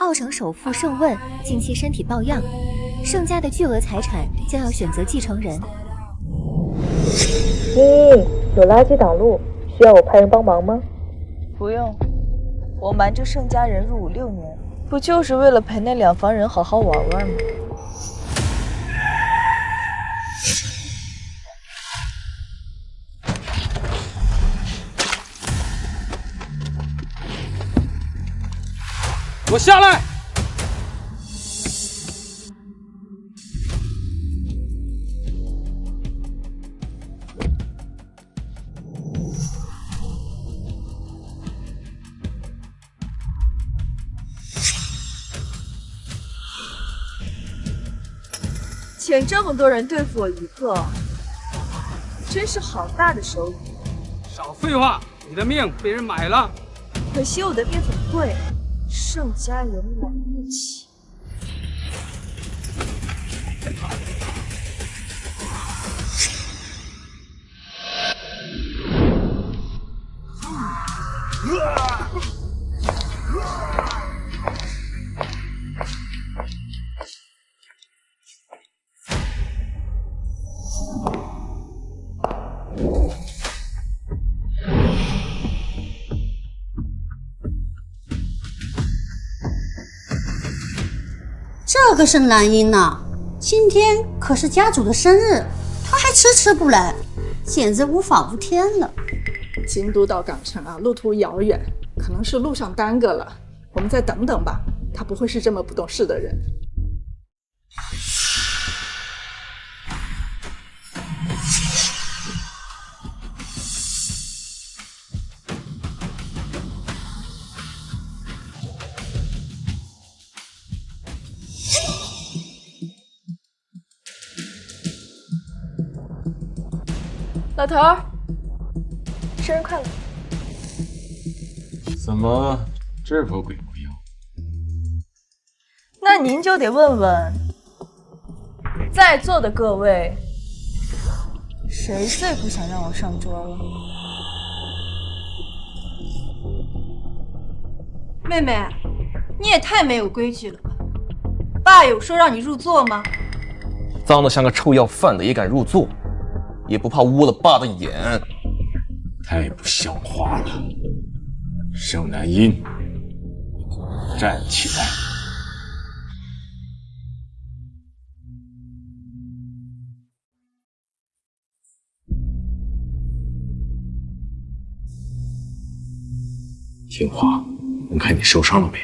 奥城首富盛问近期身体抱恙，盛家的巨额财产将要选择继承人。有垃圾挡路，需要我派人帮忙吗？不用，我瞒着盛家人入伍6年，不就是为了陪那2房人好好玩玩吗？给我下来！请这么多人对付我一个，真是好大的手笔。少废话，你的命被人买了。可惜我的命很贵，盛家人买不起。这个盛兰英呐，今天可是家主的生日，他还迟迟不来，简直无法无天了。京都到港城啊，路途遥远，可能是路上耽搁了，我们再等等吧。他不会是这么不懂事的人。老头儿，生日快乐！怎么这副鬼模样？那您就得问问在座的各位，谁最不想让我上桌了？妹妹，你也太没有规矩了吧！爸有说让你入座吗？脏得像个臭要饭的也敢入座，也不怕污了爸的眼。太不像话了！盛南音，站起来！听话，我看你受伤了没？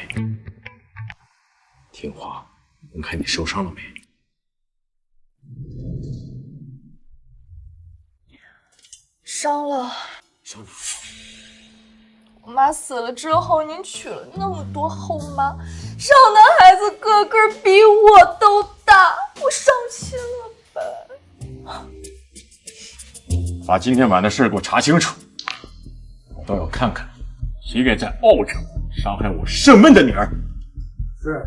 听话，我看你受伤了没？伤了。伤了。我妈死了之后，您娶了那么多后妈，少男孩子个个比我都大，我伤心了呗。把今天晚的事给我查清楚，我倒要看看谁敢在澳城伤害我盛闷的女儿。是。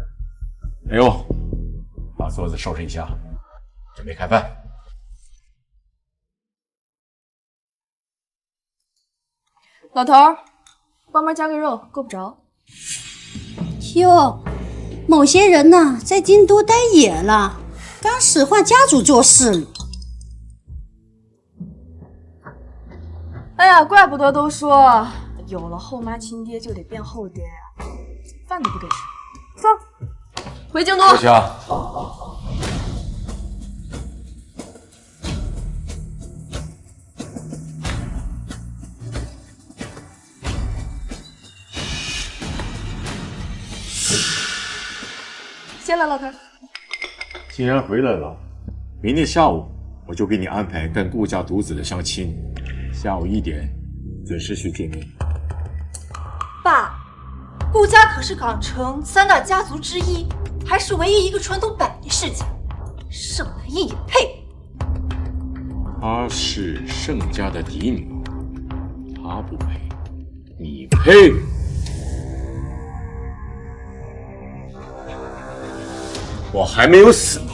哎呦，把桌子收拾一下，准备开饭。老头儿，帮忙加个肉，够不着。哟，某些人呐，在京都待野了，刚使唤家主做事了。哎呀，怪不得都说有了后妈亲爹就得变后爹呀，饭都不给吃。走，回京都。坐下。谢了，老头。既然回来了，明天下午我就给你安排跟顾家独子的相亲，下午1点准时去见面。爸，顾家可是港城3大家族之一，还是唯一一个传统百年世家，盛南印也配。她是盛家的嫡女，她不配，你配。我还没有死呢，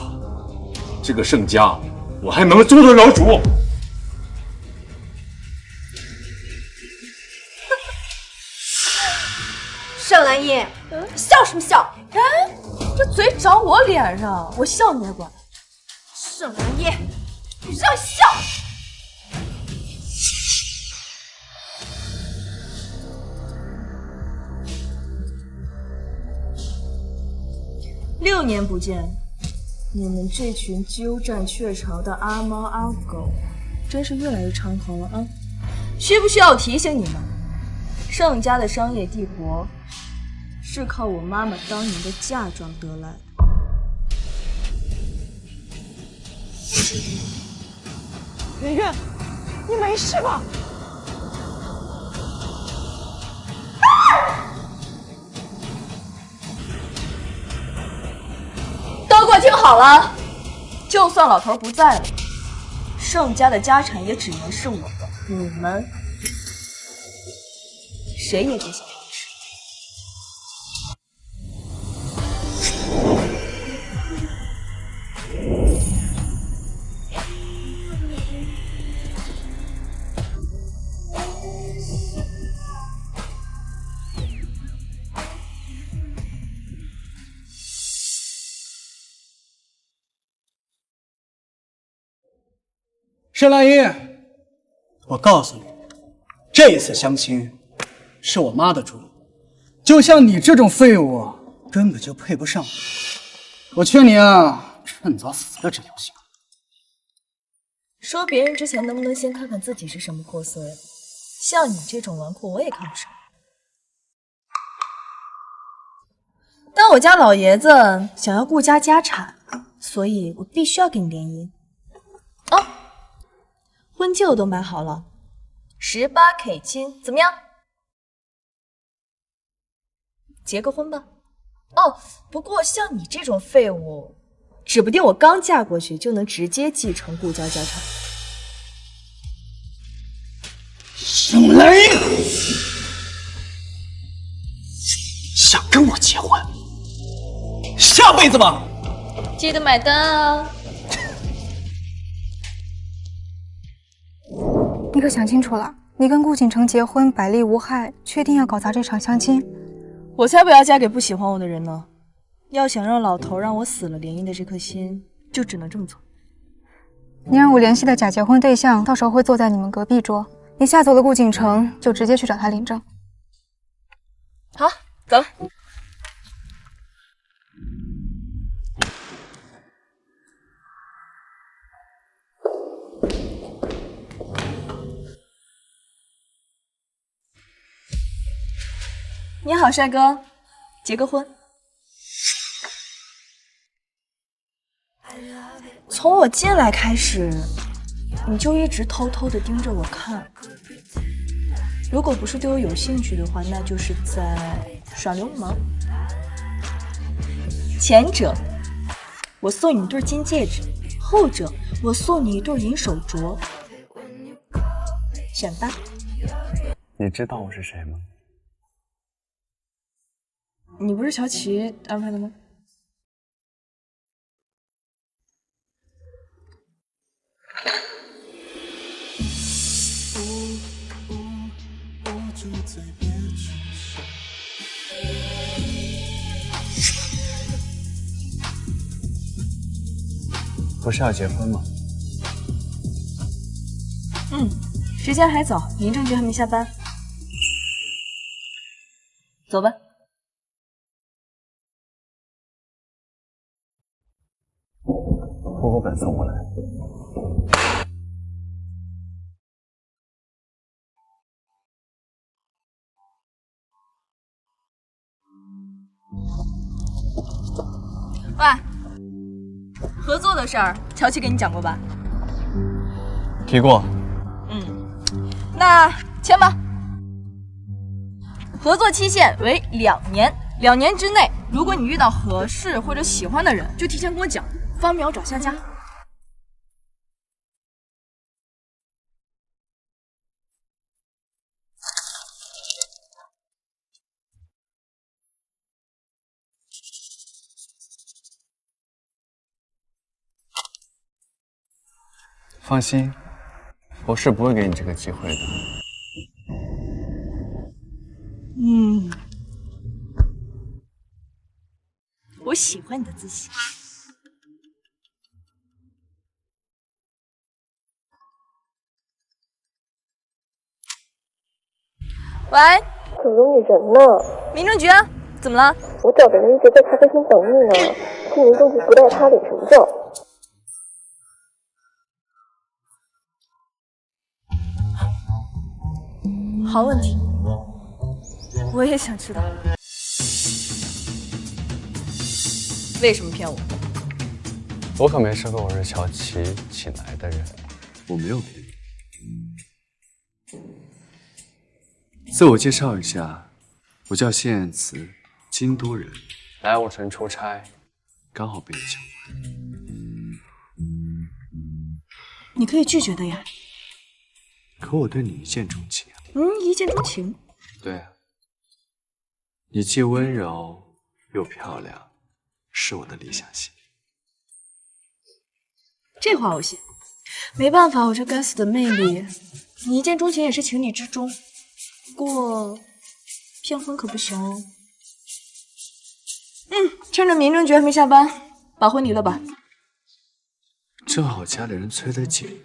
这个盛家我还能做得了主。盛南印，笑什么笑？长我脸上，我笑你也管。盛兰英，你让笑！ 6年不见，你们这群鸠占鹊巢的阿猫阿狗，真是越来越猖狂了啊！需不需要我提醒你们，盛家的商业帝国是靠我妈妈当年的嫁妆得来的。圆圆，你没事吧？ 都给我听好了，就算老头不在了，盛家的家产也只能是我的，你们谁也别想尝试。盛兰英，我告诉你，这次相亲是我妈的主意。就像你这种废物，根本就配不上我。我劝你啊，趁早死了这条心。说别人之前，能不能先看看自己是什么货色呀？像你这种纨绔，我也看不上。但我家老爷子想要顾家家产，所以我必须要跟你联姻。哦。 婚戒我都买好了，18K 金，怎么样？结个婚吧。哦，不过像你这种废物，指不定我刚嫁过去就能直接继承顾家家产。盛兰英，想跟我结婚？下辈子吧。记得买单啊！ 你可想清楚了，你跟顾景城结婚百利无害，确定要搞砸这场相亲？我才不要嫁给不喜欢我的人呢！要想让老头让我死了联姻的这颗心，就只能这么做。你让我联系的假结婚对象，到时候会坐在你们隔壁桌。你吓走了顾景城，就直接去找他领证。好，走了。 你好，帅哥，结个婚。从我进来开始，你就一直偷偷的盯着我看。如果不是对我有兴趣的话，那就是在耍流氓。前者，我送你一对金戒指；后者，我送你一对银手镯。选吧。你知道我是谁吗？ 你不是乔琪安排的吗？不是要结婚吗？时间还早，民政局还没下班。走吧。 户口本送过来。喂，合作的事儿，乔琪跟你讲过吧？提过。那签吧。合作期限为2年，2年之内，如果你遇到合适或者喜欢的人，就提前跟我讲。 方便我找下家。放心，我是不会给你这个机会的。我喜欢你的自信。喂，可容你人呢？民政局，怎么了？我找的人一直在咖啡厅等你呢，去民政局不带他领什么证？好问题，我也想知道，为什么骗我？我可没是跟我是小齐请来的人，我没有骗你。自我介绍一下，我叫谢燕慈，京都人，来我城出差，刚好被你抢回。你可以拒绝的呀。可我对你一见钟情啊！一见钟情。对啊，你既温柔又漂亮，是我的理想型。这话我信。没办法，我这该死的魅力，你一见钟情也是情理之中。不过骗婚可不行哦。趁着民政局还没下班，把婚离了吧。正好家里人催得紧，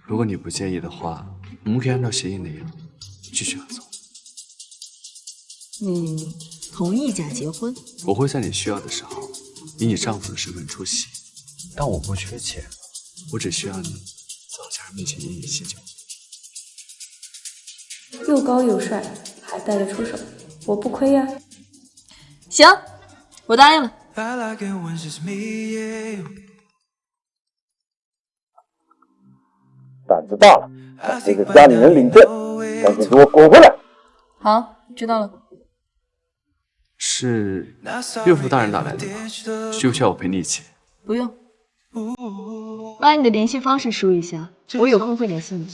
如果你不介意的话，我们可以按照协议内容继续合作。你同意假结婚？我会在你需要的时候，以你丈夫的身份出席，但我不缺钱，我只需要你在我家人面前演演戏就好。又高又帅，还带得出手，我不亏呀。行，我答应了。胆子大了，把这个家里人领证，赶紧给我滚回来！好，知道了。是岳父大人打来的吗？需不需要我陪你一起？不用。把你的联系方式输一下，我有空会联系你。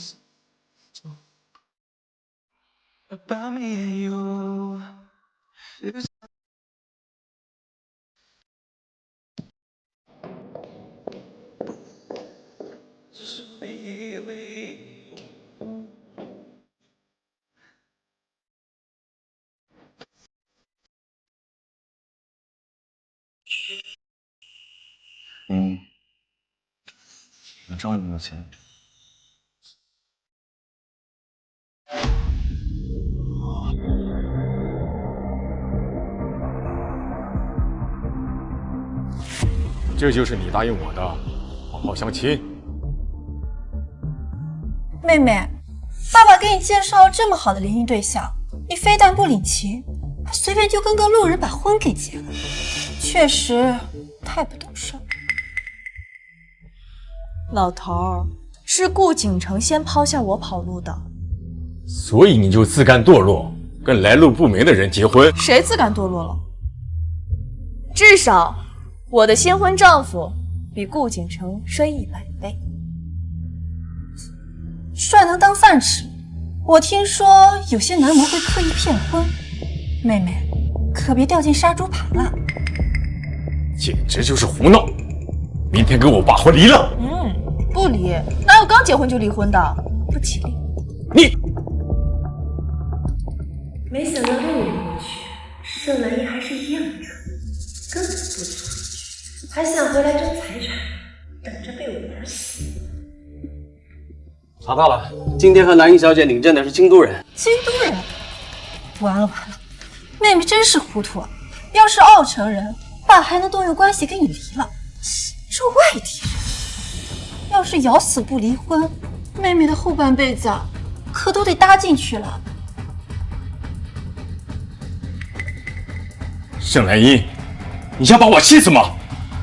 你账有没有钱？这就是你答应我的，好好相亲。妹妹，爸爸给你介绍这么好的联姻对象，你非但不领情，还随便就跟个路人把婚给结了，确实太不懂事了。老头儿，是顾景城先抛下我跑路的，所以你就自甘堕落，跟来路不明的人结婚？谁自甘堕落了？至少我的新婚丈夫比顾景城帅100倍。帅能当饭吃？我听说有些男模会刻意骗婚，妹妹可别掉进杀猪盘了。简直就是胡闹！明天跟我把婚离了。不离，哪有刚结婚就离婚的？不吉利。你没想到6年过去，盛兰英还是一样的蠢，根本不理我，还想回来争财产，等着被我玩死。查到了，今天和兰英小姐领证的是京都人。京都人？完了完了，妹妹真是糊涂啊！要是奥城人，爸还能动用关系跟你离了。这外地人，要是咬死不离婚，妹妹的后半辈子可都得搭进去了。盛兰英，你想把我气死吗？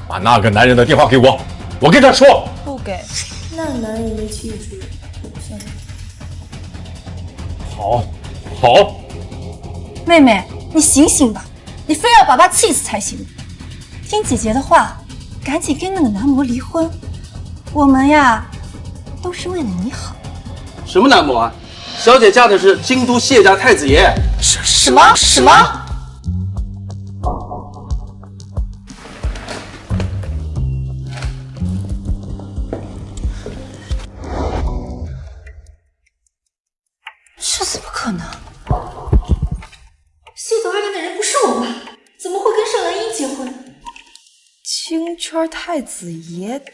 把那个男人的电话给我，我跟他说。不给，那难以记住。好，好。妹妹，你醒醒吧，你非要把爸气死才行。听姐姐的话，赶紧跟那个男模离婚。我们呀，都是为了你好。什么男模啊？小姐嫁的是京都谢家太子爷。什么？这怎么可能？谢总爱恋的人不是我爸，怎么会跟盛兰英结婚？京圈太子爷的，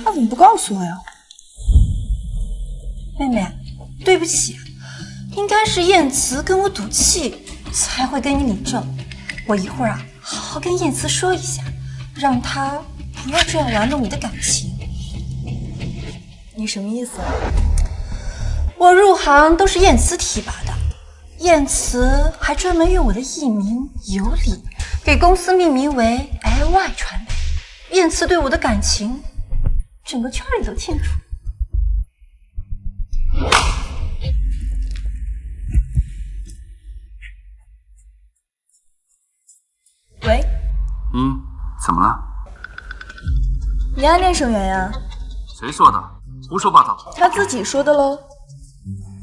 他怎么不告诉我呀？妹妹，对不起，应该是燕慈跟我赌气，才会跟你领证。我一会儿啊，好好跟燕慈说一下，让他不要这样玩弄你的感情。你什么意思啊？我入行都是燕慈提拔的，燕慈还专门用我的艺名有理给公司命名为 LY 传媒。燕慈对我的感情，整个圈里都清楚。喂，怎么了？你暗恋盛元呀？谁说的？胡说八道！他自己说的喽。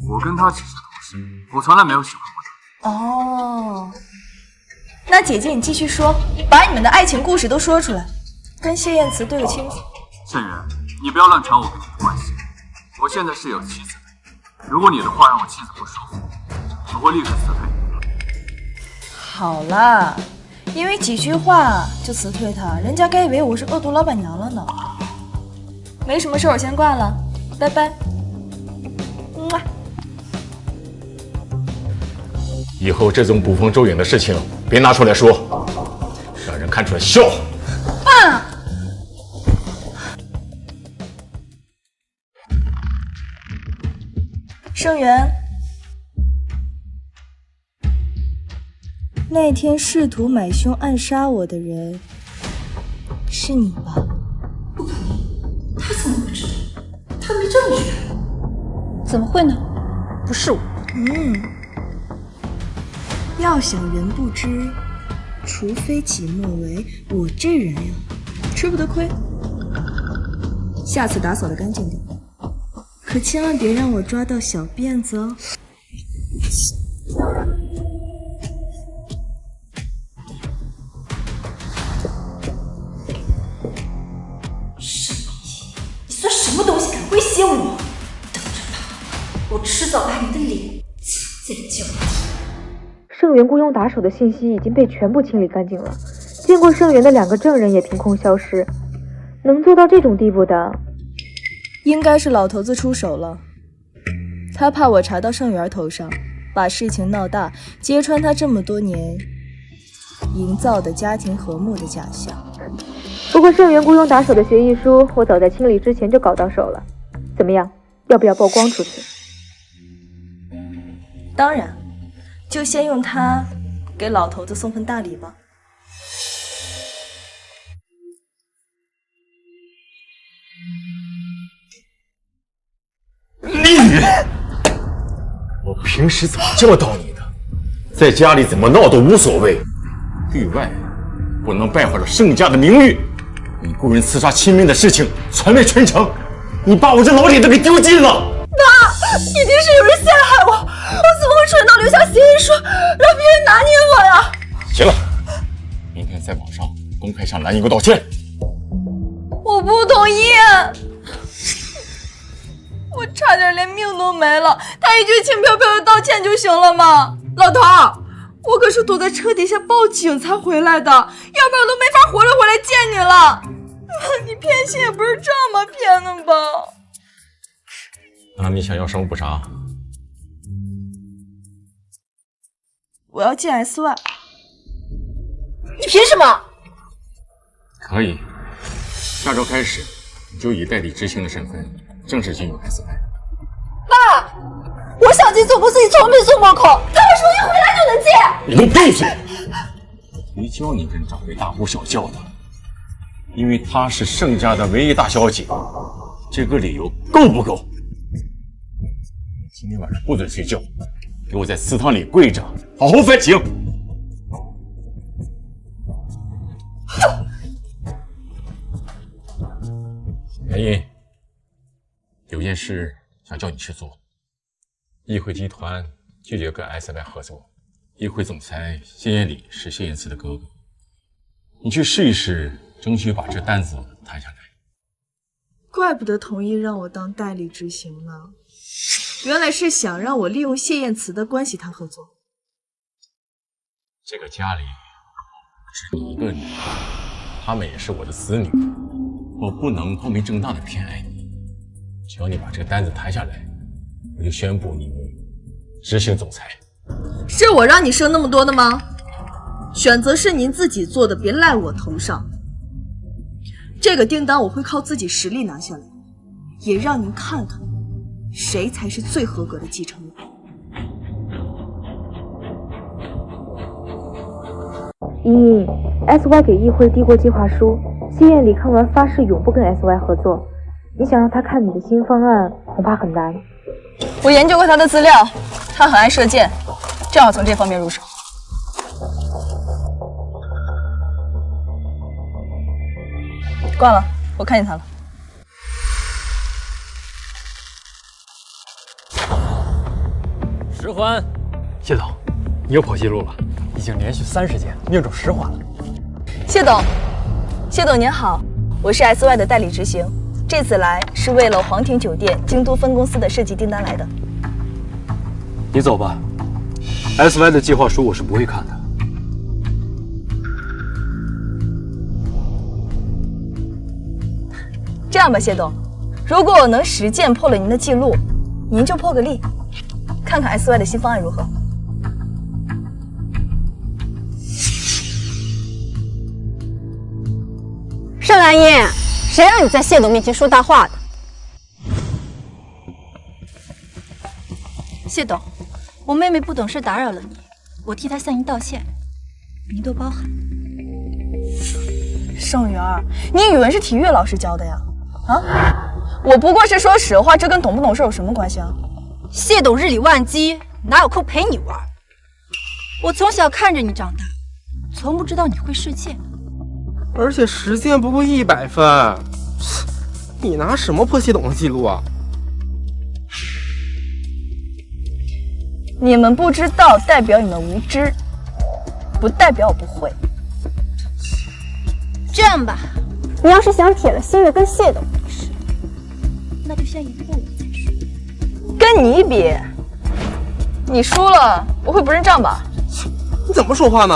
我跟他只是同事，我从来没有喜欢过他。哦，那姐姐你继续说，把你们的爱情故事都说出来，跟谢燕慈对个清楚。盛元，你不要乱传我跟你的关系。我现在是有妻子的，如果你的话让我妻子不舒服，我会立刻辞退。好啦，因为几句话就辞退他，人家该以为我是恶毒老板娘了呢。没什么事，我先挂了，拜拜。以后这种捕风捉影的事情别拿出来说，让人看出来笑话。爸，盛元，那天试图买凶暗杀我的人是你吧？不可能，他怎么会知道？他没证据。怎么会呢？不是我。要想人不知，除非己莫为。我这人呀，吃不得亏。下次打扫得干净点，可千万别让我抓到小辫子哦。你算什么东西敢威胁我？等着吧，我迟早把你的脸踩在脚底。盛元雇佣打手的信息已经被全部清理干净了，见过盛元的2个证人也凭空消失，能做到这种地步的，应该是老头子出手了。他怕我查到盛元头上，把事情闹大，揭穿他这么多年营造的家庭和睦的假象。不过盛元雇佣打手的协议书，我早在清理之前就搞到手了。怎么样，要不要曝光出去？当然，就先用它给老头子送份大礼吧。我平时怎么教导你的？在家里怎么闹都无所谓，对外不能败坏了盛家的名誉。你雇人刺杀亲民的事情传为全城，你把我这老脸都给丢尽了。爸，一定是有人陷害我，我怎么会蠢到留下协议书，让别人拿捏我呀？行了，明天在网上公开向蓝姨给我道歉。我不同意，我差点连命都没了，他一句轻飘飘的道歉就行了吗？老头，我可是躲在车底下报警才回来的，要不然我都没法活着回来见你了。你骗信也不是这么骗的吧？那你想要什么补偿？我要进 SY。你凭什么？可以，下周开始你就以代理执行的身份正式进入 SY。爸，我想进总公司，你从没送过口，他们说一回来就能进。你给我闭嘴！谁教你跟长辈大呼小叫的？因为她是盛家的唯一大小姐，这个理由够不够？今天晚上不准睡觉，给我在祠堂里跪着，好好反省。原因有件事想叫你去做。议会集团拒绝跟 SY 合作，议会总裁谢艳礼是谢燕慈的哥哥，你去试一试，争取把这单子谈下来。怪不得同意让我当代理执行呢，原来是想让我利用谢燕慈的关系谈合作。这个家里不止你一个女儿，她们也是我的子女，我不能光明正大的偏爱你。只要你把这个单子谈下来，我就宣布你为执行总裁。是我让你生那么多的吗？选择是您自己做的，别赖我头上。这个订单我会靠自己实力拿下来，也让您看看谁才是最合格的继承人。莹莹 ，SY 给议会递过计划书，谢艳里看完发誓永不跟 SY 合作。你想让他看你的新方案，恐怕很难。我研究过他的资料，他很爱射箭，正好从这方面入手。挂了，我看见他了。石环，谢总，你又破纪录了，已经连续30件命中10环了。谢董，谢董您好，我是 SY 的代理执行，这次来是为了皇庭酒店京都分公司的设计订单来的。你走吧 ，SY 的计划书我是不会看的。这样吧，谢董，如果我能实践破了您的记录，您就破个例，看看 SY 的新方案如何？盛兰英，谁让你在谢董面前说大话的？谢董，我妹妹不懂事打扰了你，我替她向您道歉，您多包涵。盛元儿，你语文是体育老师教的呀？啊，我不过是说实话，这跟懂不懂事有什么关系啊？谢董日理万机，哪有空陪你玩？我从小看着你长大，从不知道你会射箭。而且实践不过100分，你拿什么破谢董的记录啊？你们不知道代表你们无知，不代表我不会。这样吧，你要是想铁了心的跟谢董比试，那就先赢过我再说。跟你比，你输了我会不认账吧？你怎么说话呢？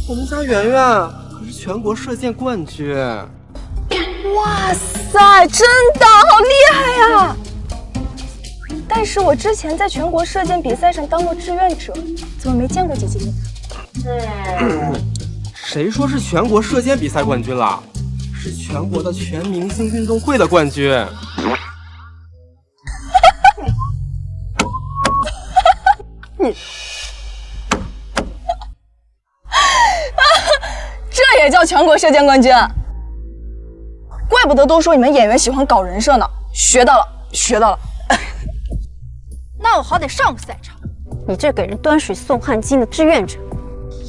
我们家圆圆可是全国射箭冠军。哇塞，真的好厉害呀！但是我之前在全国射箭比赛上当过志愿者，怎么没见过姐姐你？谁说是全国射箭比赛冠军了？是全国的全明星运动会的冠军。你，这也叫全国射箭冠军？怪不得都说你们演员喜欢搞人设呢，学到了，学到了。那我好歹上个赛场，你这给人端水送汗巾的志愿者，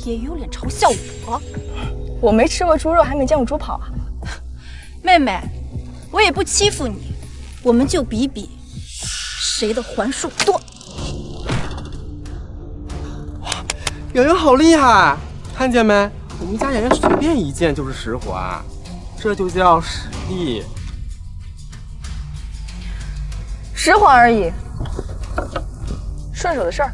也有脸嘲笑我？我没吃过猪肉，还没见过猪跑啊！妹妹，我也不欺负你，我们就比比谁的环数多。圆圆好厉害，看见没？我们家圆圆随便一箭就是10环，这就叫实力。10环而已，顺手的事儿。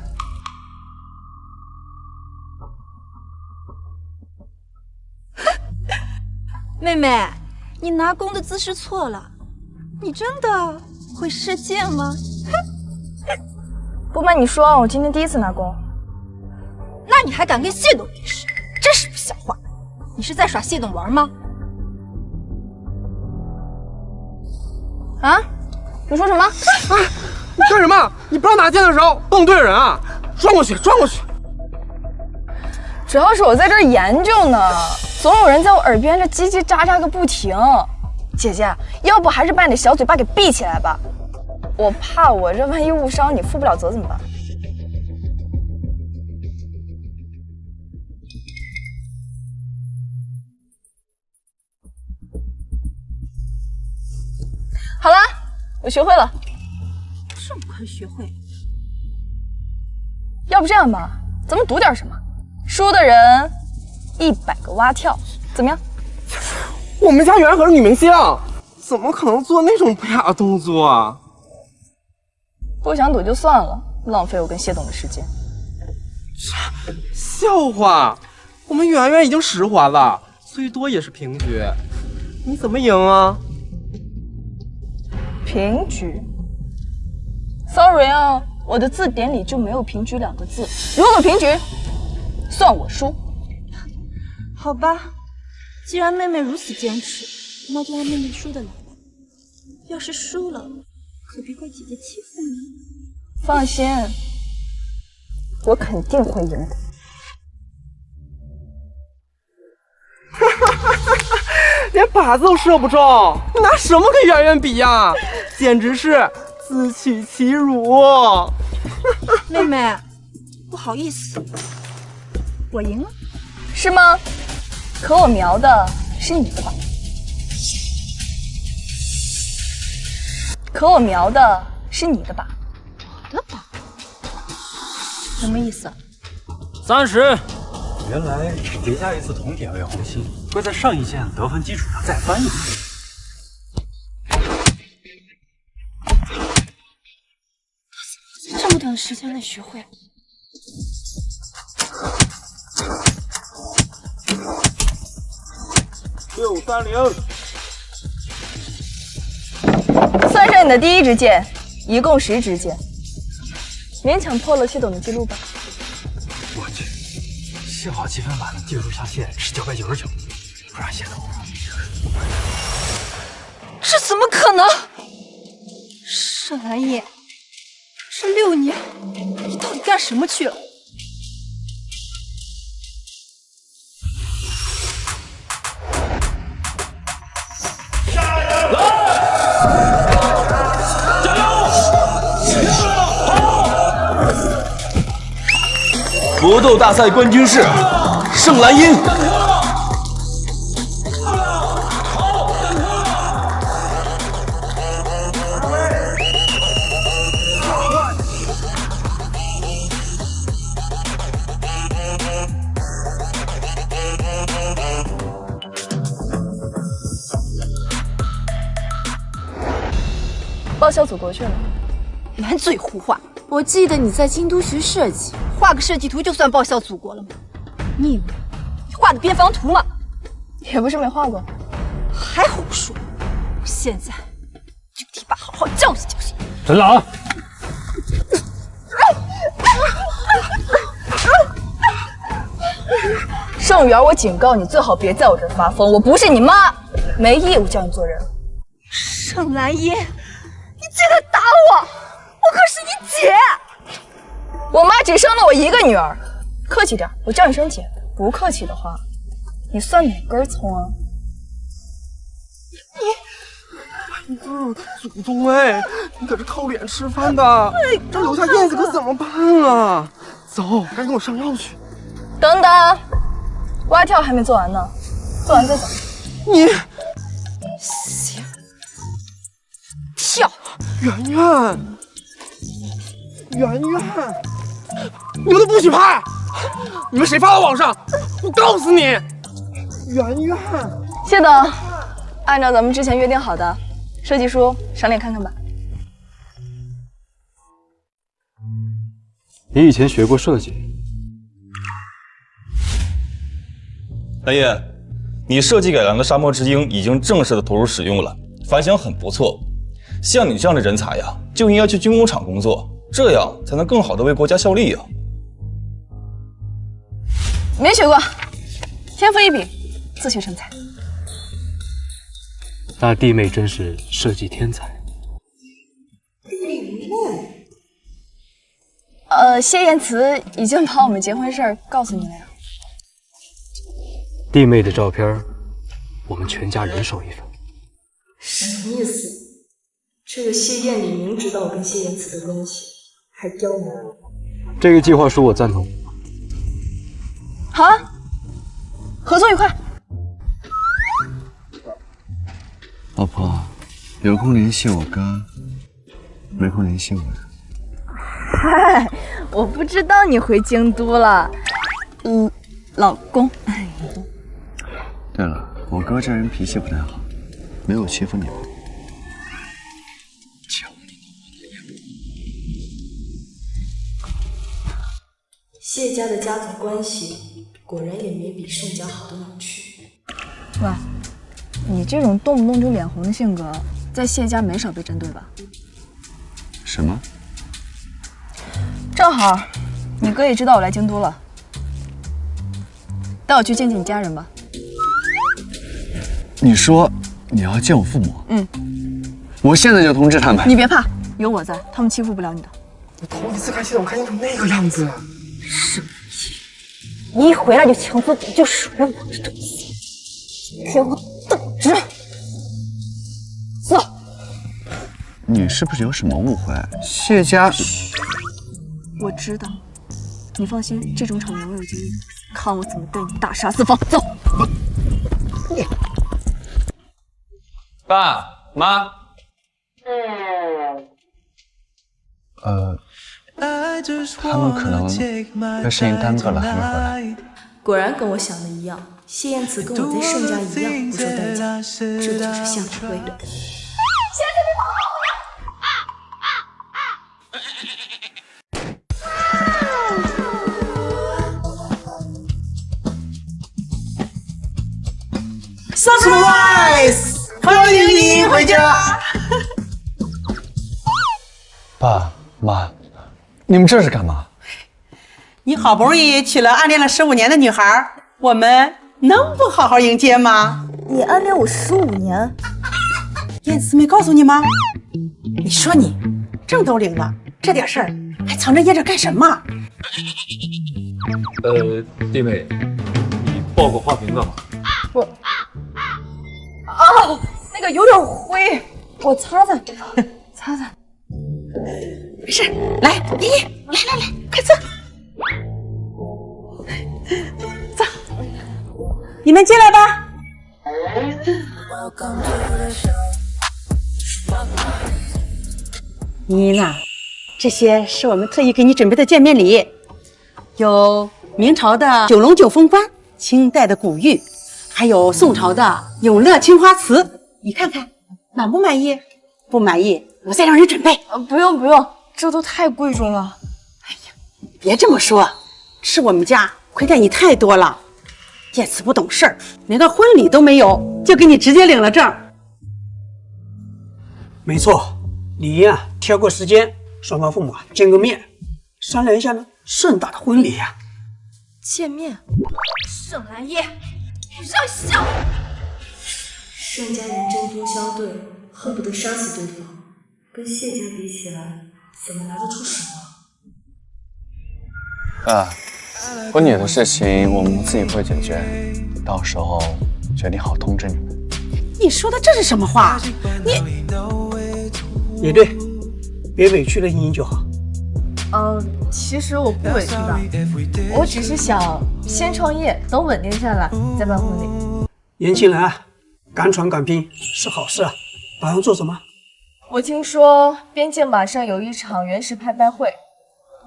妹妹，你拿弓的姿势错了，你真的会射箭吗？不瞒你说，我今天第一次拿弓。那你还敢跟谢董比试，真是不像话！你是在耍谢董玩吗？啊？你说什么？你干什么？你不要拿箭的时候蹦对着人啊！转过去，转过去。主要是我在这儿研究呢，总有人在我耳边这叽叽喳喳个不停。姐姐，要不还是把你的小嘴巴给闭起来吧，我怕我这万一误伤你，负不了责怎么办？好了，我学会了。这么快学会？要不这样吧，咱们赌点什么？输的人100个蛙跳，怎么样？我们家圆圆可是女明星，怎么可能做那种不雅的动作啊？不想赌就算了，浪费我跟谢董的时间。笑话！我们圆圆已经10环了，最多也是平局。你怎么赢啊？平局 ？Sorry 啊，我的字典里就没有平局2个字。如果平局，算我输。好吧，既然妹妹如此坚持，那就让妹妹输的来吧。要是输了，可别怪姐姐欺负你。放心，我肯定会赢的。连靶子都射不中，你拿什么跟圆圆比呀？简直是自取其辱。妹妹，不好意思，我赢了。是吗？可我瞄的是你的靶。可我瞄的是你的靶。我的靶？什么意思？30。原来叠加一次同点位红心，会在上一线得分基础上再翻一番。这么短的时间内学会了。630，算上你的第1支箭，一共10支箭，勉强破了谢董的记录吧。我去，幸好积分板的记录下限是999，不然谢董。这怎么可能？沈兰叶，这6年你到底干什么去了？搏斗大赛冠军是盛兰英。报销祖国去了。满嘴胡话！我记得你在京都学设计，画个设计图就算报效祖国了吗？你以为你画的边防图吗？也不是没画过。还胡说！我现在就替爸好好教训教训。陈朗，盛元，我警告你，最好别在我这儿发疯。我不是你妈，没义务教你做人。盛兰英，你竟敢打我！我可是你姐。我妈只生了我一个女儿，客气点，我叫你声姐；不客气的话，你算哪根葱啊？你这祖宗哎，你可是靠脸吃饭的，这留下燕子可怎么办啊？走，赶紧给我上药去。等等，蛙跳还没做完呢，做完再走。你行，跳。圆圆，圆圆，你们都不许拍！你们谁发到网上，我告诉你！圆圆，谢董，按照咱们之前约定好的，设计书赏脸看看吧。你以前学过设计？大爷，你设计改良的沙漠之鹰已经正式的投入使用了，反响很不错。像你这样的人才呀，就应该去军工厂工作，这样才能更好的为国家效力呀。没学过，天赋异禀，自学成才。那弟妹真是设计天才。谢言辞已经把我们结婚事儿告诉你了呀。弟妹的照片，我们全家人手一份。什么意思？这个谢燕你明知道我跟谢言辞的关系，还刁难我。这个计划书我赞同。好啊，合作愉快。老婆，有空联系我哥，没空联系我呀。嗨，我不知道你回京都了。老公。对了，我哥这人脾气不太好，没有欺负你吧？谢家的家族关系果然也没比盛家好到哪去。喂，你这种动不动就脸红的性格，在谢家没少被针对吧？什么？正好，你哥也知道我来京都了，带我去见见你家人吧。你说你要见我父母？嗯，我现在就通知他们。你别怕，有我在，他们欺负不了你的。我头一次看系统看你成那个样子。什么意？你一回来就强词夺就属于我的东西，给我等着！走。你是不是有什么误会？谢家，我知道，你放心，这种场面我有经验，看我怎么带你大杀四方。走。爸妈，他们可能被事情耽搁了，还没回来。果然跟我想的一样，谢燕慈跟我在盛家一样不受待见，这就是下马威。Surprise！ 欢迎你回家。爸妈，你们这是干嘛？你好不容易娶了暗恋了15年的女孩，我们能不好好迎接吗？你暗恋我15年？燕慈没告诉你吗？你说你证都领了，这点事儿还藏着掖着干什么？弟妹，你抱过花瓶干嘛？我啊，那个有点灰，我擦擦，擦擦。没事，来，依依，来，快坐。坐，你们进来吧。依依呐，这些是我们特意给你准备的见面礼，有明朝的九龙九凤冠，清代的古玉，还有宋朝的永乐青花瓷，你看看满不满意？不满意，我再让人准备。不用，这都太贵重了。哎呀，别这么说，是我们家亏待你太多了。燕慈不懂事儿，连个婚礼都没有，就给你直接领了证。没错，李英啊，挑个时间，双方父母见个面，商量一下呢盛大的婚礼呀。见面，盛兰叶，让小。盛家人针锋相对，恨不得杀死对方，跟谢家比起来，怎么拿得出手啊？爸，婚礼的事情我们自己会解决，到时候决定好通知你们。你说的这是什么话？你也对，别委屈了茵茵就好。其实我不委屈吧，我只是想先创业，等稳定下来再办婚礼。年轻人啊，敢闯敢拼是好事啊，打算做什么？我听说边境马上有一场原石拍卖会，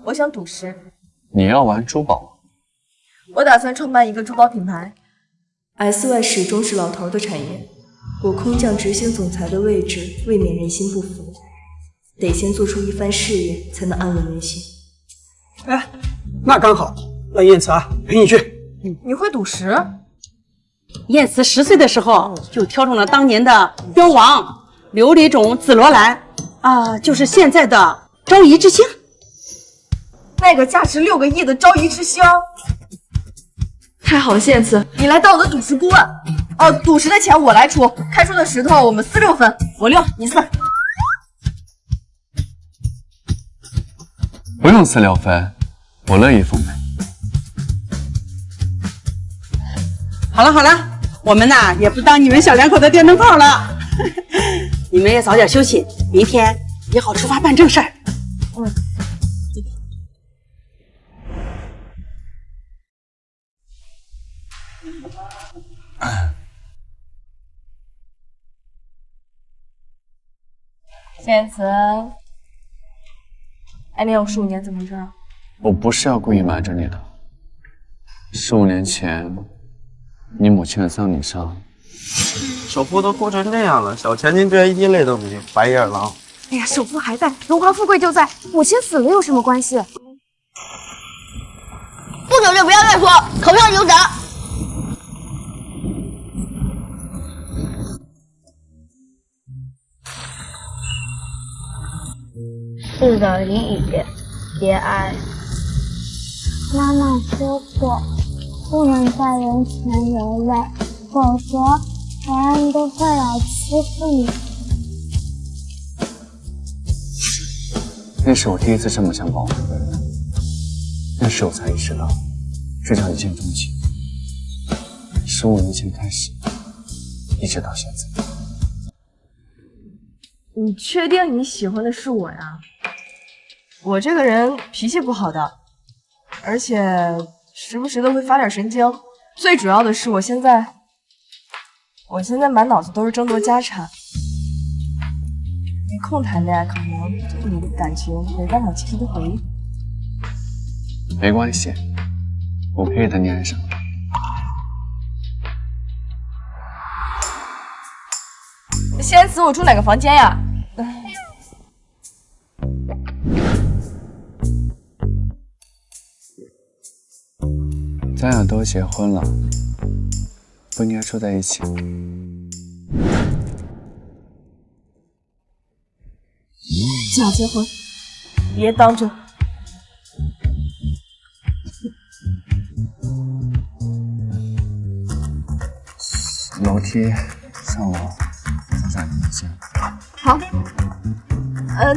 我想赌石。你要玩珠宝？我打算创办一个珠宝品牌。SY 始终是老头的产业，我空降执行总裁的位置，未免人心不服，得先做出一番事业，才能安稳人心。哎，那刚好，让燕慈啊陪你去。你会赌石？燕慈10岁的时候就挑中了当年的标王琉璃种紫罗兰，就是现在的昭仪之星。那个价值6个亿的昭仪之星。太好了，燕慈，你来当我的赌石顾问。赌石的钱我来出，开出的石头我们4、6分，我6，你4。不用4、6分，我乐意奉陪。好了，我们呐也不当你们小两口的电灯泡了，你们也早点休息，明天也好出发办正事儿。燕慈，暗恋我15年怎么回事？我不是要故意瞒着你的。15年前，你母亲的葬礼上，首富都哭成这样了，小千金居然一滴泪都没有，白眼狼。哎呀，首富还在，荣华富贵就在，母亲死了有什么关系？不懂就不要再说，口上留神。是的礼仪，节哀。妈妈说过，不能在人前流泪，否则别人都会来欺负你。那是我第一次这么想保护一个人，那时我才意识到，这叫一见钟情。15年前开始，一直到现在。你确定你喜欢的是我呀？我这个人脾气不好的，而且时不时的会发点神经。最主要的是，我现在满脑子都是争夺家产，没空谈恋爱，可能对你的感情没办法及时的回应。没关系，我陪着等你爱上。现在子我住哪个房间呀？咱俩都结婚了，不应该住在一起。假结婚，别当真。楼梯上楼，咱俩联系。好，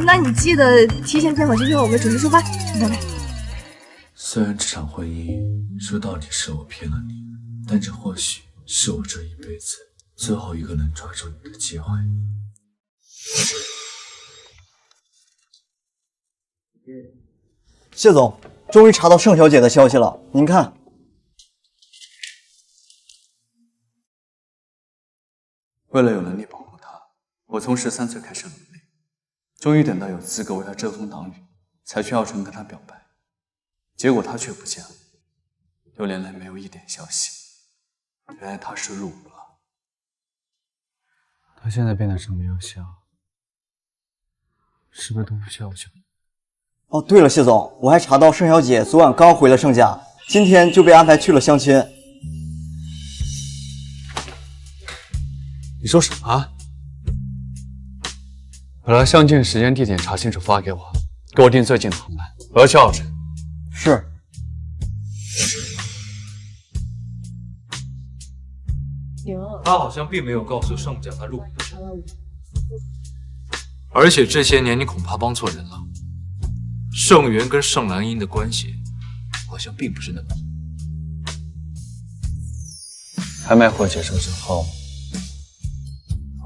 那你记得提前见好今天我们准时出发。拜拜。虽然这场婚姻说到底是我骗了你，但这或许是我这一辈子最后一个能抓住你的机会。谢总，终于查到盛小姐的消息了，您看。为了有能力保护她，我从13岁开始努力，终于等到有资格为她遮风挡雨，才去奥城跟她表白。结果她却不见了，6年来没有一点消息。原来她是入伍了。她现在变得这么优秀，是不是都不需要我救？哦，对了，谢总，我还查到盛小姐昨晚刚回了盛家，今天就被安排去了相亲。你说什么？把他相亲时间地点查清楚发给我，给我订最近的航班，我要去奥城。是。他好像并没有告诉盛家他入伍的事，而且这些年你恐怕帮错人了。盛元跟盛兰英的关系好像并不是那么好。拍卖会结束之后，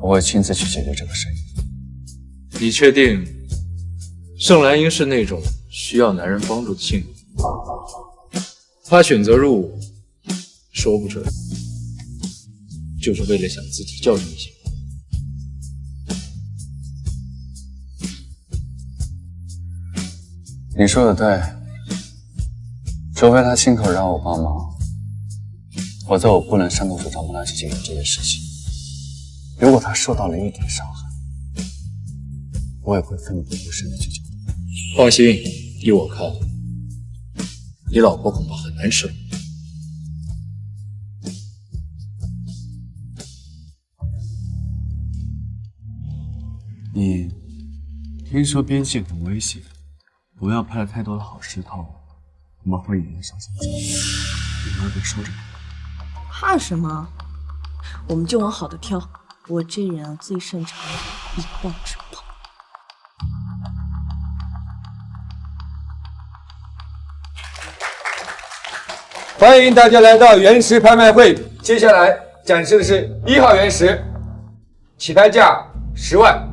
我会亲自去解决这个生意。你确定盛兰英是那种需要男人帮助的性女？她选择入伍，说不准就是为了想自己教育一下。你说的对，除非他亲口让我帮忙，否则我不能擅动手掌帮他去解决这件事情。如果他受到了一点伤害，我也会奋不顾身的去救他。放心，依我看，你老婆恐怕很难受。你听说边境很危险，不要拍了太多的好石头，我们会引来伤心之你们得收着。怕什么？我们就往好的挑。我这人啊，最擅长以暴制暴。欢迎大家来到原石拍卖会，接下来展示的是1号原石，起拍价10万。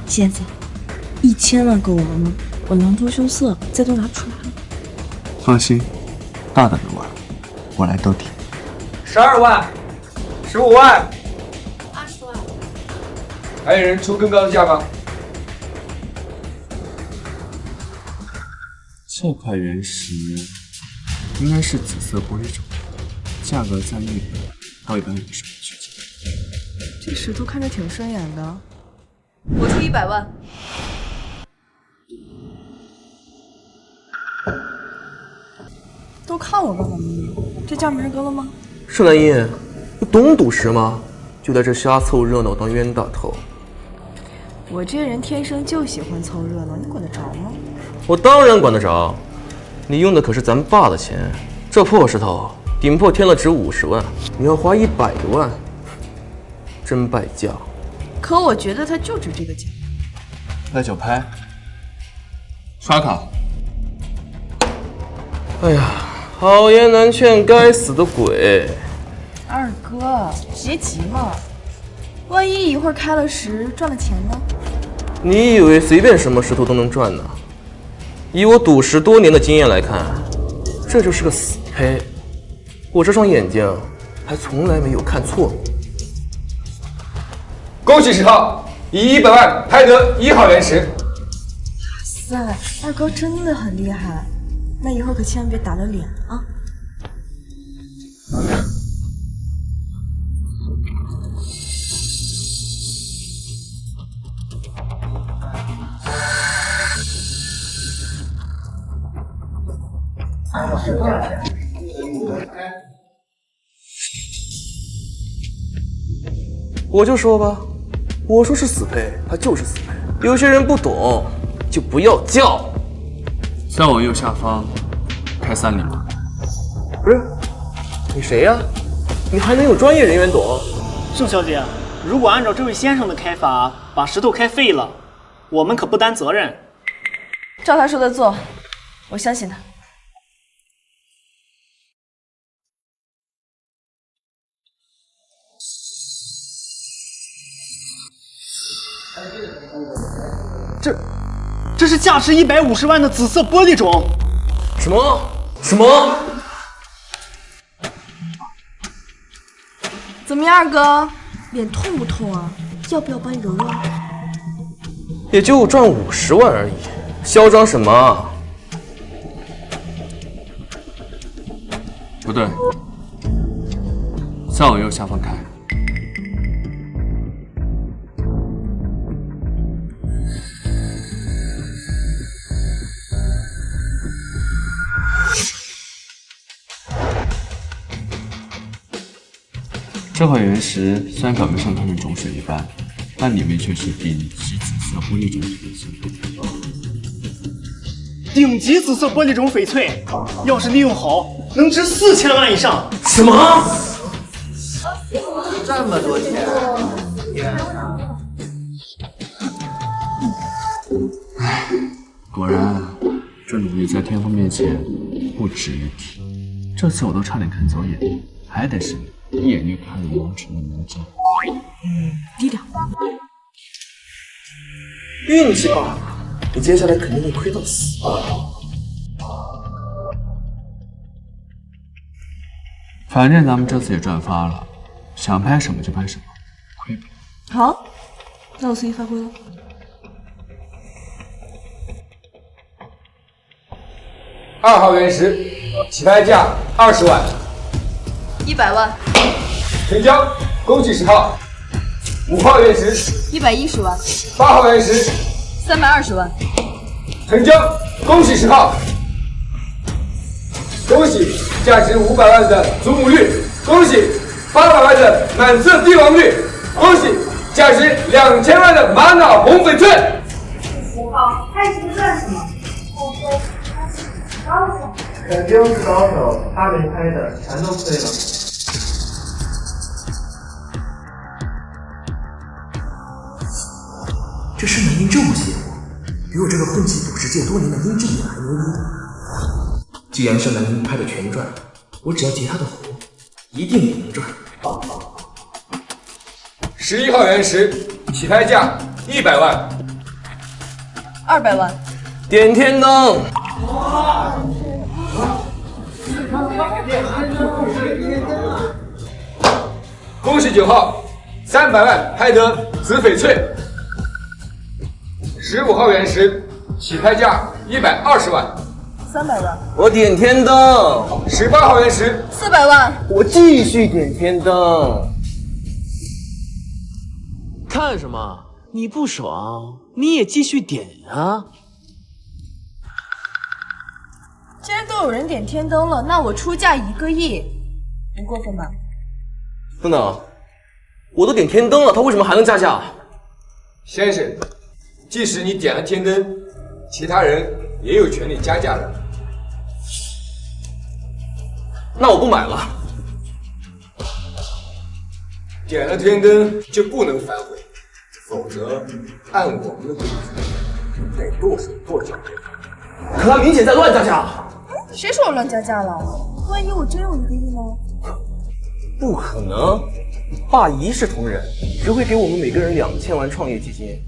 蝎子，1000万够玩吗？我囊中羞涩，再都拿不出来了。放心，大胆的玩，我来兜底。12万，15万，20万。还有人出更高的价吗？这块原石应该是紫色玻璃种，价格在100到150万区间。这石头看着挺顺眼的，我出100万。都看我干嘛呢？这价没人跟了吗？盛兰英，你懂赌石吗？就在这瞎凑热闹当冤大头。我这人天生就喜欢凑热闹，你管得着吗？我当然管得着，你用的可是咱爸的钱，这破石头顶破天了值50万，你要花100多万，真败家。可我觉得它就值这个价。来九拍，刷卡。哎呀，好言难劝，该死的鬼！二哥，别急嘛，万一一会儿开了10赚了钱呢？你以为随便什么石头都能赚呢？以我赌石多年的经验来看，这就是个死胚。我这双眼睛还从来没有看错。恭喜10号以100万拍得1号原石。哇塞，二哥真的很厉害，那以后可千万别打了脸啊！我就说吧，我说是死胚，它就是死胚。有些人不懂，就不要叫。在我右下方开30码。不是，你谁呀？你还能有专业人员懂？盛小姐，如果按照这位先生的开法，把石头开废了，我们可不担责任。照他说的做，我相信他。这是价值150万的紫色玻璃种。什么？什么？怎么样，二哥，脸痛不痛啊？要不要帮你揉揉？也就赚50万而已，嚣张什么？不对，在我右下方开。这块原石虽然表面上看着种水一般，但里面却是顶级紫色玻璃种翡翠。顶级紫色玻璃种翡翠，要是利用好，能值4000万以上。什么？这么多钱！唉，果然，这努力在天赋面前不值一提。这次我都差点看走眼，还得是你。一眼就看出王晨的能劲。低调。运气罢了，你接下来肯定会亏到死。反正咱们这次也赚发了，想拍什么就拍什么，亏不了。好，那我随意发挥了。2号原石，起拍价20万，100万，成交，恭喜10号。5号原石，110万，8号原石，320万，成交，恭喜10号。恭喜价值500万的祖母绿，恭喜800万的满色帝王绿，恭喜价值2000万的玛瑙红翡翠。5号，拍这个干什么？我说他是高手。肯定是高手，他没拍的全都废了。这申南英这么邪乎，比我这个混迹赌石界多年的殷正也还牛逼。既然申南英拍的全赚，我只要截他的胡，一定也能赚。11号原石，起拍价100万，200万，点天灯。恭喜9号，300万拍得紫翡翠。15号原石，起拍价120万，300万，我点天灯。18号原石，400万，我继续点天灯。看什么？你不爽，你也继续点啊！既然都有人点天灯了，那我出价1个亿，不过分吧？等等，我都点天灯了，他为什么还能加价？先生，即使你点了天灯，其他人也有权利加价的。那我不买了。点了天灯就不能反悔，否则按我们的规矩得剁手剁脚。可他明显在乱加价。谁说我乱加价了？万一我真有1个亿呢？不可能，爸一视同仁，只会给我们每个人2000万创业基金，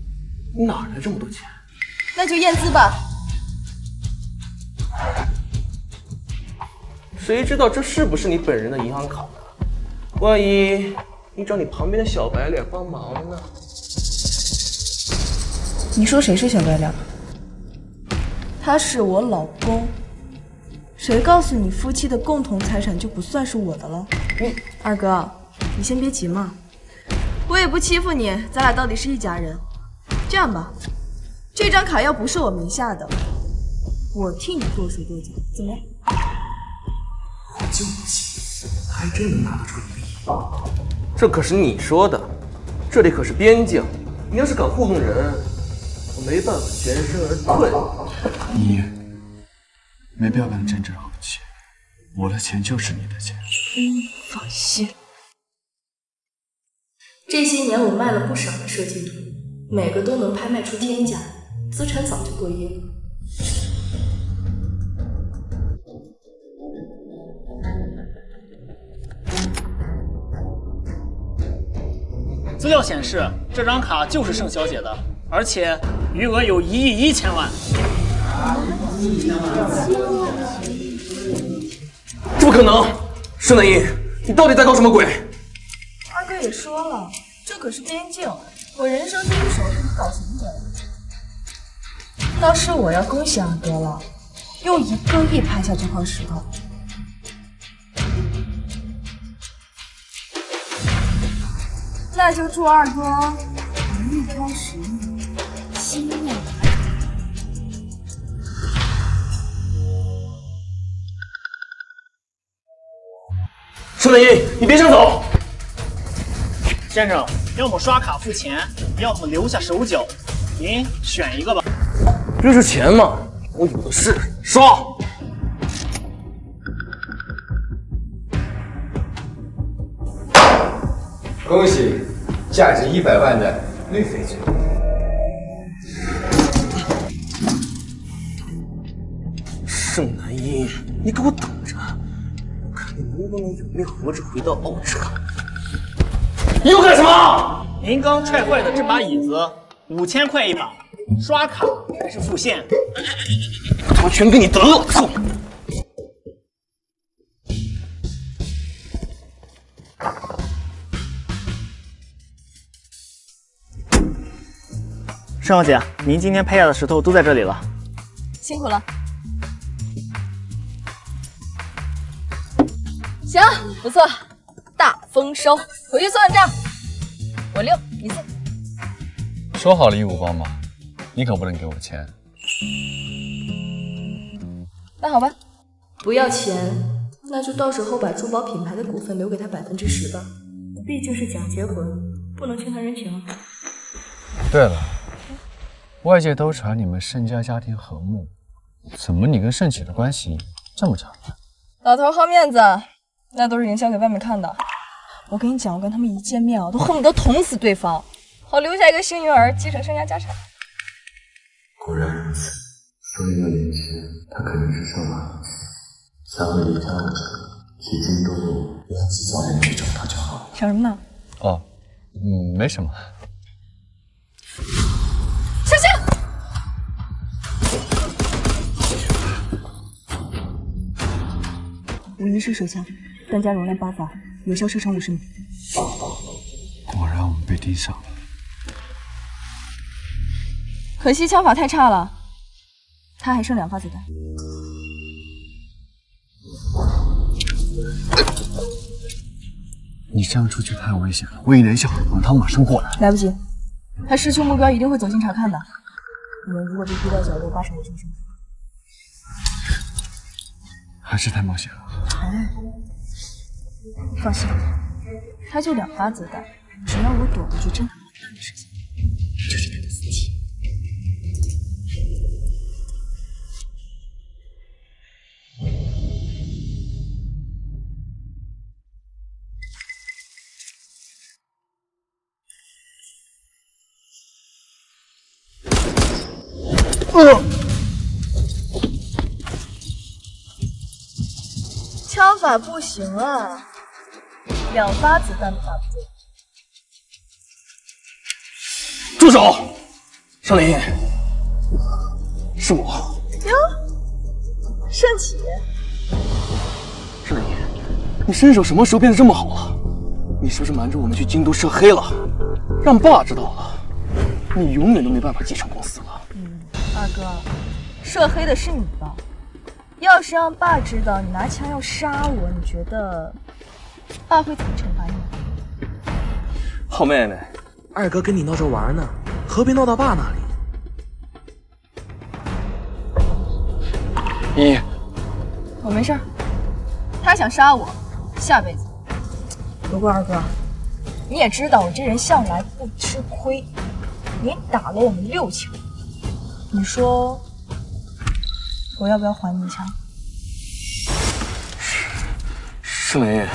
哪来这么多钱？那就验资吧。谁知道这是不是你本人的银行卡呢？万一你找你旁边的小白脸帮忙呢？你说谁是小白脸？他是我老公。谁告诉你夫妻的共同财产就不算是我的了？二哥，你先别急嘛，我也不欺负你，咱俩到底是一家人。这样吧，这张卡要不是我名下的，我替你剁手剁脚，怎么样？我就不信，还真能拿得出1个亿。这可是你说的，这里可是边境，你要是敢糊弄人，我没办法全身而退。你没必要跟他争这口气，我的钱就是你的钱。放心。这些年我卖了不少的设计图，每个都能拍卖出天价，资产早就过亿了。资料显示，这张卡就是盛小姐的，而且余额有1亿1千万。这不可能！盛南英，你到底在搞什么鬼？二哥也说了，这可是边境，我人生第一手是你搞什么鬼？那是我要恭喜二哥了，用1个亿拍下这块石头。那就祝二哥如意开始，心愿达成。盛南英，你别想走！先生，要么刷卡付钱，要么留下手脚，您选一个吧。这是钱嘛，我有的是，刷！恭喜，价值100万的绿翡翠。盛南英，你给我等着，我看你能不能有命活着回到奥城。你又干什么？您刚踹坏的这把椅子，5000块一把，刷卡还是付现？我他妈全给你得了！操！盛小姐，您今天拍下的石头都在这里了，辛苦了。行，不错，大丰收。回去算账，我6，你4。说好了义务帮忙，你可不能给我钱。那好吧，不要钱，那就到时候把珠宝品牌的股份留给他10%吧。毕竟是假结婚，不能欠他人情。对了，外界都传你们盛家家庭和睦，怎么你跟盛姐的关系这么差？老头好面子，那都是营销给外面看的。我跟你讲，我跟他们一见面啊，都恨不得捅死对方，好留下一个幸运儿继承盛家家产。果然如此，说明6年前他肯定是受了影响，才会离开我这里，提心斗勇，让自早点去找他就好。想什么呢？哦，没什么。小心！我一式手枪，弹夹容量8发，有效射程50米。果然我们被盯上了。可惜枪法太差了，他还剩2发子弹。你这样出去太危险了，万一人小让他马上过来。来不及，他失去目标一定会走近查看的。我们如果被逼到角落，80%会中枪。还是太冒险了。放心，他就2发子弹，只要我躲过去侦探完蛋的事情，就是他的死期。枪法不行啊，2发子弹都打不住。住手！尚林，是我。哟，盛启，尚林，你身手什么时候变得这么好了？你是不是瞒着我们去京都涉黑了？让爸知道了，你永远都没办法继承公司了。二哥，涉黑的是你吧？要是让爸知道你拿枪要杀我，你觉得爸会怎么惩罚你？好妹妹，二哥跟你闹着玩呢，何必闹到爸那里？我没事儿，他想杀我，下辈子。不过二哥，你也知道我这人向来不吃亏，你打了我们6枪，你说我要不要还你一枪？盛雷，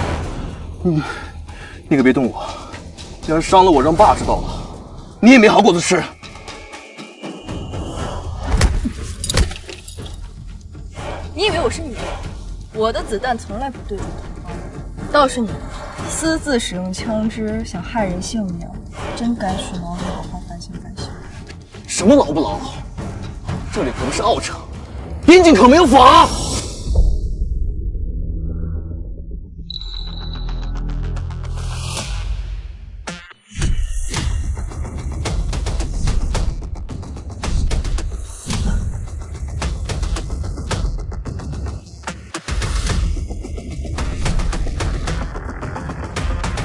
你可别动我，要是伤了我，让爸知道了，你也没好果子吃。你以为我是你？我的子弹从来不对准同方，倒是你私自使用枪支，想害人性命，真该去牢里好好反省反省。什么牢不牢？这里可不是奥城，边境可没有法。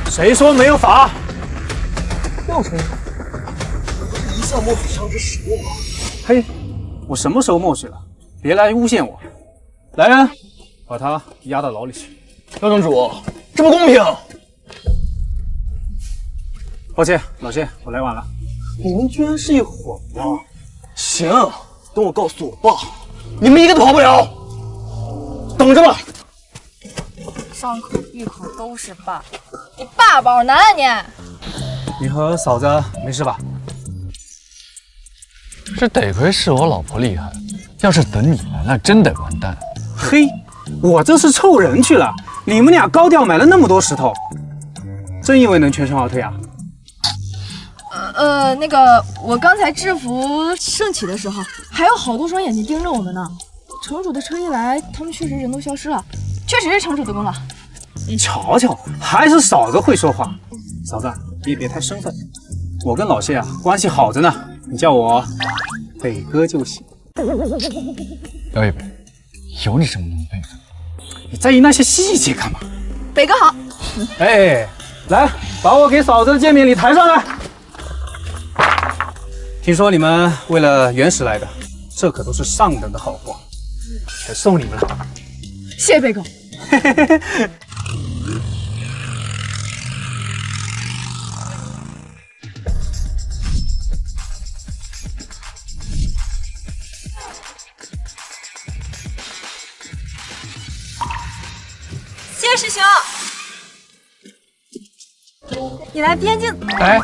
谁说没有法？又吹，一向默许枪支使用吗？嘿，我什么时候默许了？别来诬陷我！来人，把他押到牢里去。廖城主，这不公平！抱歉，老谢，我来晚了。你们居然是一伙吗？行，等我告诉我爸，你们一个都跑不了。等着吧。伤口闭口都是爸，你爸宝男啊你！你和嫂子没事吧？这得亏是我老婆厉害，要是等你来，那真得完蛋。嘿，我这是凑人去了。你们俩高调买了那么多石头，真以为能全身而退啊？那个，我刚才制服盛启的时候，还有好多双眼睛盯着我们呢。城主的车一来，他们确实人都消失了，确实是城主的功劳。瞧瞧，还是嫂子会说话。嫂子，你也别太生分，我跟老谢啊关系好着呢，你叫我北哥就行。姚一北，有你什么能辈分？你在意那些细节干嘛？北哥好。哎，来，把我给嫂子的见面礼抬上来。听说你们为了原石来的，这可都是上等的好货，全送你们了。谢谢北哥。谢师兄，你来边境。哎，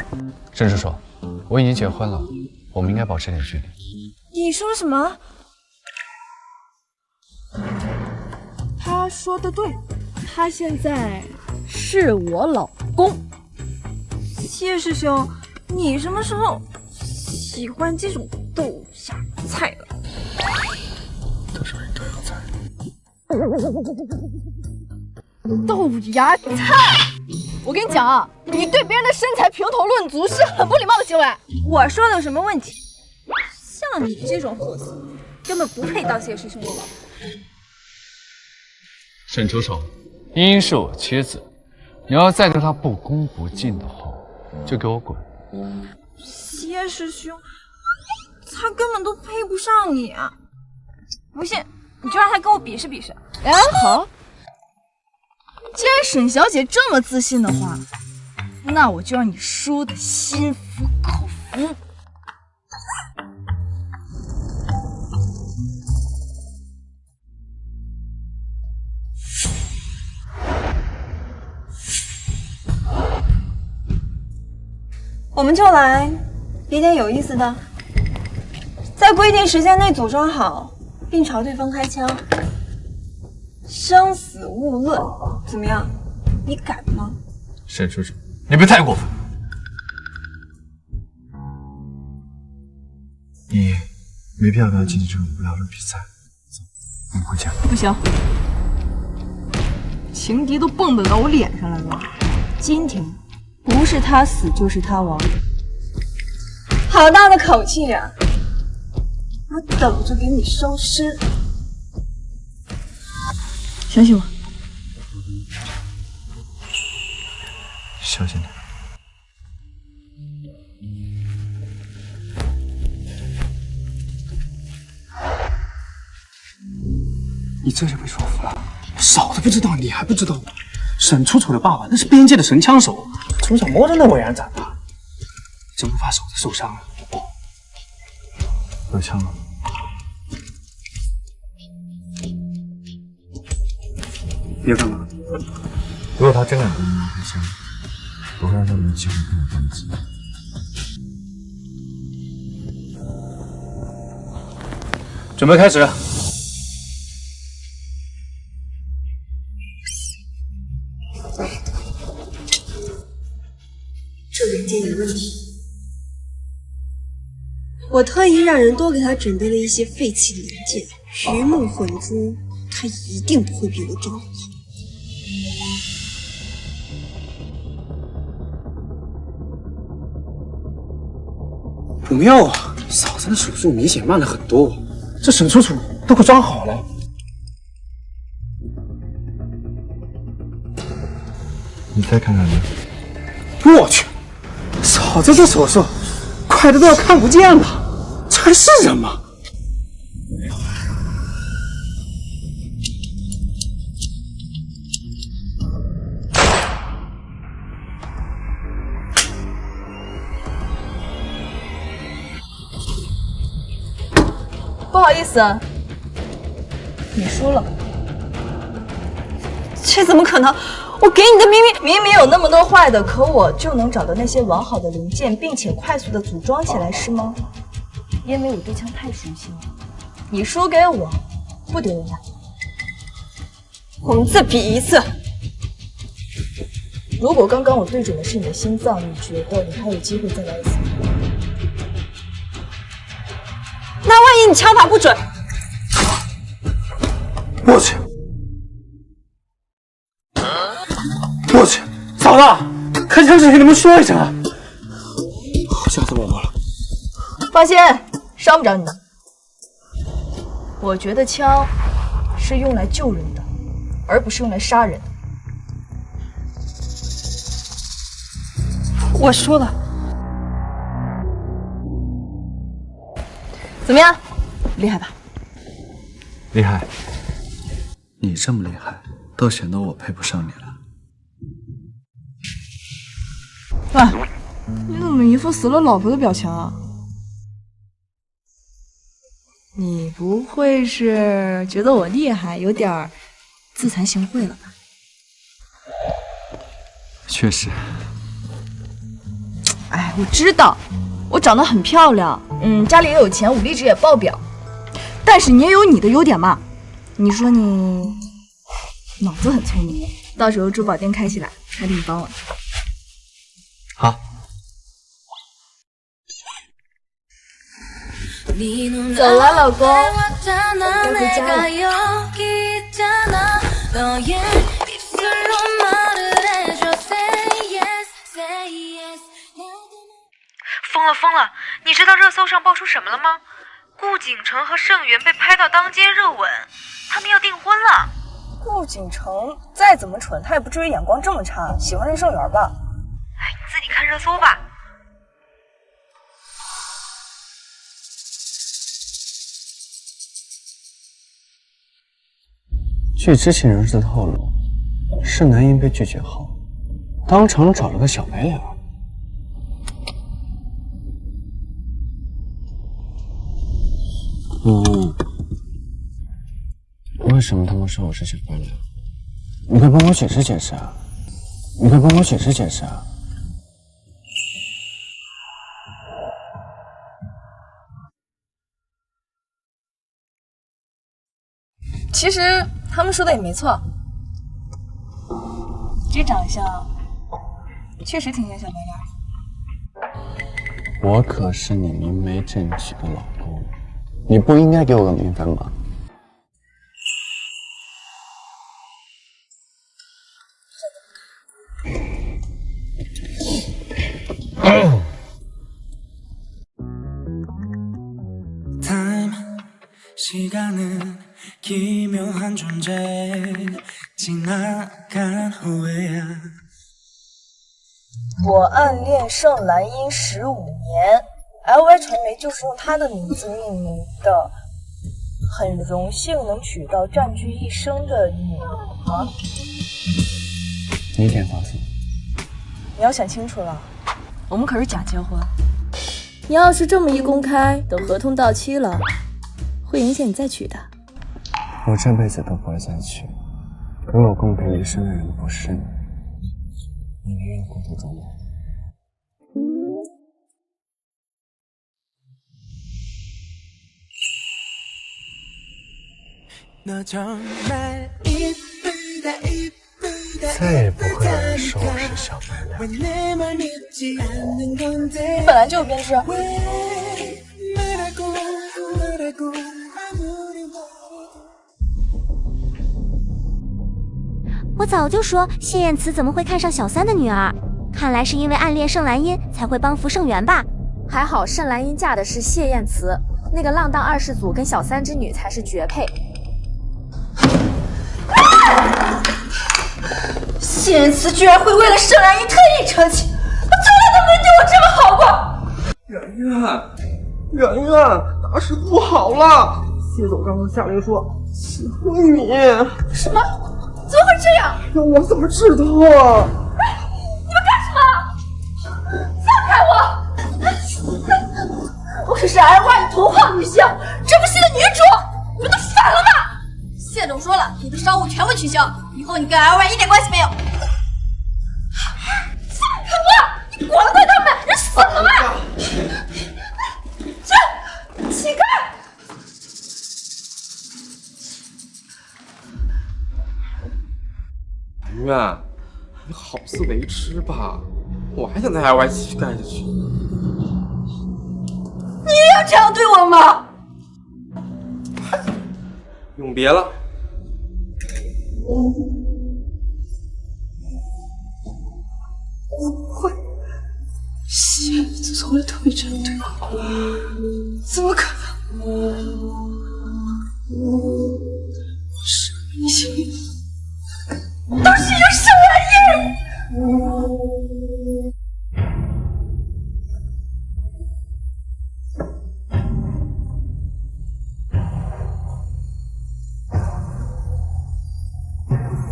郑师叔，我已经结婚了，我们应该保持点距离。你说什么？他说的对，他现在是我老公。谢师兄，你什么时候喜欢这种豆芽菜了？都是豆芽菜。豆芽菜，我跟你讲啊，你对别人的身材评头论足是很不礼貌的行为。我说的有什么问题？像你这种货色，根本不配当谢师兄的老婆。沈出手，茵茵是我妻子，你要再对她不恭不敬的话，就给我滚！谢师兄，他根本都配不上你啊！不信，你就让他跟我比试比试。哎，好。既然沈小姐这么自信的话，那我就让你输得心服口服。我们就来比点有意思的，在规定时间内组装好，并朝对方开枪，生死勿论，怎么样？你敢吗？沈楚楚，你别太过分。你没必要跟他进行这种无聊的比赛。走，我们回家。不行，情敌都蹦跶到我脸上来了。今天不是他死就是他亡。好大的口气呀！我等着给你收尸。相信我。小心点。你这就被说服了？嫂子不知道，你还不知道吗？沈楚楚的爸爸那是边界的神枪手，从小摸着那委员长大，真不怕嫂子受伤了。有枪吗？你要干嘛？如果他真敢跟你开枪，我会让他没机会跟我动机。准备开始。这人间有问题。我特意让人多给他准备了一些废弃零件，鱼目混珠，他一定不会比我装好。不妙啊！嫂子的手术明显慢了很多，这沈楚楚都快装好了。你再看看呢。我去，嫂子这手术快的都要看不见了，这还是人吗？不好意思，你输了。这怎么可能？我给你的明明有那么多坏的，可我就能找到那些完好的零件，并且快速的组装起来，是吗？因为我对枪太熟悉了。你输给我，不丢人吧？我们再比一次。如果刚刚我对准的是你的心脏，你觉得你还有机会再来一次？那万一你枪法不准？我去！我去，嫂子，开枪之前能不能说一声啊？吓死我了！放心，伤不着你。我觉得枪是用来救人的，而不是用来杀人的。我输了。怎么样，厉害吧？厉害。你这么厉害，倒显得我配不上你了。喂，你怎么一副死了老婆的表情啊？你不会是觉得我厉害，有点自惭形秽了吧？确实。哎，我知道，我长得很漂亮，家里也有钱，武力值也爆表，但是你也有你的优点嘛。你说你脑子很聪明，到时候珠宝店开起来，还得你帮我。好。走了，老公，我该回家了。疯了！你知道热搜上爆出什么了吗？顾景成和盛元被拍到当街热吻，他们要订婚了。顾景成再怎么蠢，他也不至于眼光这么差，喜欢任盛元吧？哎，你自己看热搜吧。据知情人士透露，盛南英被拒绝后，当场找了个小白脸。为什么他们说我是小白脸？你快帮我解释解释啊！你快帮我解释解释啊！其实他们说的也没错，这长相确实挺像小白脸。我可是你明媒正娶的老公，你不应该给我个名分吗？我暗恋盛兰英15年 ，LY 传媒就是用她的名字命名的。很荣幸能娶到占据一生的女儿。明天发送。你要想清楚了，我们可是假结婚。你要是这么一公开，等合同到期了，会影响你再娶的。我这辈子都不会再娶。如果公开一生的人不是你，你宁愿孤独终老。再也不会有人说我是小白脸。你本来就有编制。我早就说谢燕慈怎么会看上小三的女儿，看来是因为暗恋盛兰英才会帮扶盛元吧。还好盛兰英嫁的是谢燕慈，那个浪荡二世祖跟小三之女才是绝配。谢燕慈居然会为了盛兰英特意成亲，我从来都没对我这么好过。圆圆，大事不好了！谢总刚刚下令说喜欢你。什么？怎么会这样？我怎么知道啊？你们干什么？放开我！我可是 LY 童话女星，这部戏的女主，你们都反了吗？谢总说了，你的商务全部取消，以后你跟 LY 一点关系没有。放开我！你管得过他们？人死了吗？这乞丐！圆圆，你好自为之吧，我还想在 LY 继续干下去。你也要这样对我吗？永别了。不会，谢燕慈从来都没这样对我过，怎么可能？我是明星，都是有盛兰英。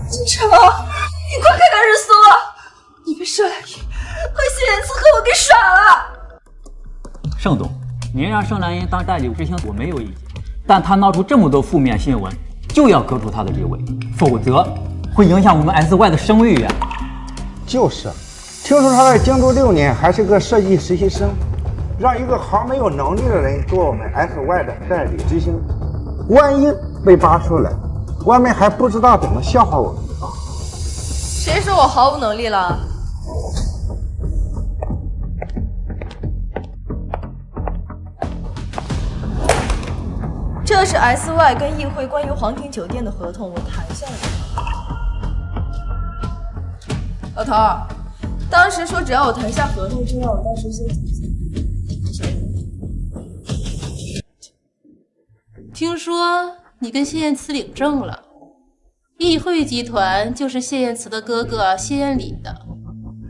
警察，你快看看热搜啊！你被盛兰英和谢燕慈和我给耍了。盛总，您让盛兰英当代理执行，我没有意见，但她闹出这么多负面新闻，就要革除她的职位，否则会影响我们 SY 的声誉呀。就是，听说他在京都6年，还是个设计实习生，让一个毫没有能力的人做我们 SY 的代理执行，万一被扒出来，外面还不知道怎么笑话我们啊！谁说我毫无能力了？这是 SY 跟议会关于皇庭酒店的合同，我谈下来的。老头儿，当时说只要我谈下合同，就让我到时先走。听说你跟谢燕慈领证了，议会集团就是谢燕慈的哥哥谢燕礼的，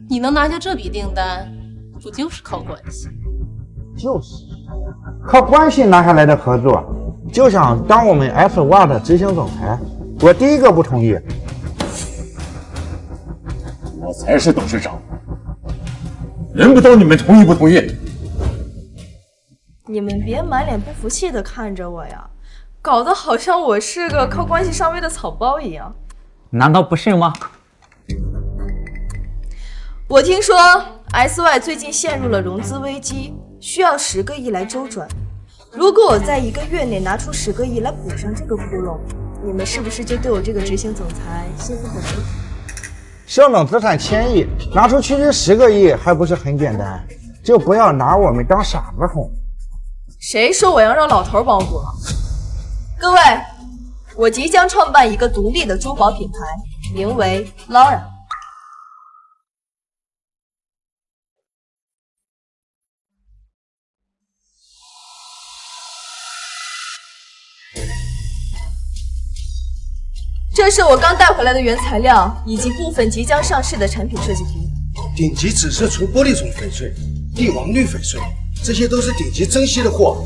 你能拿下这笔订单，不就是靠关系？就是，靠关系拿下来的合作，就想当我们 SY 的执行总裁，我第一个不同意。我才是董事长，轮不到你们同意不同意。你们别满脸不服气的看着我呀，搞得好像我是个靠关系上位的草包一样。难道不是吗？我听说 SY 最近陷入了融资危机，需要10个亿来周转。如果我在1个月内拿出10个亿来补上这个窟窿，你们是不是就对我这个执行总裁心服口服？盛总资产1000亿，拿出区区10个亿还不是很简单？就不要拿我们当傻子哄。谁说我要让老头帮我？各位，我即将创办一个独立的珠宝品牌，名为 Laura。这是我刚带回来的原材料，以及部分即将上市的产品设计图。顶级紫色除玻璃种翡翠、帝王绿翡翠，这些都是顶级珍稀的货。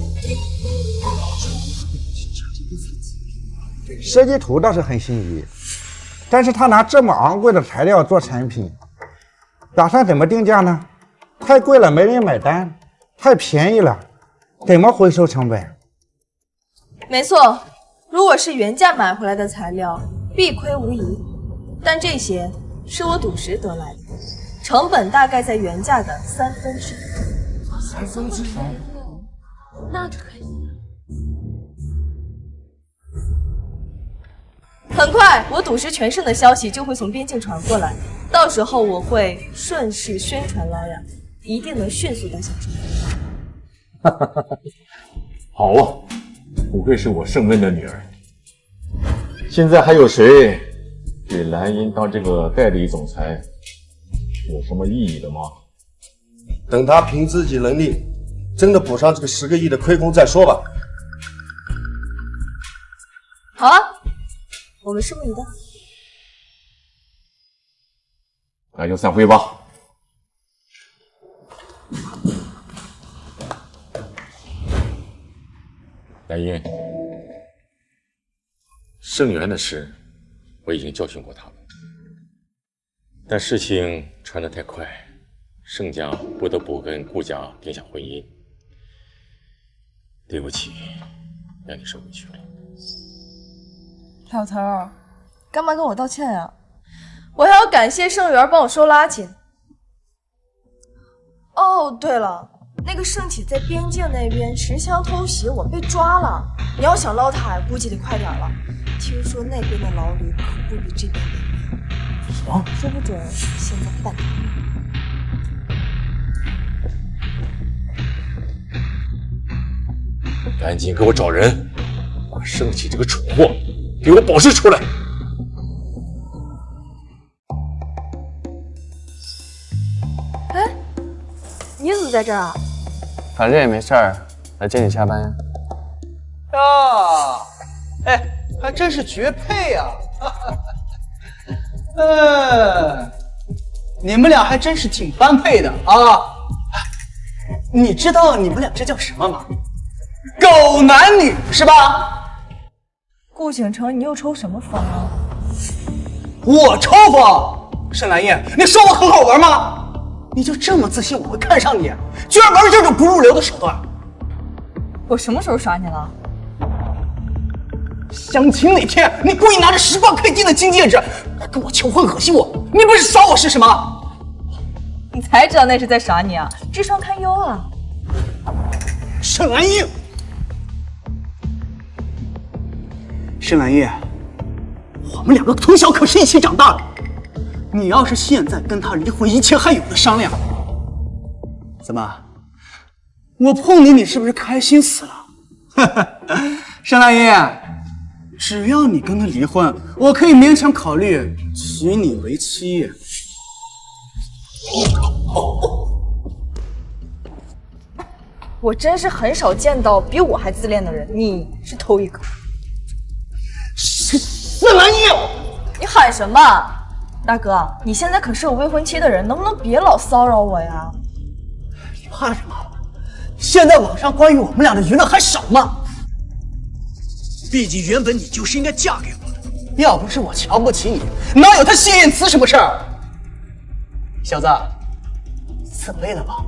设计图倒是很心仪，但是他拿这么昂贵的材料做产品，打算怎么定价呢？太贵了没人买单，太便宜了怎么回收成本？没错，如果是原价买回来的材料，必亏无疑，但这些是我赌石得来的，成本大概在原价的1/3。1/3？那可以。很快，我赌石全胜的消息就会从边境传过来，到时候我会顺势宣传劳雅，一定能迅速带小众。好啊，不愧是我盛温的女儿。现在还有谁给蓝茵当这个代理总裁有什么意义的吗？等他凭自己能力真的补上这个10个亿的亏空再说吧。好啊，我们拭目以待。那就散会吧。蓝茵，盛元的事我已经教训过他们，但事情传得太快，盛家不得不跟顾家定下婚姻。对不起，让你受委屈了。老头儿，干嘛跟我道歉啊？我还要感谢盛元帮我收垃圾。哦，对了，那个盛启在边境那边持枪偷袭，我被抓了。你要想捞他，估计得快点了。听说那边的牢里可不比这边严密，说不准现在半条命。赶紧给我找人，把盛启这个蠢货给我保释出来！哎，你怎么在这儿啊？反正也没事儿，来接你下班呀。啊，哎，还真是绝配呀！你们俩还真是挺般配的啊！你知道你们俩这叫什么吗？狗男女是吧？顾景城，你又抽什么风啊？我抽风？沈兰叶，你说我很好玩吗？你就这么自信我会看上你，居然玩这种不入流的手段？我什么时候耍你了？相亲那天，你故意拿着10万K金的金戒指跟我求婚，恶心我，你不是耍我是什么？你才知道那是在耍你啊，智商堪忧啊！沈兰叶，沈兰叶，我们两个从小可是一起长大的，你要是现在跟他离婚，一切还有的商量。怎么，我碰你，你是不是开心死了？沈兰叶，只要你跟他离婚，我可以勉强考虑娶你为妻。我真是很少见到比我还自恋的人，你是头一个。沈兰叶，你喊什么？大哥，你现在可是有未婚妻的人，能不能别老骚扰我呀？你怕什么？现在网上关于我们俩的舆论还少吗？毕竟原本你就是应该嫁给我的，要不是我瞧不起你，哪有他谢燕慈什么事儿？小子，死累了吧？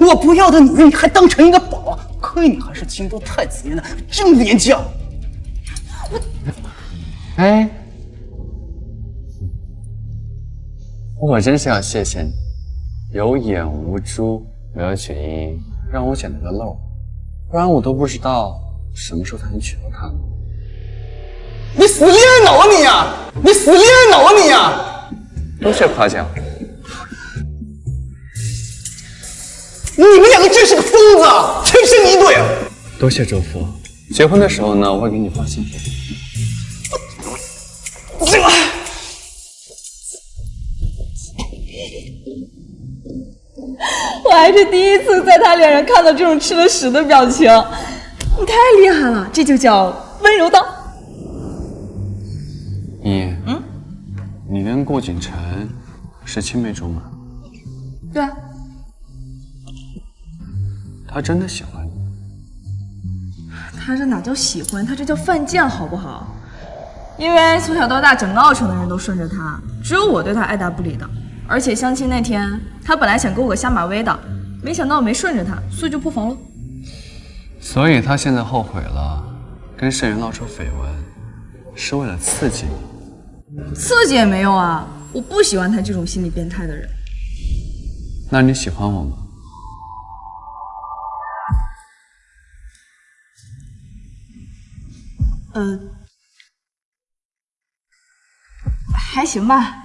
我不要的女人你还当成一个宝，亏你还是京都太子爷的真廉将。哎，我真是要谢谢你，有眼无珠，没有娶茵茵，让我捡了个漏，不然我都不知道什么时候才能娶到她呢。你死恋脑啊你呀！你死恋脑啊你呀！多谢夸奖。你们两个真是个疯子，天生一对啊！多谢周父，结婚的时候呢，我会给你发信息。我还是第一次在他脸上看到这种吃了屎的表情，你太厉害了，这就叫温柔刀。你，你跟顾景晨是青梅竹马？对啊。他真的喜欢你？他这哪叫喜欢，他这叫犯贱，好不好？因为从小到大，整个奥城的人都顺着他，只有我对他爱答不理的。而且相亲那天，他本来想给我个下马威的，没想到我没顺着他，所以就破防了。所以他现在后悔了，跟盛元闹出绯闻，是为了刺激你？刺激也没用啊！我不喜欢他这种心理变态的人。那你喜欢我吗？还行吧。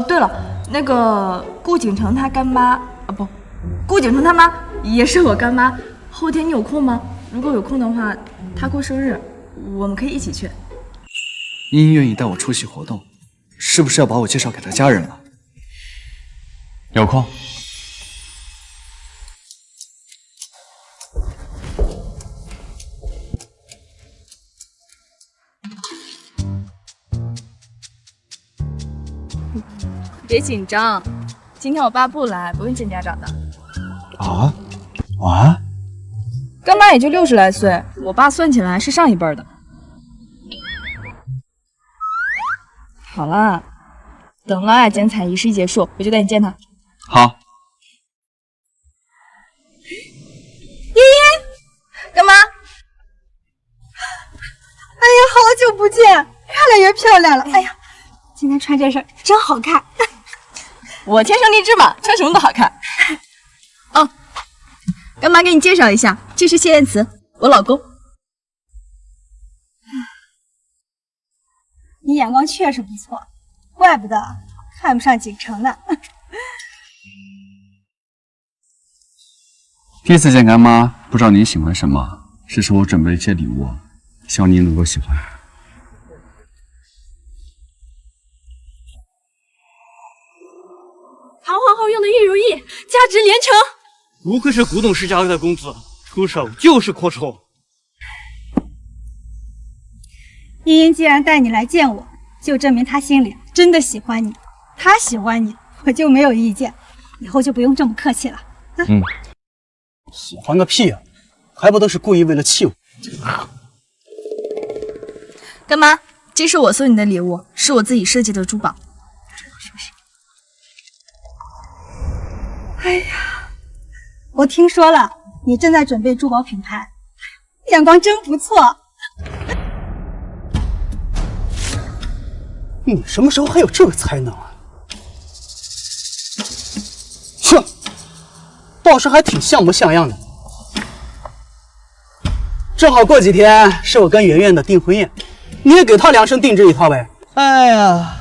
对了，那个顾景城他干妈不，顾景城他妈也是我干妈。后天你有空吗？如果有空的话，他过生日，我们可以一起去。茵茵愿意带我出席活动，是不是要把我介绍给她家人了？有空。别紧张，今天我爸不来，不用见家长的。啊？干妈也就60来岁，我爸算起来是上一辈的。好了，等老雅剪彩仪式一结束，我就带你见他。好。茵茵，干妈。哎呀，好久不见，越来越漂亮了。哎呀，今天穿这身真好看。我天生丽质嘛，穿什么都好看。哦，干妈给你介绍一下，这是谢彦慈，我老公。你眼光确实不错，怪不得看不上景城呢。第一次见干妈，不知道您喜欢什么，这是我准备了一些礼物，希望您能够喜欢。唐皇后用的玉如意，价值连城。不愧是古董世家的公子，出手就是阔绰。茵茵既然带你来见我，就证明她心里真的喜欢你。她喜欢你，我就没有意见。以后就不用这么客气了。喜欢个屁啊！还不都是故意为了气我？干妈，这是我送你的礼物，是我自己设计的珠宝。哎呀，我听说了，你正在准备珠宝品牌，眼光真不错。你什么时候还有这个才能啊？哼，倒是还挺像模像样的。正好过几天是我跟圆圆的订婚宴，你也给她量身定制一套呗。哎呀，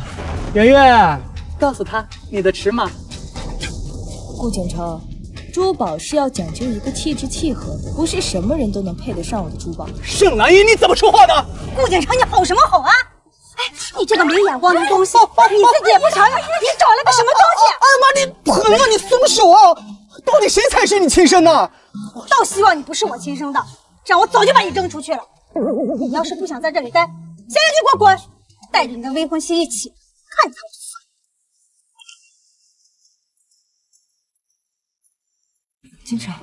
圆圆，告诉她你的尺码。顾景城，珠宝是要讲究一个气质契合，不是什么人都能配得上我的珠宝。盛兰英，你怎么说话的？顾景城，你吼什么吼啊？哎，你这个没眼光的东西，你自己也不承认，你找了个什么东西？哎呀妈，你狠啊！你松手啊！到底谁才是你亲生的？我倒希望你不是我亲生的，这样我早就把你扔出去了。你要是不想在这里待，现在就给我滚！带着你的未婚妻一起，看他金城，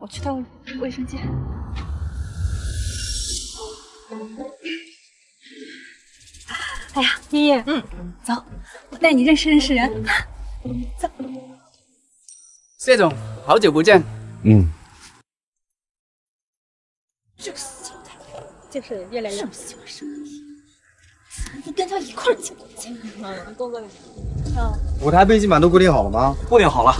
我去趟卫生间。哎呀，茵茵，走，我带你认识认识人。走。谢总，好久不见。这个死心态，就是越来越不喜欢生气。你跟他一块儿进。工作舞台背景板都固定好了吗？固定好了。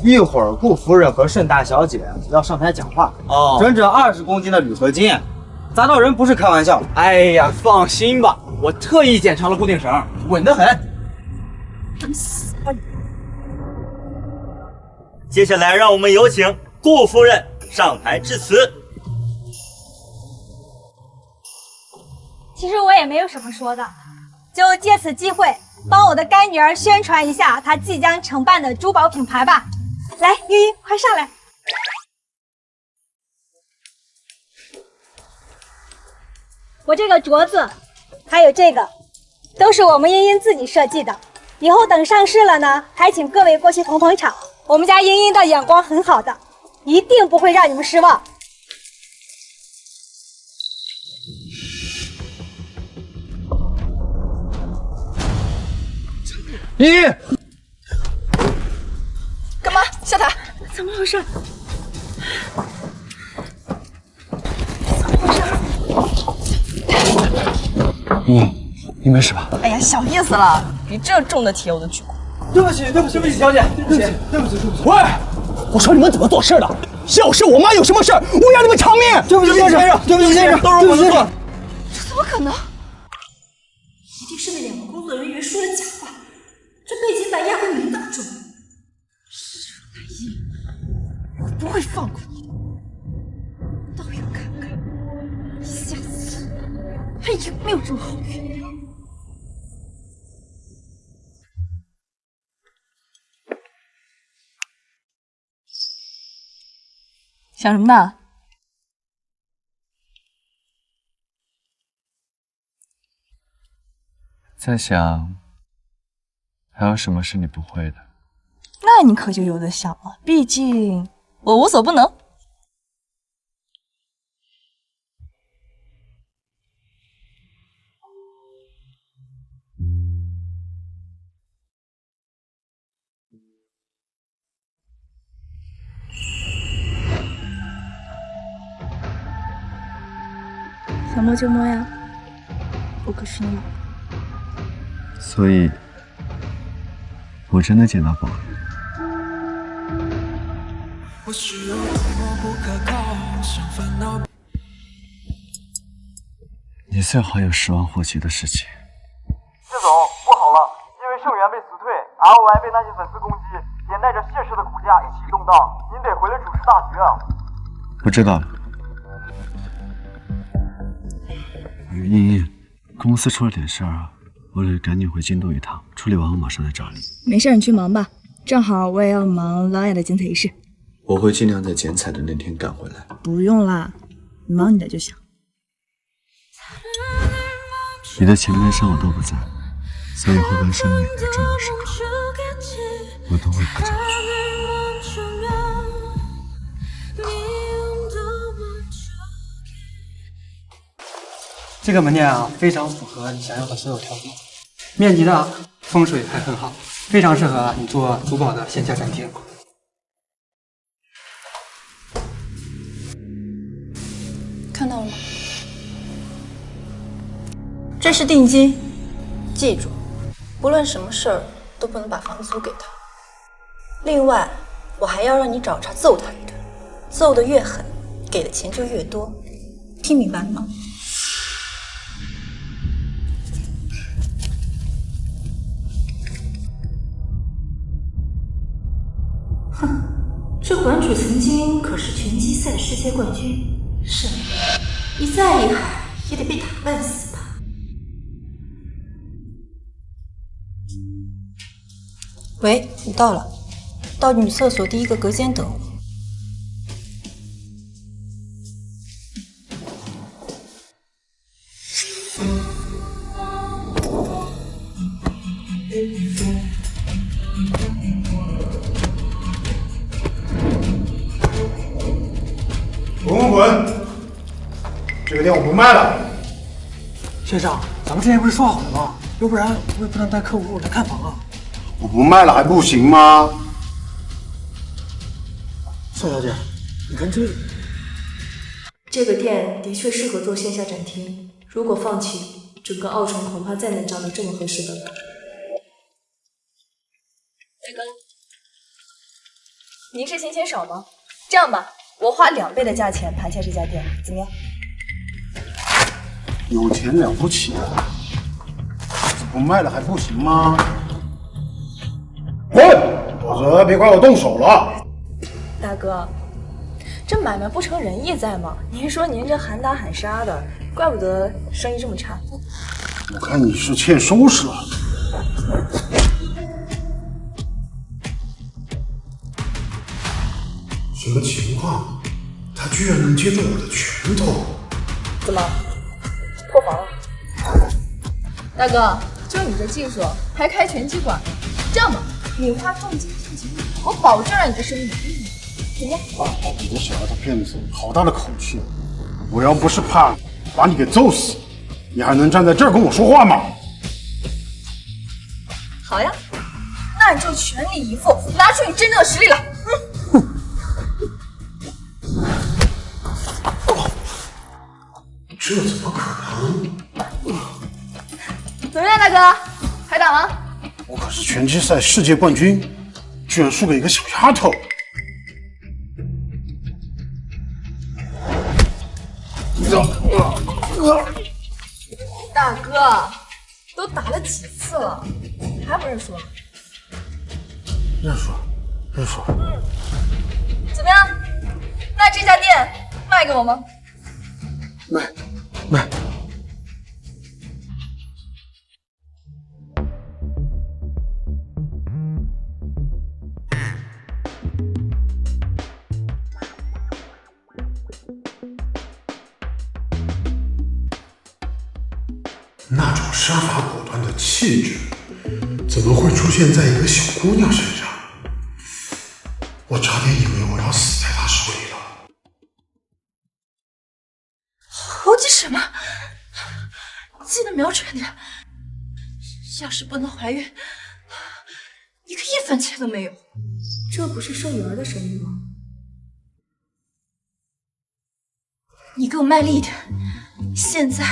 一会儿顾夫人和盛大小姐要上台讲话。哦，整整20公斤的铝合金，砸到人不是开玩笑。哎呀，放心吧，我特意检查了固定绳，稳得很。等死吧你！接下来，让我们有请顾夫人上台致辞。其实我也没有什么说的，就借此机会帮我的干女儿宣传一下她即将承办的珠宝品牌吧。来，茵茵，快上来！我这个镯子，还有这个，都是我们茵茵自己设计的。以后等上市了呢，还请各位过去捧捧场。我们家茵茵的眼光很好的，一定不会让你们失望。茵茵，干嘛？下台！怎么回事？你没事吧？哎呀，小意思了，比这重的铁我都举过。对不起，小姐，对不起。喂，我说你们怎么做事的？要是我妈有什么事，我要你们偿命！对不起，先生，都是我的错。这怎么可能？一定是那2个工作人员说了假话，这背景板压根没打中。盛兰英，我不会放过你的，倒要看看你下次还有没有这么好运。想什么呢？在想，还有什么是你不会的？那你可就有的想了，毕竟我无所不能。想摸就摸呀，我可是你老婆。所以，我真的捡到宝了。你最好有10万火急的事情。谢总，不好了，因为盛元被辞退 ，LY 被那些粉丝攻击，连带着谢氏的股价一起动荡，您得回来主持大局啊。我知道了。茵茵，公司出了点事儿啊，我得赶紧回京都一趟，处理完我马上来找你。没事，你去忙吧，正好我也要忙老雅的剪彩仪式。我会尽量在剪彩的那天赶回来。不用啦，你忙你的就行。你的前半生我都不在，所以后半生每个重要时刻，我都会陪着你。这个门店啊，非常符合你想要的所有条件，面积大，风水还很好，非常适合你做珠宝的线下展厅。看到了吗？这是定金，记住，不论什么事儿都不能把房子租给他。另外，我还要让你找茬揍他一顿，揍得越狠，给的钱就越多，听明白了吗？哼，这馆主曾经可是拳击赛世界冠军，是你再厉害也得被打半死吧？喂，你到了，到女厕所第1个隔间等我。滚！这个店我不卖了。先生，咱们之前不是说好了吗？要不然我也不能带客户来看房啊。我不卖了还不行吗？宋小姐，你看这个店的确适合做线下展厅，如果放弃，整个奥城恐怕再难找到这么合适的了。大哥，您是心情少吗？这样吧，我花2倍的价钱盘下这家店，怎么样？有钱了不起，不卖了还不行吗？滚！否则别怪我动手了。大哥，这买卖不成仁义在吗？您说您这喊打喊杀的，怪不得生意这么差。我看你是欠收拾了。什么情况？他居然能接住我的拳头？怎么破防了？大哥，就你这技术，还开拳击馆？这样吧，你花重金聘请我，我保证让你这生意怎么样？你这小丫头片子，好大的口气！我要不是怕把你给揍死，你还能站在这儿跟我说话吗？好呀，那你就全力以赴，拿出你真正的实力来！这怎么可能？怎么样，大哥？还打吗？我可是拳击赛世界冠军，居然输给一个小丫头！大哥，都打了几次了，还不认输？认输，认输。怎么样？那这家店卖给我吗？卖。那种杀伐果断的气质，怎么会出现在一个小姑娘身上？我差点以为我要死在她手里了。猴急什么？记得瞄准点。要是不能怀孕，你可1分钱都没有。这不是剩女儿的生意吗？你给我卖力一点，现在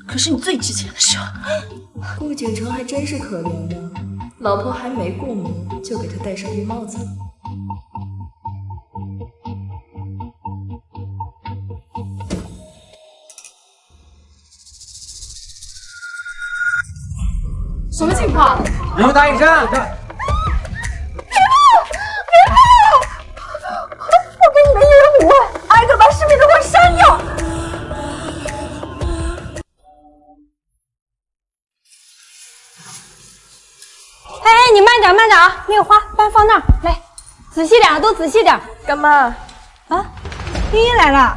可是你最值钱的时候。顾景城还真是可怜的，老婆还没过门就给他戴上绿帽子了。什么情况？人有打野战！别碰！我给你们1人5万，挨个把视频都给我删掉！哎，你慢点啊，那个花搬放那儿来，仔细点，都仔细点。干妈，啊，茵茵来了。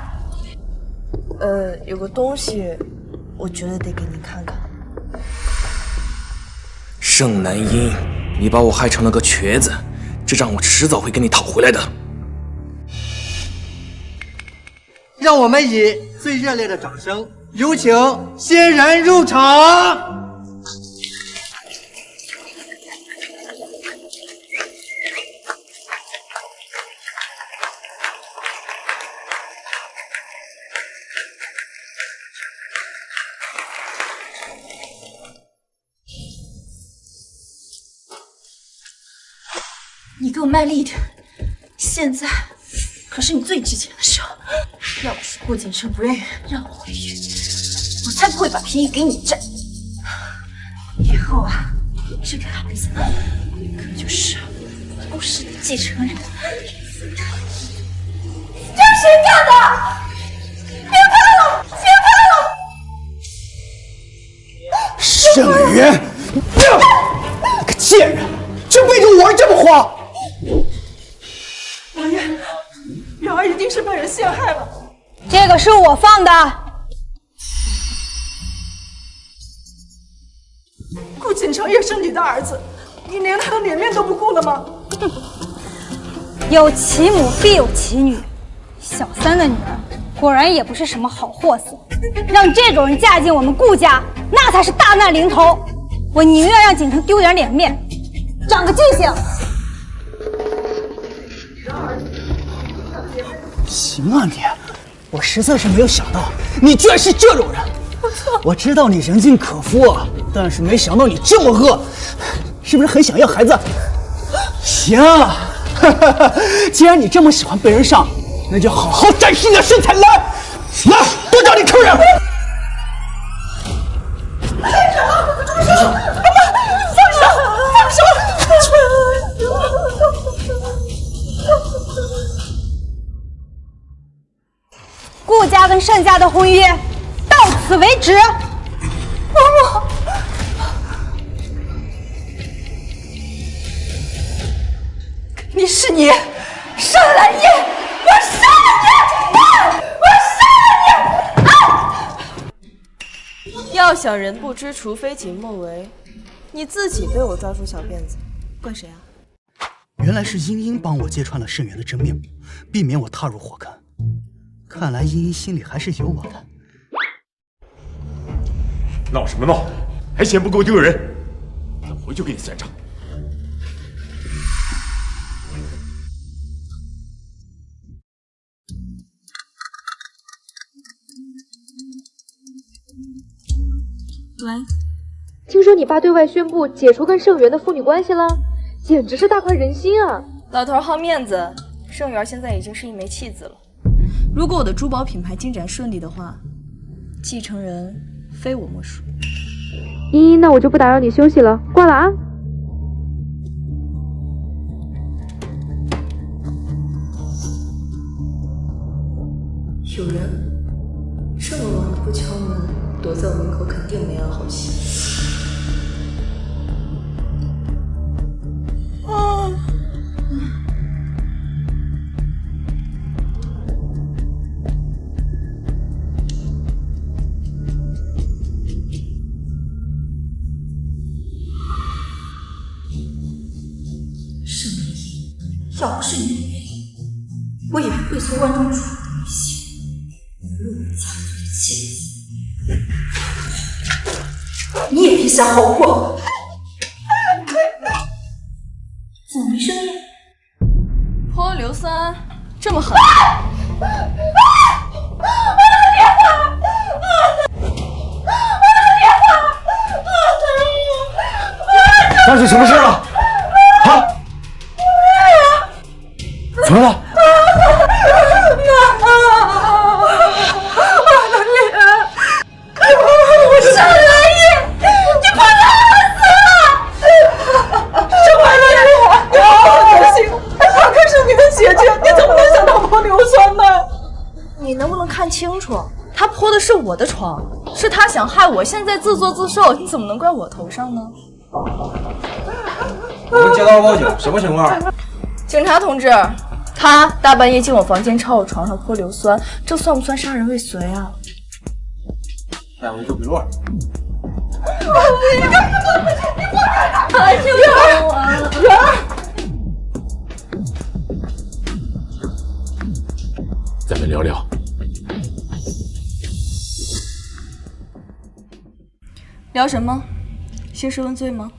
有个东西，我觉得得给你看看。盛南音，你把我害成了个瘸子，这账我迟早会跟你讨回来的。让我们以最热烈的掌声，有请仙人入场。你给我卖力一点，现在可是你最值钱的时候。要不是顾景城不愿意让我回去，我才不会把便宜给你占。以后啊，这个孩子可就是顾氏的继承人。这是谁干的？别拍了，别拍了！盛元，你个贱人，就背着我这么花！王爷，瑶儿一定是被人陷害了。这个是我放的。顾景城也是你的儿子，你连他的脸面都不顾了吗？有其母必有其女，小三的女儿果然也不是什么好货色，让这种人嫁进我们顾家，那才是大难临头。我宁愿让景城丢点脸面，长个记性。行啊你，我实在是没有想到你居然是这种人。我知道你人尽可夫，但是没想到你这么恶，是不是很想要孩子？行，既然你这么喜欢被人上，那就好好展示你的身材来，多找点客人。顾家跟盛家的婚约到此为止。妈妈，你是你，盛兰英，我杀了你！我杀了你！要想人不知，除非己莫为。你自己被我抓住小辫子，怪谁啊？原来是茵茵帮我揭穿了盛元的真面目，避免我踏入火坑。看来茵茵心里还是有我的。闹什么闹？还嫌不够丢人？等回去跟你算账。喂，听说你爸对外宣布解除跟盛元的父女关系了，简直是大快人心啊！老头好面子，盛元现在已经是一枚弃子了。如果我的珠宝品牌进展顺利的话，继承人非我莫属。茵茵，那我就不打扰你休息了，挂了啊。有人，这么晚了不敲门，躲在我门口肯定没安好心。要不是你的原因，我也不会从万中处女血入我家族的妻子。你也别想好过。怎么没声音？泼硫酸，这么狠！我的天哪！我的天哪！发生什么事了？啊？怎么了？我的脸！盛兰英，你快烂死了！盛兰英，你好好德行，他可是你的姐姐，你怎么能想到泼硫酸呢？你能不能看清楚？他泼的是我的床，是他想害我，现在自作自受，你怎么能怪我头上呢？我们接到报警，什么情况？警察同志，他大半夜进我房间，朝我床上泼硫酸，这算不算杀人未遂啊？带回做笔录。你干什么？你过来！哎呦，人！咱们聊聊。聊什么？兴师问罪吗？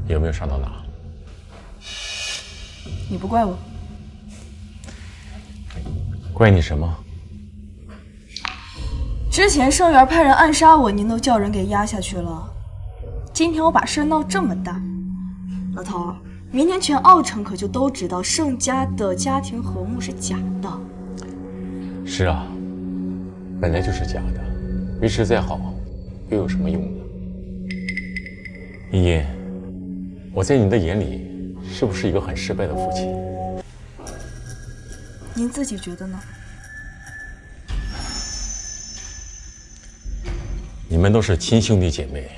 有没有伤到哪？你不怪我。怪你什么？之前盛元派人暗杀我，您都叫人给压下去了。今天我把事闹这么大，老头，明天全奥城可就都知道盛家的家庭和睦是假的。是啊，本来就是假的，维持再好，又有什么用呢？茵茵，我在你的眼里是不是一个很失败的父亲？您自己觉得呢？你们都是亲兄弟姐妹，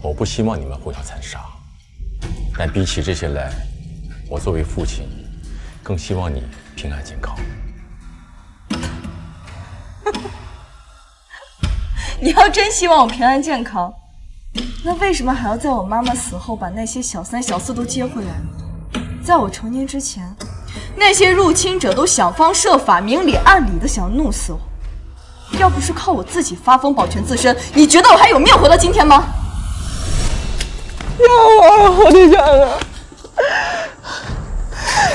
我不希望你们互相残杀。但比起这些来，我作为父亲，更希望你平安健康。你要真希望我平安健康，那为什么还要在我妈妈死后把那些小三小四都接回来呢？在我成年之前，那些入侵者都想方设法、明里暗里的想弄死我。要不是靠我自己发疯保全自身，你觉得我还有命活到今天吗？杨儿，我的杨儿，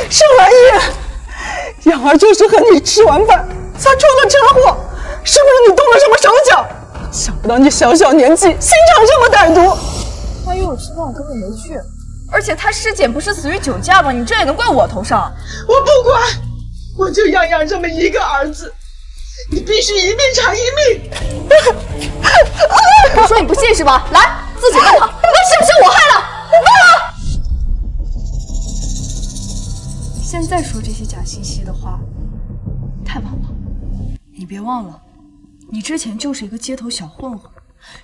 盛兰英，杨儿就是和你吃完饭才出了车祸，是不是你动了什么手脚？想不到你小小年纪，心肠这么歹毒。他约我吃饭，我根本没去。而且他尸检不是死于酒驾吗？你这也能怪我头上？我不管，我就养养这么一个儿子，你必须一命偿一命。我说你不信是吧？来，自己问他，那是不是我害了？问啊！现在说这些假信息的话，太晚了。你别忘了，你之前就是一个街头小混混，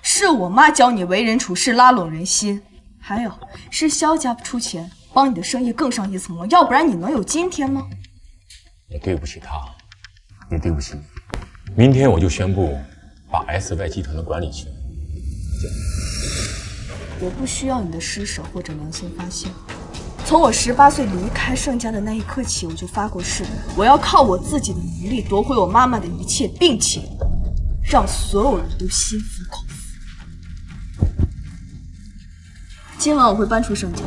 是我妈教你为人处事，拉拢人心。还有是萧家出钱帮你的生意更上一层楼，要不然你能有今天吗？你对不起他，也对不起你。明天我就宣布把 SY 集团的管理权我不需要你的施舍或者良心发现。从我18岁离开盛家的那一刻起，我就发过誓，我要靠我自己的努力夺回我妈妈的一切，并且让所有人都心服口服。今晚我会搬出盛家，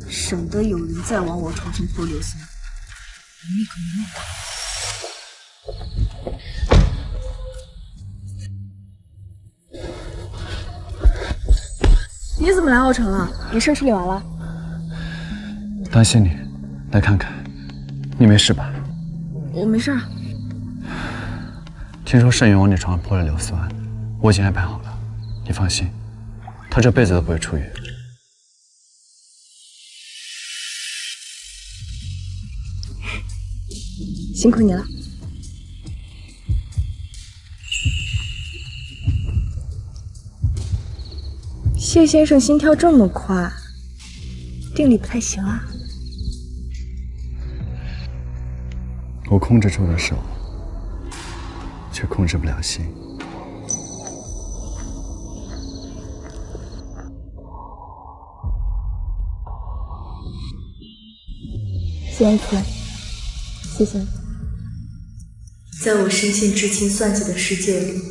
省得有人再往我头上泼硫酸。你可没你怎么来奥城了？你事处理完了？担心你，来看看。你没事吧？我没事。听说盛元往你床上泼了硫酸，我已经安排好了，你放心，他这辈子都不会出狱。辛苦你了。谢先生心跳这么快，定力不太行啊。我控制住了手，却控制不了心。谢恩慈，谢谢你。在我深陷至亲算计的世界里，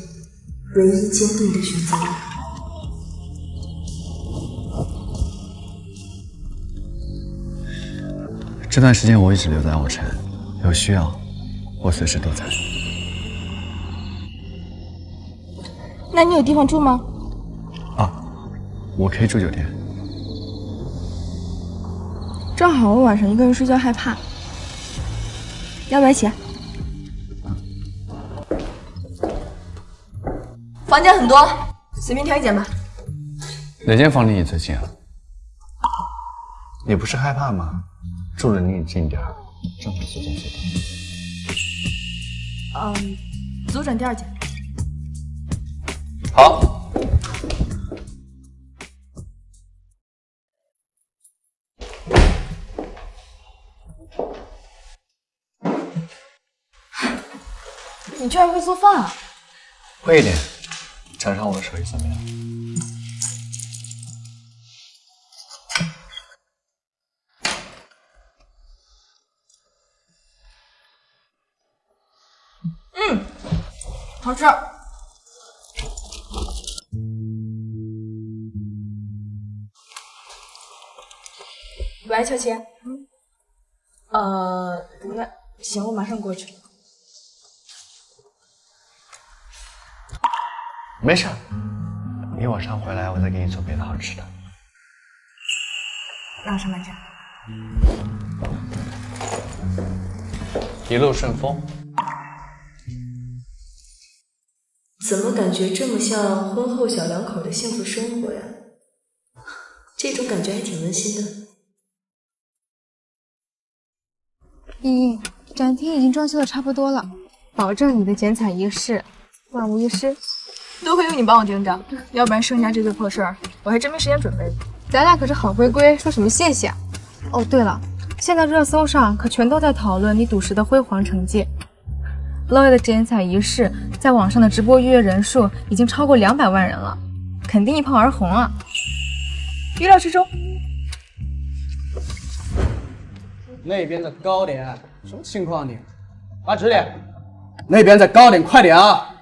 唯一坚定的选择。这段时间我一直留在奥城，有需要我随时都在。那你有地方住吗？我可以住酒店。正好我晚上一个人睡觉害怕，要不要一起？房间很多，随便挑一间吧。哪间房离你最近啊？你不是害怕吗？住的离你近点儿，正好随叫随到。左转第2间。好。你居然会做饭啊？会一点，尝尝我的手艺怎么样？好吃。喂，乔琪。那行，我马上过去。没事，你晚上回来我再给你做别的好吃的。那我上班去。一路顺风。怎么感觉这么像婚后小两口的幸福生活呀？这种感觉还挺温馨的。依依，展厅已经装修的差不多了，保证你的剪彩仪式万无一失。多亏有你帮我盯着，要不然盛家这堆破事儿，我还真没时间准备。咱俩可是好龟龟，说什么谢谢啊？哦，对了，现在热搜上可全都在讨论你赌石的辉煌成绩。Loy 的剪彩仪式在网上的直播预约人数已经超过200万人了，肯定一炮而红啊！预料之中。那边的高点什么情况你？拉直点，那边再高点，快点啊！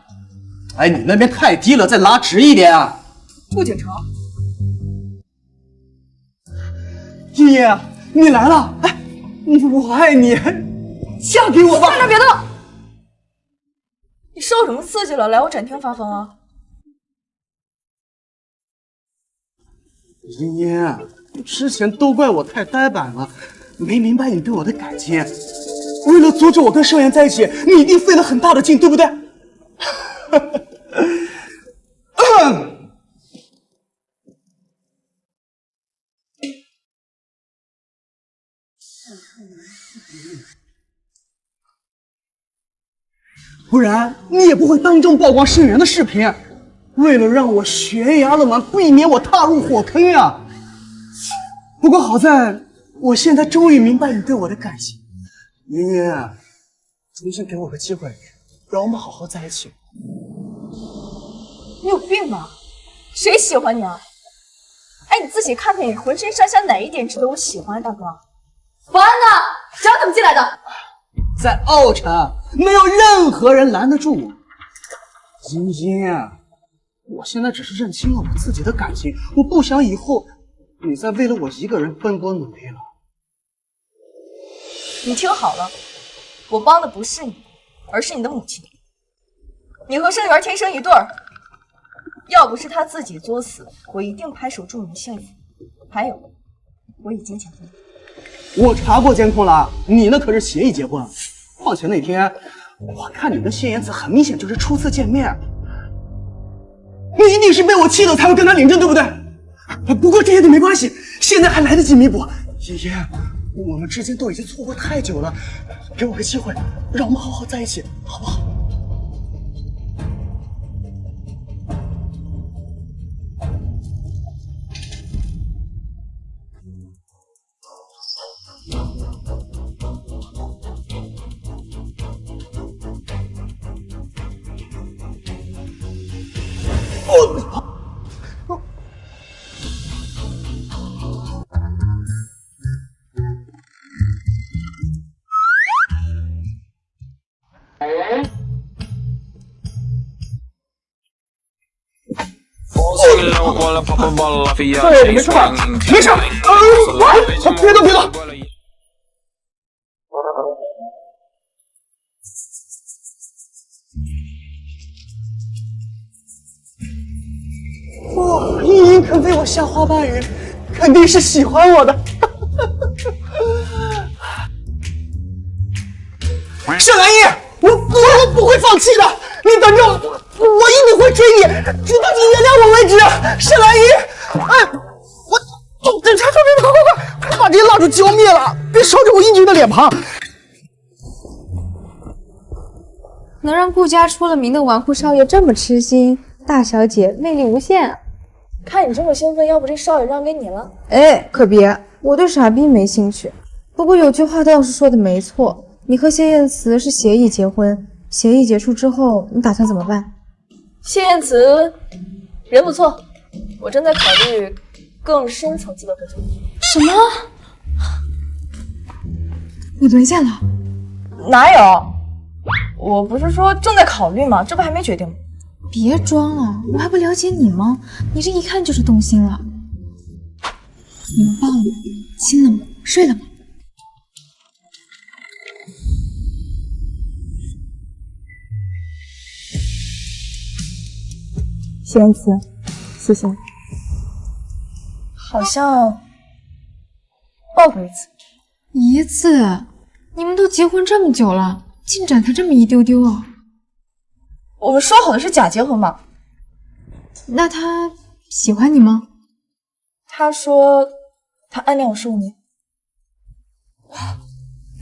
哎，你那边太低了，再拉直一点啊！顾景城，茵茵，你来了！哎，我爱你，嫁给我吧！站着别动！你受什么刺激了？来我展厅发疯啊！茵茵，之前都怪我太呆板了，没明白你对我的感情。为了阻止我跟盛妍在一起，你一定费了很大的劲，对不对？不然你也不会当众曝光盛妍的视频，为了让我悬崖勒马，避免我踏入火坑呀。不过好在我现在终于明白你对我的感情，茵茵，重新给我个机会，让我们好好在一起。你有病吧？谁喜欢你啊？哎，你自己看看你浑身上下哪一点值得我喜欢，大哥？保安呢？谁让他们进来的？在奥城，没有任何人拦得住我。茵茵，我现在只是认清了我自己的感情，我不想以后你再为了我一个人奔波努力了。你听好了，我帮的不是你，而是你的母亲。你和盛元天生一对儿，要不是他自己作死，我一定拍手祝你们幸福。还有，我已经结婚了。我查过监控了，你那可是协议结婚。况且那天我看你跟谢言子很明显就是初次见面，你一定是被我气了才会跟他领证，对不对？不过这些都没关系，现在还来得及弥补。茵茵，我们之间都已经错过太久了，给我个机会，让我们好好在一起，好不好？对，没事吧？没事。别动，别动。哇，茵茵肯被我吓花半语，肯定是喜欢我的。盛兰依，我不会放弃的，你等着我一定会追你，直到你原谅我为止。盛兰依，哎，警察这边，快把这些蜡烛浇灭了，别烧着我英俊的脸庞。能让顾家出了名的纨绔少爷这么痴心，大小姐魅力无限啊！看你这么兴奋，要不这少爷让给你了？哎，可别，我对傻逼没兴趣。不过有句话倒是说的没错，你和谢燕慈是协议结婚，协议结束之后，你打算怎么办？谢燕慈人不错，我正在考虑更深层次的合作。什么？你沦陷了？哪有？我不是说正在考虑吗？这不还没决定吗？别装了，我还不了解你吗？你这一看就是动心了。你们抱了吗？亲了吗？睡了吗？谢燕慈，谢谢你。好像抱过一次。一次？你们都结婚这么久了，进展才这么一丢丢啊！我们说好的是假结婚嘛。那他喜欢你吗？他说他暗恋我15年。哇，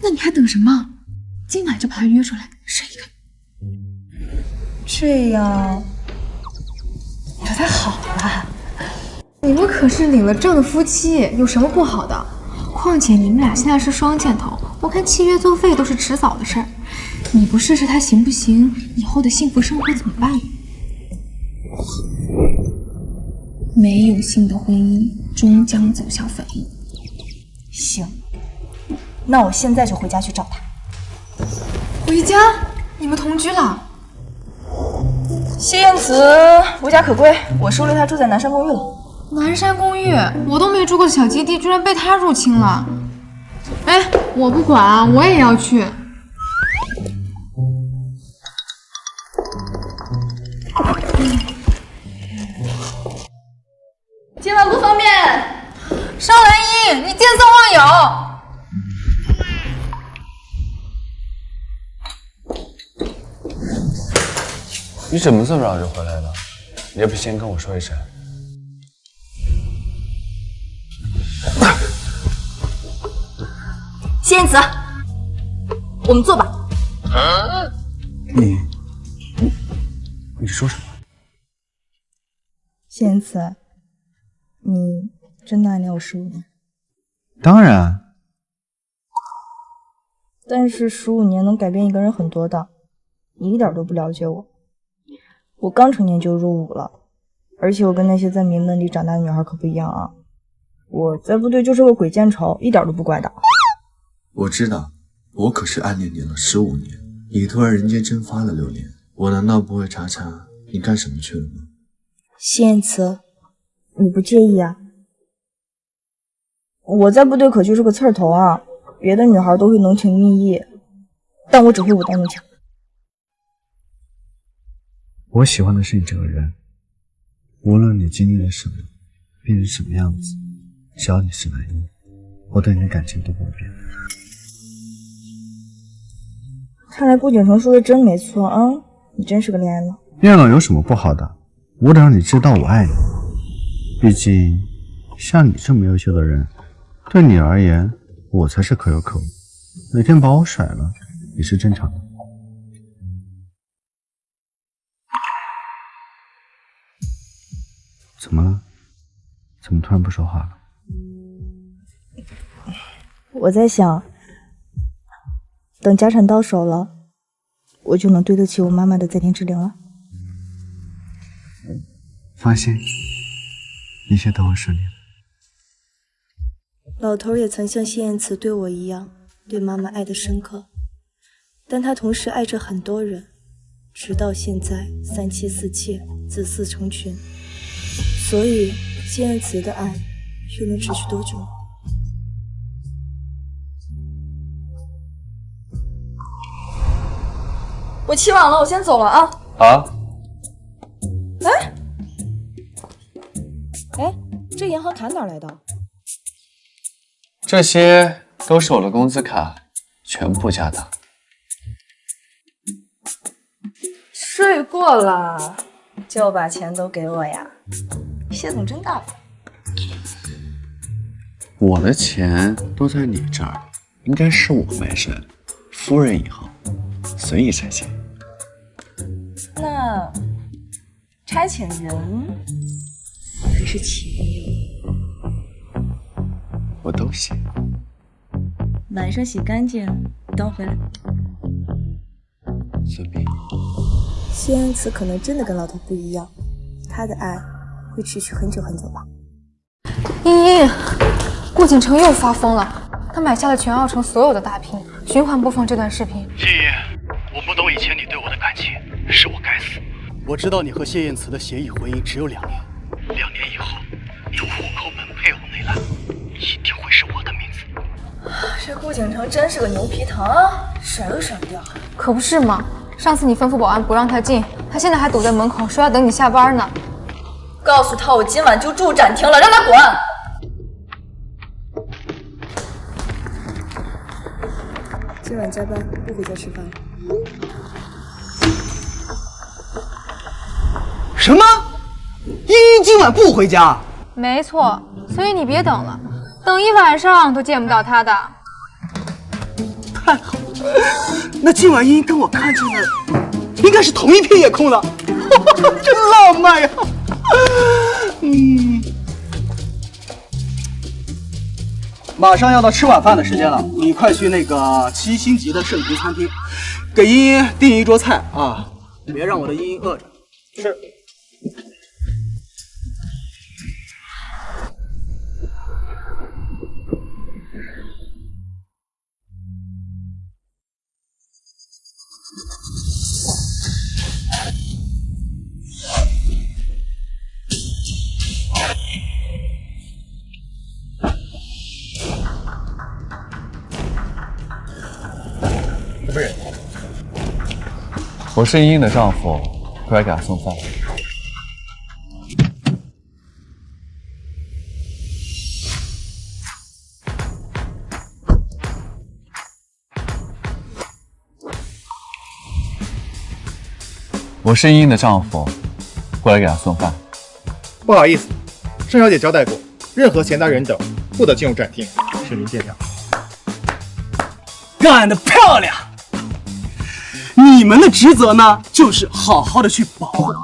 那你还等什么？今晚就把他约出来睡一个。这样不太好吧？你们可是领了证的夫妻，有什么不好的？况且你们俩现在是双箭头，我看契约作废都是迟早的事儿。你不试试他行不行？以后的幸福生活怎么办？没有性的婚姻终将走向坟墓。行，那我现在就回家去找他。回家？你们同居了？谢燕慈无家可归，我收留她住在南山公寓了。南山公寓，我都没住过的小基地，居然被他入侵了。哎，我不管，我也要去。今晚不方便。邵兰英，你见色忘友。 你怎么这么早就回来了？你也不先跟我说一声。谢言辞，我们坐吧。你说什么？谢言辞，你真的暗恋我15年？当然。但是15年能改变一个人很多的，你一点都不了解我。 我刚成年就入伍了，而且我跟那些在名门里长大的女孩可不一样啊！我在部队就是个鬼见愁，一点都不乖的。我知道，我可是暗恋你了15年，你突然人间蒸发了6年，我难道不会查查你干什么去了吗？谢言辞，你不介意啊？我在部队可就是个刺儿头啊，别的女孩都会浓情蜜意，但我只会武刀弄枪。 我喜欢的是你这个人，无论你经历了什么，变成什么样子，只要你是蓝衣，我对你的感情都不会变。看来顾景成说的真没错啊，你真是个恋爱脑。恋爱脑有什么不好的？我得让你知道我爱你。毕竟，像你这么优秀的人，对你而言，我才是可有可无。哪天把我甩了，也是正常的。 怎么了？怎么突然不说话了？我在想，等家产到手了，我就能对得起我妈妈的在天之灵了。放心，一切都会顺利的。老头也曾像谢言辞对我一样，对妈妈爱得深刻，但他同时爱着很多人，直到现在3妻4妾，子嗣成群。 所以，谢言辞的爱又能持续多久？我起晚了，我先走了啊。好。哎，这银行卡哪来的？这些都是我的工资卡，全部加档。睡过了，就把钱都给我呀。 谢总真大方，我的钱都在你这儿，应该是我卖身，夫人以后随意拆迁。那差遣人还是钱呀？我都行。晚上洗干净，等我回来。随便。谢言辞可能真的跟老头不一样，他的爱。 会持续很久很久吧。茵茵，顾景成又发疯了，他买下了全奥城所有的大屏，循环播放这段视频。谢言，我不懂以前你对我的感情，是我该死。我知道你和谢言辞的协议婚姻只有2年，2年以后，你户口本配偶那栏一定会是我的名字。这顾景成真是个牛皮糖啊，甩都甩不掉。可不是嘛，上次你吩咐保安不让他进，他现在还堵在门口，说要等你下班呢。 告诉他我今晚就住展厅了，让他滚！今晚加班，不回家吃饭。什么？茵茵今晚不回家？没错，所以你别等了，等一晚上都见不到他的。太好了，那今晚茵茵跟我看见的应该是同一片夜空的，真浪漫呀！马上要到吃晚饭的时间了，你快去那个7星级的盛平餐厅，给茵茵订一桌菜啊！别让我的茵茵饿着。是。我是茵茵的丈夫，过来给她送饭。我是茵茵的丈夫，过来给她送饭。不好意思，盛小姐交代过，任何闲杂人等不得进入展厅，是您见谅。干得漂亮！你们的职责呢，就是好好的去保护，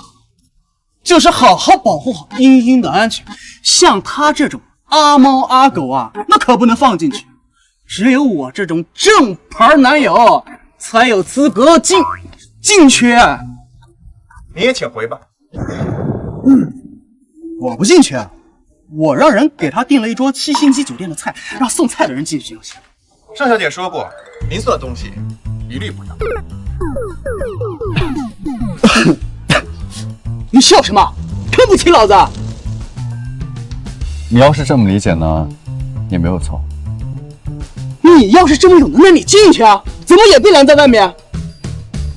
就是好好保护好茵茵的安全。像她这种阿猫阿狗啊，那可不能放进去。只有我这种正牌男友才有资格进去。您也请回吧。我不进去，我让人给他订了一桌7星级酒店的菜，让送菜的人进去就行。盛小姐说过，您送的东西一律不要。你笑什么？看不起老子？你要是这么理解呢，也没有错。你要是这么有能耐，你进去啊！怎么也被拦在外面？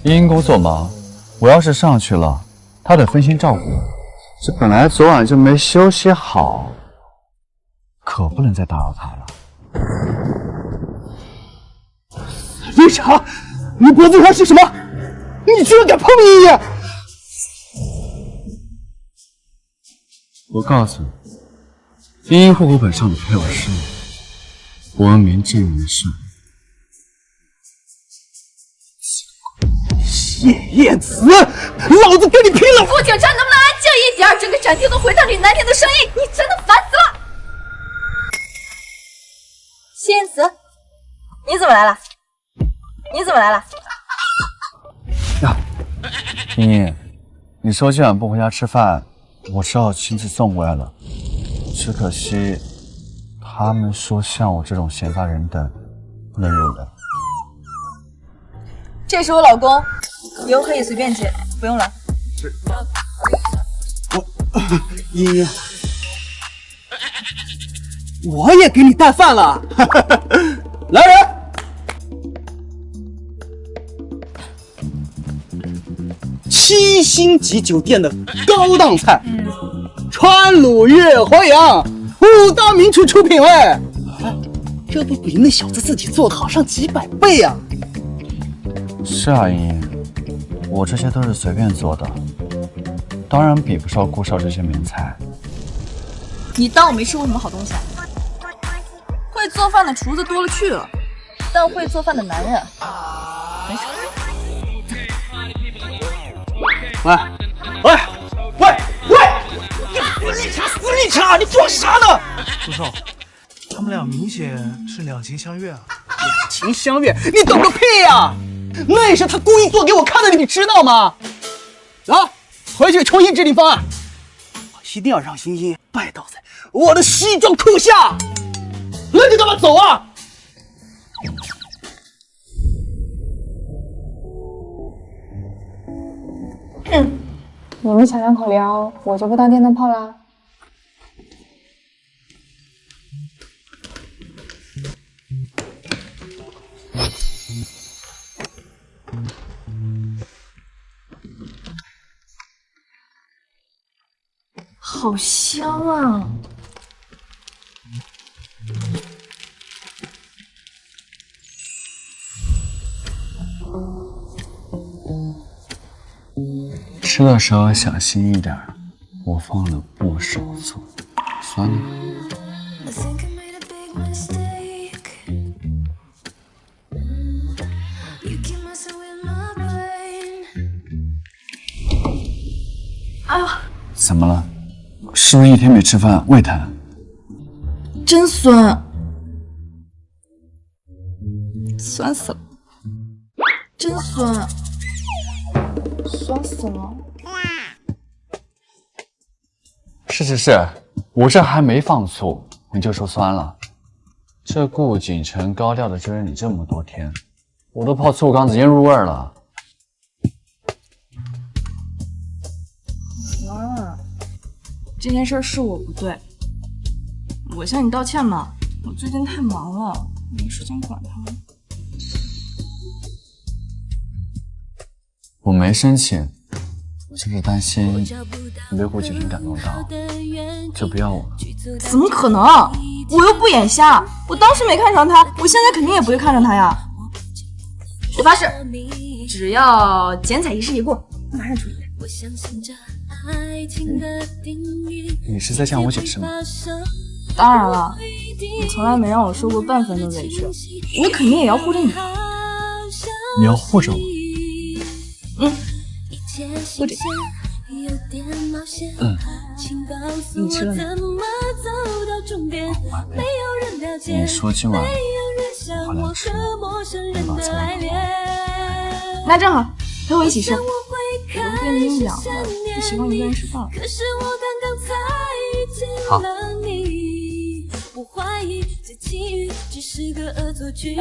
茵茵工作忙，我要是上去了，她得分心照顾我。这本来昨晚就没休息好，可不能再打扰她了。为啥？你脖子上是什么？你居然敢碰茵茵！我告诉你，茵茵户口本上的配偶是我，文明正义的善人。谢燕子，老子跟你拼了！副警察能不能安静一点？整个展厅都回荡着你难听的声音，你真的烦死了！谢燕子，你怎么来了？你怎么来了？茵茵，你说今晚不回家吃饭，我只好亲自送过来了。只可惜，他们说像我这种闲杂人等不能入人。这是我老公，以后可以随便接，不用了。茵茵，我也给你带饭了。来人！7星级酒店的高档菜，川鲁粤淮扬5大名厨出品哎，这不比那小子自己做的好上几百倍啊！是啊，茵茵，我这些都是随便做的，当然比不上顾少这些名菜。你当我没吃过什么好东西啊？会做饭的厨子多了去了，但会做饭的男人很少。喂，死你查！你装啥呢？陆少，他们俩明显是两情相悦啊！两情相悦，你懂个屁呀！那也是他故意做给我看的，你知道吗？啊，回去重新制定方案，我一定要让茵茵拜倒在我的西装裤下。那你干嘛走啊？你们抢两口聊，我就不当电灯泡啦。好香啊！吃的时候小心一点，我放了不少醋，酸了。哎呀，怎么了？是不是一天没吃饭，胃疼？真酸，酸死了，真酸，酸死了。是，我这还没放醋，你就说酸了。这顾景晨高调的追了你这么多天，我都泡醋缸子腌入味了。妈，这件事是我不对，我向你道歉嘛。我最近太忙了，没时间管他们。我没生气，我就是担心你被顾景晨感动到，就不要我了。怎么可能？我又不眼瞎，我当时没看上他，我现在肯定也不会看上他呀。我发誓，只要剪彩仪式一过，马上处理。你是在向我解释吗？当然了，你从来没让我受过半分的委屈，我肯定也要护着你。你要护着我？护着。你吃了没？我还没有。你说今晚我来吃，你把菜弄好。那正好，陪我一起吃。我都变得阴凉了，不习惯一个人吃饭了。好。不怀疑，这际遇只是个恶作剧。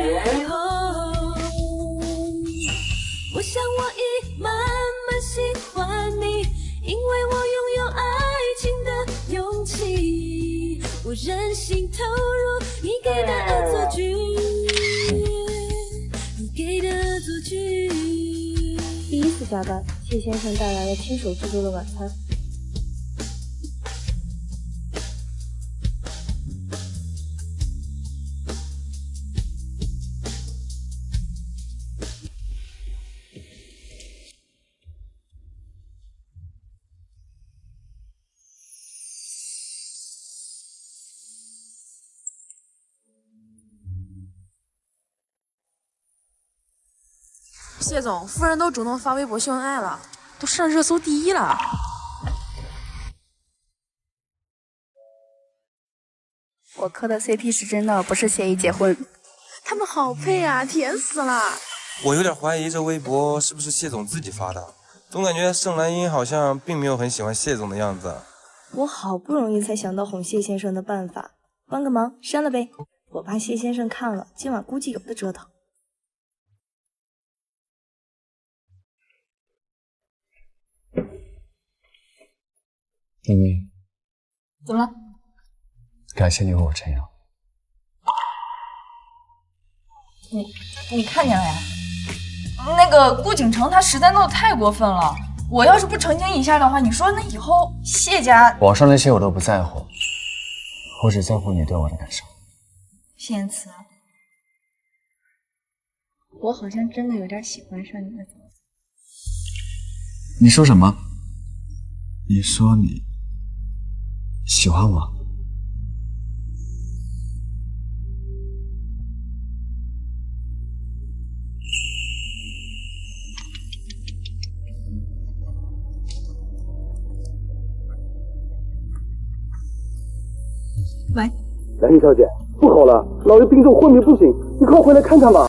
我想我已慢慢喜欢你，因为我拥有爱情的勇气。我任性投入你给的恶作剧，你给的恶作剧。第一次加班，谢先生带来了亲手制作的晚餐。谢总，夫人都主动发微博秀恩爱了，都上热搜第1了。我磕的 CP 是真的，不是协议结婚。他们好配啊，甜死了！我有点怀疑这微博是不是谢总自己发的，总感觉盛兰英好像并没有很喜欢谢总的样子。我好不容易才想到哄谢先生的办法，帮个忙，删了呗。我怕谢先生看了，今晚估计有的折腾。妮妮，怎么了？感谢你为我这样。你看见了呀？那个顾景城他实在闹得太过分了。我要是不澄清一下的话，你说那以后谢家……网上那些我都不在乎，我只在乎你对我的感受。谢言辞，我好像真的有点喜欢上你了。你说什么？你说你喜欢我？喂，兰英小姐，不好了，老爷病重昏迷不醒，你快回来看看吧。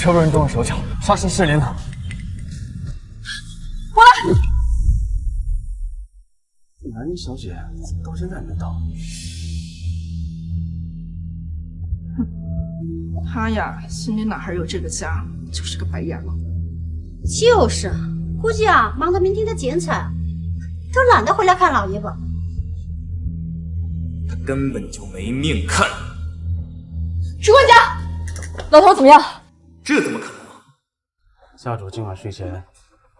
这不是动了手脚，伤势失灵了。过来！兰英小姐到现在没到。他呀，心里哪还有这个家，就是个白眼狼。就是，估计啊，忙到明天的剪彩，都懒得回来看老爷吧。他根本就没命看。徐管家，老头怎么样？这怎么可能？家主今晚睡前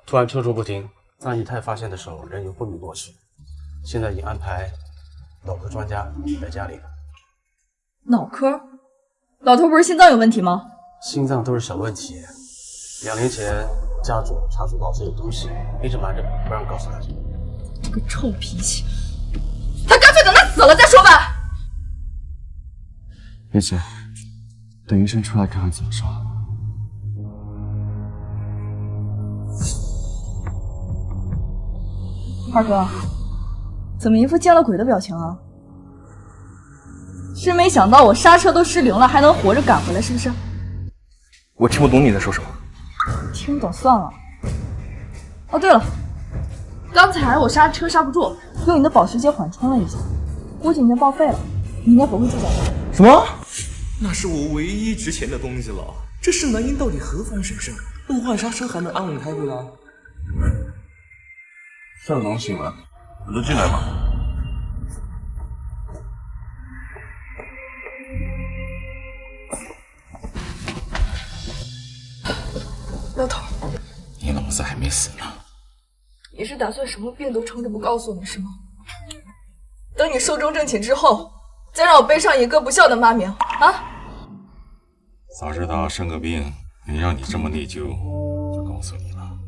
突然抽搐不停，在姨太发现的时候人已昏迷过去，现在已安排脑科专家在家里了。脑科？老头不是心脏有问题吗？心脏都是小问题，2年前家主查出脑子有东西，一直瞒着不让告诉大家。这个臭脾气，他干脆等他死了再说吧。叶姐，等医生出来看看怎么说。二哥，怎么一副见了鬼的表情啊？真没想到我刹车都失灵了，还能活着赶回来，是不是？我听不懂你在说什么。听不懂算了。哦，对了，刚才我刹车刹不住，用你的保时捷缓冲了一下，估计已经报废了，你应该不会记下来。什么？那是我唯一值钱的东西了。这盛南英到底何方神圣？能换啥车还能安稳开回来？盛总醒了，我就进来吧。老头，你老子还没死呢。你是打算什么病都撑着不告诉我们是吗？等你寿终正寝之后，再让我背上一个不孝的骂名啊！早知道生个病能让你这么内疚，就告诉你了。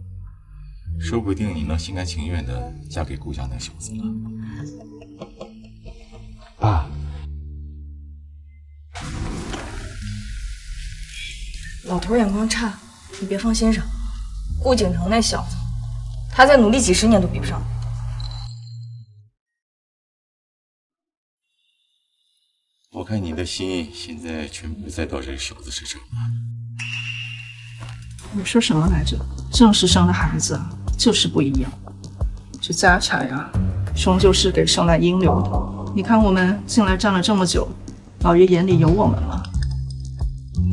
说不定你能心甘情愿的嫁给顾家那小子了。爸，老头眼光差，你别放心上。顾景城那小子，他再努力几10年都比不上你。我看你的心现在全部栽到这个小子身上了。我说什么来着？正式生的孩子就是不一样。这家产呀，终究是给盛兰英留的。你看我们进来站了这么久，老爷眼里有我们吗？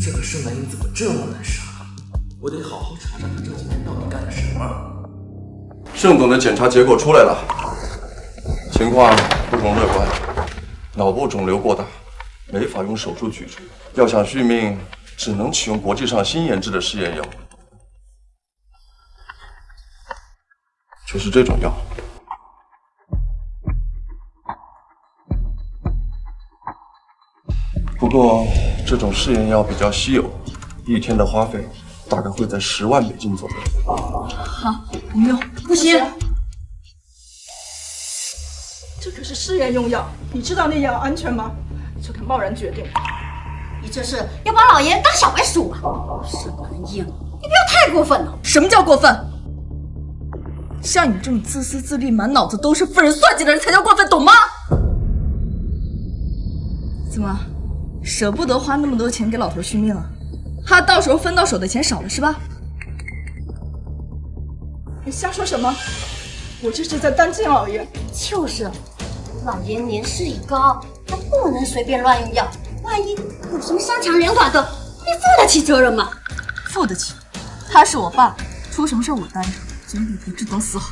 这个盛南英怎么这么难杀？我得好好查查他这几年到底干了什么。盛总的检查结果出来了，情况不容乐观，脑部肿瘤过大，没法用手术取出。要想续命，只能启用国际上新研制的试验药，就是这种药。不过这种试验药比较稀有，一天的花费大概会在10万美金左右。好，不用，不行，这可是试验用药，你知道那药安全吗？就敢贸然决定？你这是要把老爷当小白鼠啊！盛南英，你不要太过分了。什么叫过分？像你这种自私自利、满脑子都是妇人算计的人才叫过分，懂吗？怎么，舍不得花那么多钱给老头续命啊？怕到时候分到手的钱少了是吧？你瞎说什么？我这是在担心老爷。就是，老爷年事已高，他不能随便乱用药，万一有什么伤强连垮的，你负得起责任吗？负得起，他是我爸，出什么事我担着，总比不置等死好。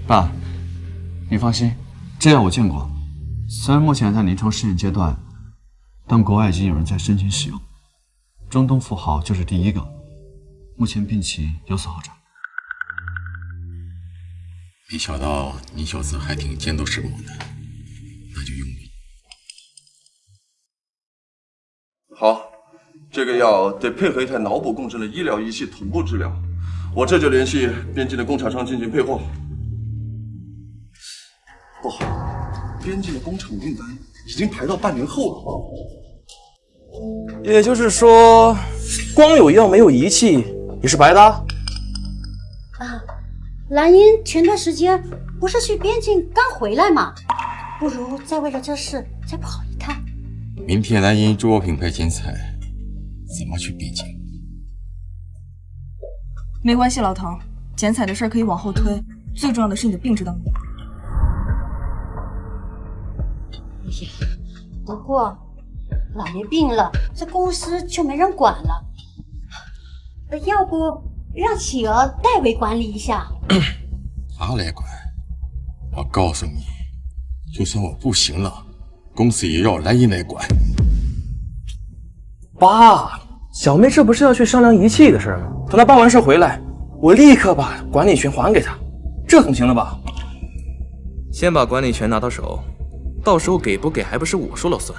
爸，你放心，这药我见过，虽然目前在临床试验阶段，但国外已经有人在申请使用。中东富豪就是第一个，目前病情有所好转。没想到你小子还挺见多识广的，那就用吧。好，这个药得配合一台脑部共振的医疗仪器同步治疗，我这就联系边境的工厂商进行配货。不好，边境的工厂订单已经排到半年后了。也就是说，光有药没有仪器也是白搭。啊，兰英前段时间不是去边境刚回来吗？不如再为了这事再跑一趟。明天蓝银中国品牌剪彩怎么去边境？没关系，老头，剪彩的事可以往后推，最重要的是你的病知道吗？哎呀，不过老爷病了，这公司就没人管了。要不让企鹅代为管理一下？他来管？我告诉你，就算我不行了，公司也要蓝银来管。爸，小妹这不是要去商量仪器的事吗？等她办完事回来，我立刻把管理权还给她，这总行了吧？先把管理权拿到手，到时候给不给还不是我说了算。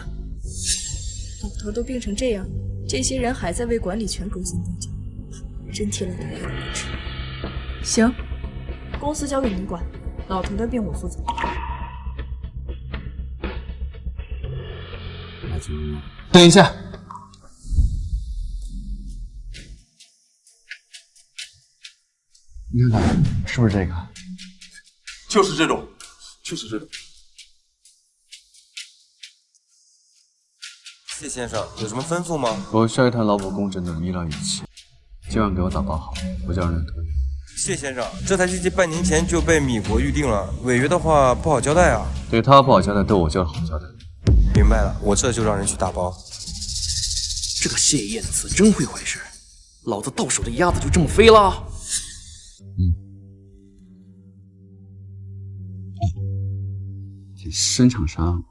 老头都病成这样，这些人还在为管理权勾心斗角，真替老头不值。行，公司交给你管，老头的病我负责。那就等一下，你看看是不是这个？就是这种，就是这种。谢先生，有什么吩咐吗？我需要一台脑部共振的医疗仪器，今晚给我打包好，我叫人来托运。谢先生，这台机器半年前就被米国预定了，违约的话不好交代啊。对他不好交代，对我就好交代。明白了，我这就让人去打包。这个谢燕慈真会坏事，老子到手的鸭子就这么飞了。这生厂商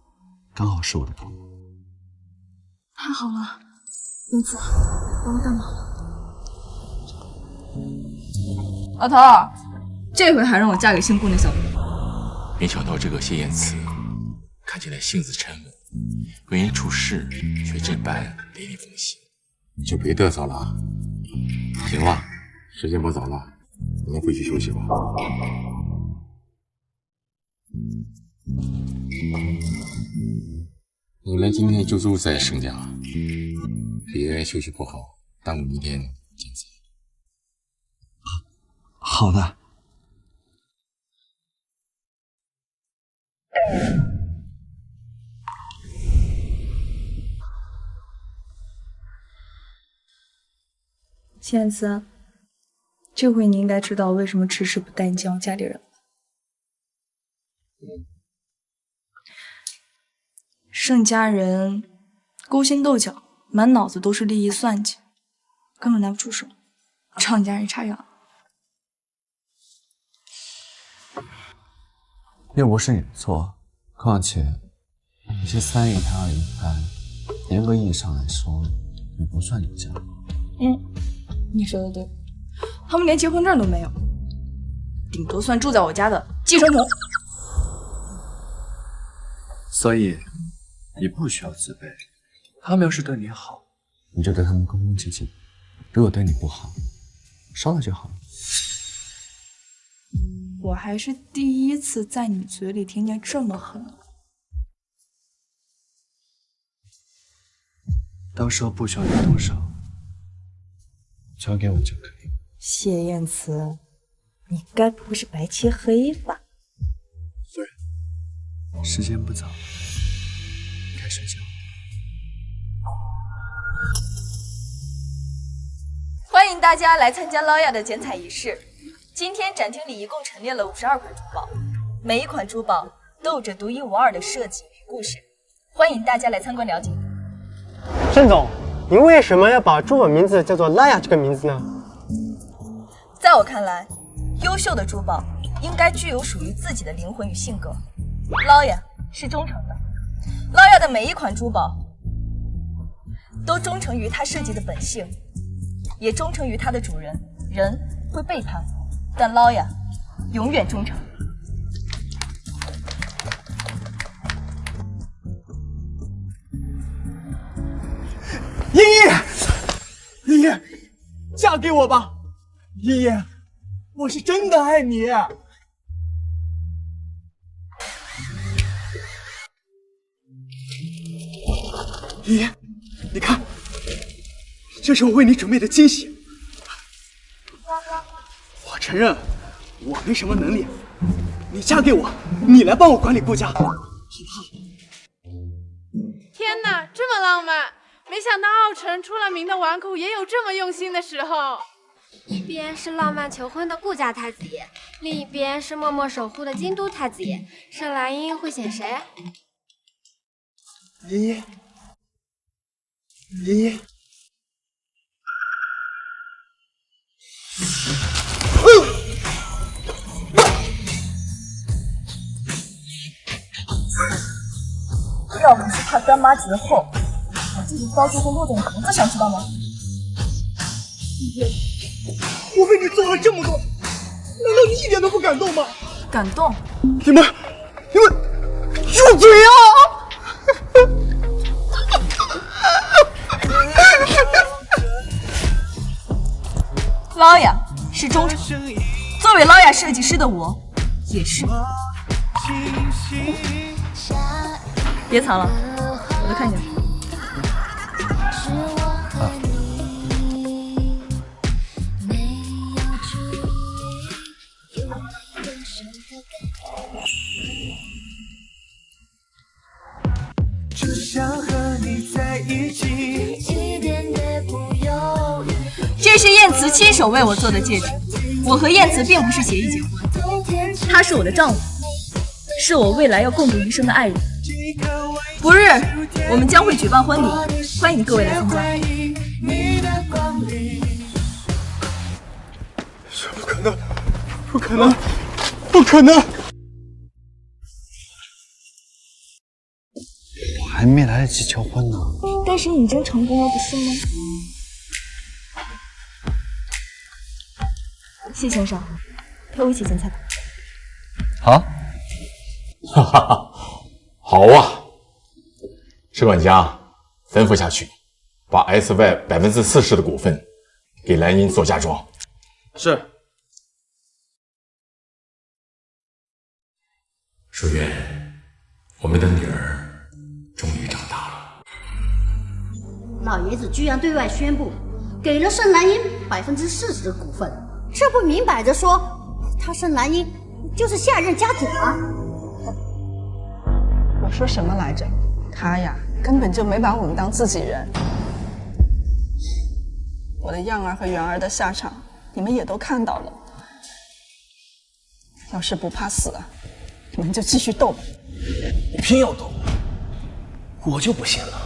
刚好是我的朋友。太好了，英子，帮我干嘛？老头，这回还让我嫁给姓顾那小子。没想到这个谢燕慈看起来性子沉稳，为人处事却这般雷厉风行。你就别嘚瑟了。行了，时间不早了，我们回去休息吧。你们今天就住在盛家，别休息不好，耽误明天剪辑。好的。谢燕慈，这回你应该知道为什么迟迟不带你见我家里人了。盛家人勾心斗角，满脑子都是利益算计，根本拿不出手，让你家人插秧。又不是你的错，况且你是3姨太2姨太，严格意义上来说，也不算你家。你说的对，他们连结婚证都没有，顶多算住在我家的寄生虫。所以你不需要自卑，他们要是对你好，你就对他们恭恭敬敬；如果对你不好，烧了就好了。我还是第一次在你嘴里听见这么狠的话。到时候不需要你动手，交给我就可以。谢燕慈，你该不会是白切黑吧？夫人，时间不早了，该睡觉。欢迎大家来参加捞亚的剪彩仪式。今天展厅里一共陈列了52款珠宝，每一款珠宝都有着独一无二的设计与故事，欢迎大家来参观了解。盛总，您为什么要把珠宝名字叫做拉雅这个名字呢？在我看来，优秀的珠宝应该具有属于自己的灵魂与性格。捞亚是忠诚的，捞亚的每一款珠宝都忠诚于它设计的本性，也忠诚于它的主人。人会背叛，但捞亚永远忠诚。依依，依依，嫁给我吧！依依，我是真的爱你。依依，你看，这是我为你准备的惊喜。我承认我没什么能力，你嫁给我，你来帮我管理顾家，好不好？天哪，这么浪漫！没想到傲晨出了名的纨绔，也有这么用心的时候。一边是浪漫求婚的顾家太子爷，另一边是默默守护的京都太子爷，盛兰英会选谁？依依，依依。要不是怕干妈绝后，我这就高中会落在你脖子上，知道吗？我为你做了这么多，难道你一点都不感动吗？感动？你们住嘴啊！捞亚是忠诚，作为捞亚设计师的我，也是。别藏了，我都看见了。只想和你在一起，一点也不犹豫。这是燕慈亲手为我做的戒指，我和燕慈并不是协议结婚，他是我的丈夫，是我未来要共度余生的爱人。不日，我们将会举办婚礼，欢迎各位来参加。不可能，不可能，不可能！我还没来得及求婚呢。但是你已经成功了，不是吗？谢先生，陪我一起进菜吧。好。哈哈哈，好啊！石管家，吩咐下去，把 SY 40%的股份给蓝茵做嫁妆。是。舒月，我们的女儿终于长大了。老爷子居然对外宣布，给了盛兰英40%的股份，这不明摆着说他盛兰英就是下任家主吗？我说什么来着？他呀，根本就没把我们当自己人。我的样儿和圆儿的下场，你们也都看到了。要是不怕死，你们就继续斗吧。你偏要斗，我就不信了。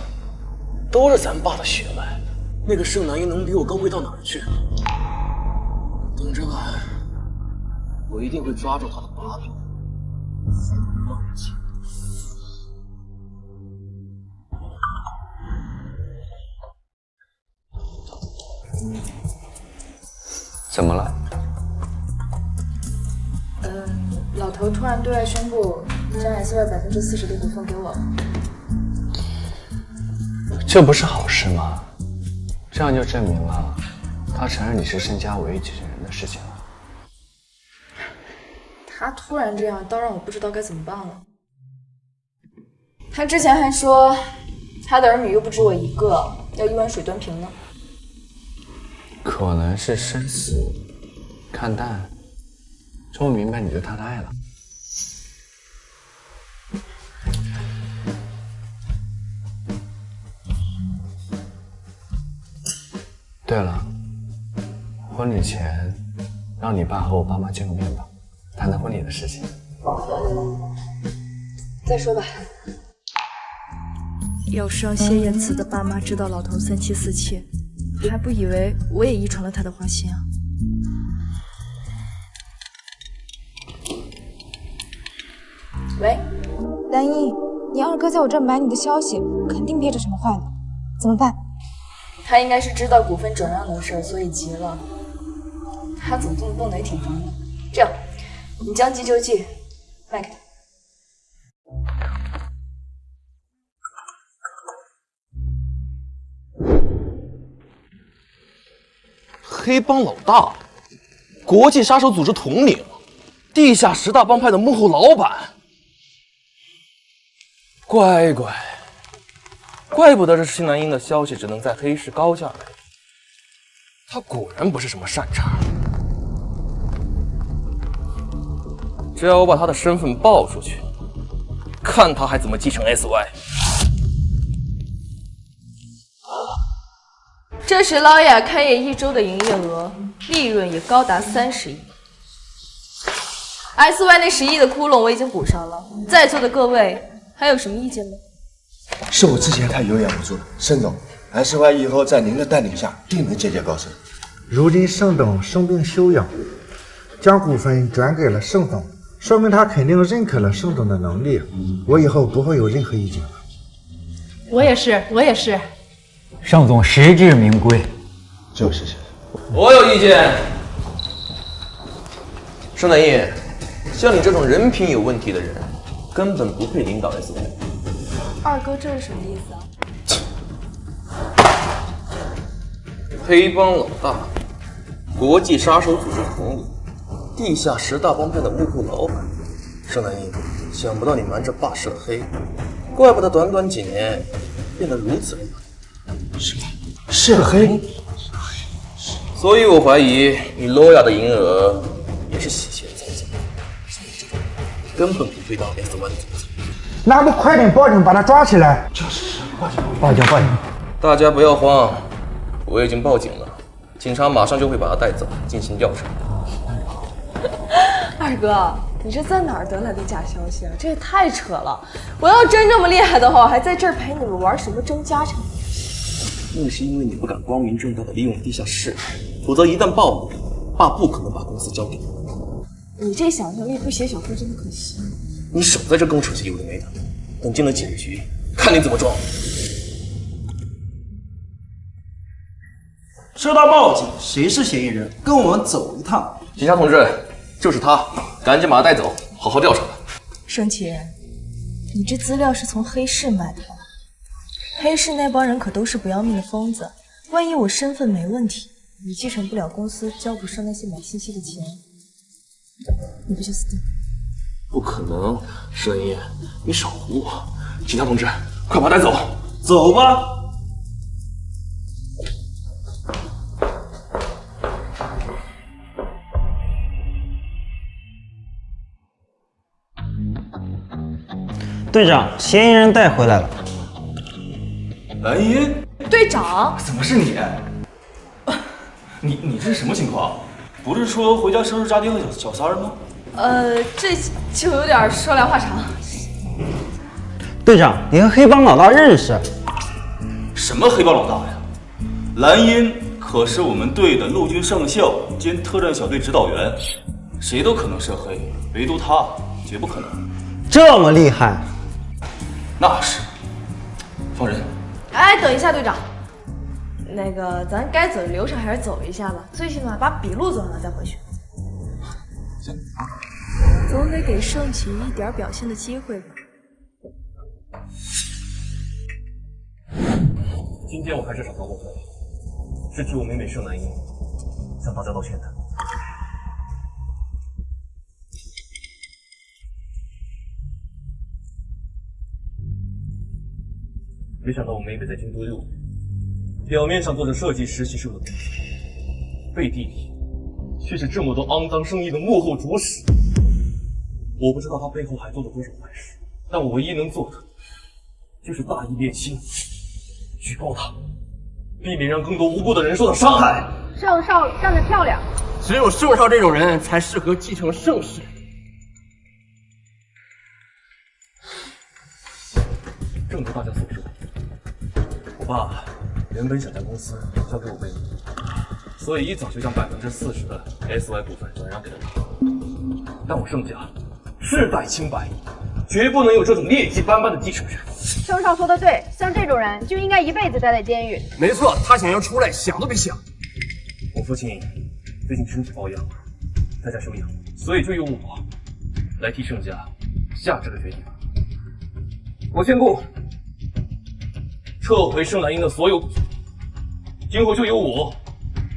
都是咱爸的血脉，那个盛南英能比我高贵到哪儿去？等着吧，我一定会抓住他的把柄。忘记。怎么了？老头突然对外宣布将 SY 40%的股份给我了。这不是好事吗？这样就证明了他承认你是盛家唯一继承人的事情了。他突然这样，倒让我不知道该怎么办了。他之前还说他的儿女又不止我一个，要一碗水端平呢。可能是生死看淡，终于明白你对他的爱了。对了，婚礼前让你爸和我爸妈见个面吧，谈谈婚礼的事情。再说吧。要是让谢燕慈的爸妈知道老头三妻四妾，还不以为我也遗传了他的花心啊！喂，蓝英，你二哥在我这儿瞒你的消息，肯定憋着什么坏呢？怎么办？他应该是知道股份转让的事，所以急了。他怎么这么笨的，也挺烦的。这样，你将急救剂卖给他。黑帮老大，国际杀手组织统领，地下10大帮派的幕后老板。乖乖，怪不得这新南英的消息只能在黑市高价买。他果然不是什么善茬。只要我把他的身份爆出去，看他还怎么继承 SY。这时捞雅开业1周的营业额，利润也高达30亿。SY 那10亿的窟窿我已经补上了，在座的各位还有什么意见吗？是我之前太有眼无珠了，盛总，SY 以后在您的带领下定能节节高升。如今盛董生病休养，将股份转给了盛总，说明他肯定认可了盛总的能力，我以后不会有任何意见了。我也是。盛总实至名归。就是。我有意见。盛南义，像你这种人品有问题的人，根本不配领导 SY。二哥，这是什么意思啊？黑帮老大，国际杀手组织统领，地下10大帮派的幕后老板。盛南义，想不到你瞒着爸涉黑，怪不得短短几年变得如此厉害。涉黑？所以我怀疑你罗亚的银额也是洗钱操作，根本不配当 S1 总裁。那不快点报警把他抓起来？报警！大家不要慌，我已经报警了，警察马上就会把他带走进行调查。二哥，你这在哪儿得来的假消息啊？这也太扯了！我要真这么厉害的话，我还在这儿陪你们玩什么争家产？那是因为你不敢光明正大的利用地下室，否则一旦暴露，爸不可能把公司交给你。你这想象力不写小说真的可惜。你少在这跟我扯些有的没的，等进了警局，看你怎么装。收到报警，谁是嫌疑人？跟我们走一趟。警察同志，就是他，赶紧把他带走，好好调查他。盛奇，你这资料是从黑市买的吧？黑市那帮人可都是不要命的疯子，万一我身份没问题，你继承不了公司，交不上那些买信息的钱，你不就死定了？不可能，沈一，你少唬我！警察同志，快把他带走！走吧。队长，嫌疑人带回来了。蓝音，队长，怎么是你？你这是什么情况？不是说回家收拾家丁和小三儿吗？这就有点说来话长。队长，你和黑帮老大认识？什么黑帮老大呀？蓝音可是我们队的陆军上校兼特战小队指导员，谁都可能涉黑，唯独他绝不可能。这么厉害？那是。放人。哎，等一下，队长。那个，咱该走的流程还是走一下吧，最起码把笔录做完了再回去。总得给盛奇一点表现的机会吧。今天我还是少交过费，是替我妹妹盛南英向大家道歉的。没想到我妹妹在京都6年，表面上做着设计实习生的工作，背地里却是这么多肮脏生意的幕后主使。我不知道她背后还做了多少坏事，但我唯一能做的就是大义灭亲，举报她，避免让更多无辜的人受到伤害。盛少干得漂亮！只有盛少这种人才适合继承盛世。正如大家所说，我爸原本想将公司交给我妹妹，所以一早就将40%的 SY 股份转让给了他。但我盛家世代清白，绝不能有这种劣迹斑斑的继承人。盛少说的对，像这种人就应该一辈子待在监狱。没错，他想要出来，想都别想。我父亲最近身体抱恙，在家休养，所以就由我来替盛家下这个决定。我宣布，撤回盛兰英的所有股权，今后就由我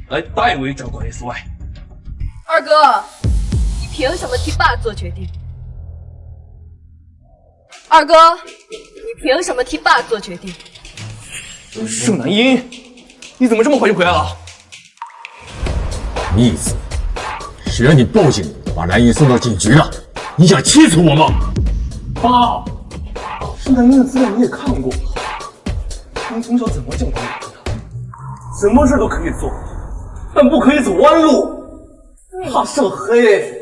来代为掌管 SY。二哥，你凭什么替爸做决定？二哥，你凭什么替爸做决定？盛南英，你怎么这么快就回来了？意思是让你报警，把蓝英送到警局了？你想气死我吗？爸，盛南英的资料你也看过，您从小怎么教导你的？什么事都可以做，但不可以走弯路。他涉黑，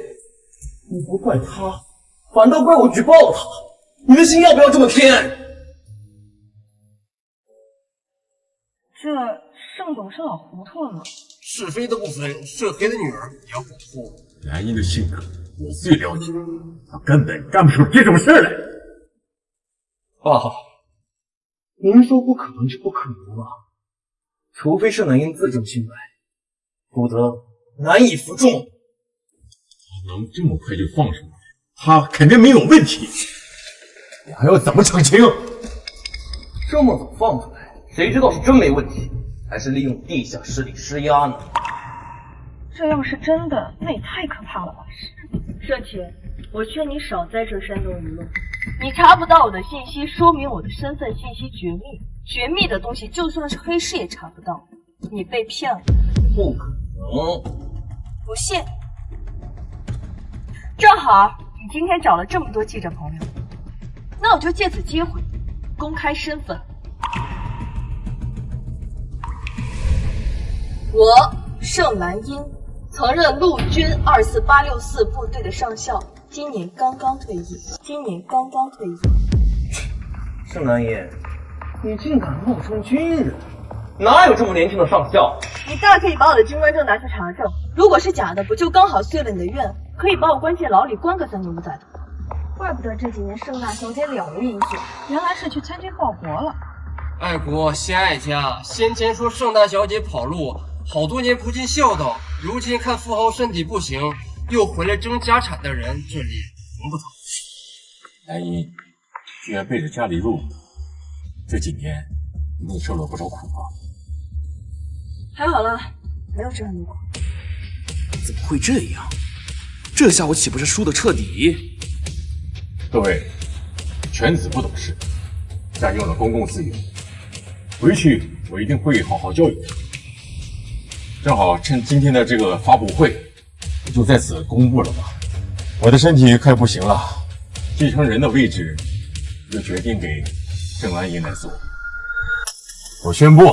你不怪他，反倒怪我举报他。你的心要不要这么偏？这盛总是老糊涂了吗？是非的部分，涉黑的女儿也要保护。蓝英的性格我最了解，她根本干不出这种事来。爸，您说不可能就不可能啊，除非是南英自证清白，否则难以服众。他能这么快就放出来，他肯定没有问题。你还要怎么澄清？这么早放出来，谁知道是真没问题，还是利用地下势力施压呢？这要是真的，那也太可怕了吧！盛奇，我劝你少在这煽动舆论。你查不到我的信息，说明我的身份信息绝密。绝密的东西，就算是黑市也查不到。你被骗了。不可能！不信。正好你今天找了这么多记者朋友，那我就借此机会公开身份。我盛兰英曾任陆军24864部队的上校，今年刚刚退役。盛南音，你竟敢冒充军人，哪有这么年轻的上校？你大可以把我的军官证拿去查证，如果是假的，不就刚好遂了你的愿，可以把我关进牢里关个3年5载的。怪不得这几年盛大小姐了无音讯，原来是去参军报国了。爱国先爱家，先前说盛大小姐跑路，好多年不尽孝道，如今看富豪身体不行，又回来争家产的人，这里行不通。南音居然背着家里入伍，这几年一定受了不少苦吧？还好了，没有这样的苦。怎么会这样？这下我岂不是输得彻底？各位，犬子不懂事，占用了公共资源，回去我一定会好好教育他。正好趁今天的这个发布会，我就在此公布了吧。我的身体快不行了，继承人的位置就决定给郑安银来做。我宣布，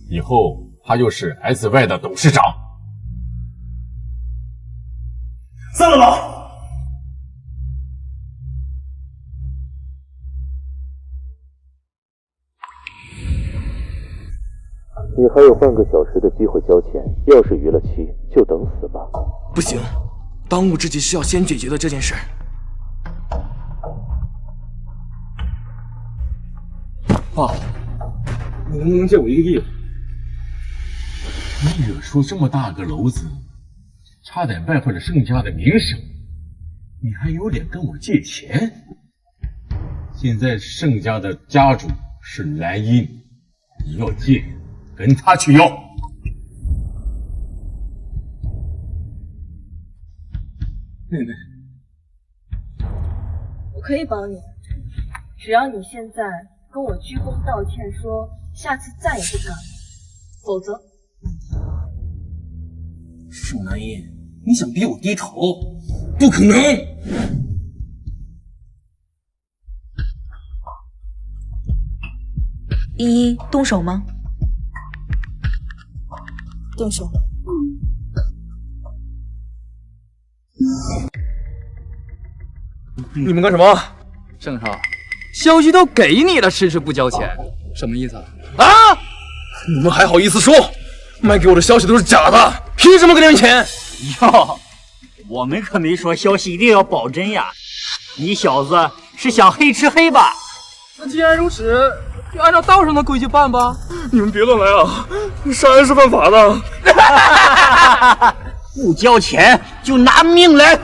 以后他就是 SY 的董事长。散了吧。你还有半个小时的机会交钱，要是逾了期，就等死吧。不行，当务之急是要先解决的这件事。爸，你能不能借我1个亿？你惹出这么大个篓子，差点败坏了盛家的名声，你还有脸跟我借钱？现在盛家的家主是蓝衣，你要借，跟他去要。妹妹，我可以帮你，只要你现在跟我鞠躬道歉，说下次再也不敢，否则。盛南音，你想逼我低头？不可能！依依，动手吗？动手。你们干什么？盛少，消息都给你了，迟迟不交钱，什么意思啊？啊！你们还好意思说？卖给我的消息都是假的，凭什么给你们钱？哟，我们可没说消息一定要保真呀！你小子是想黑吃黑吧？那既然如此，就按照道上的规矩办吧。你们别乱来啊！杀人是犯法的。不交钱就拿命来！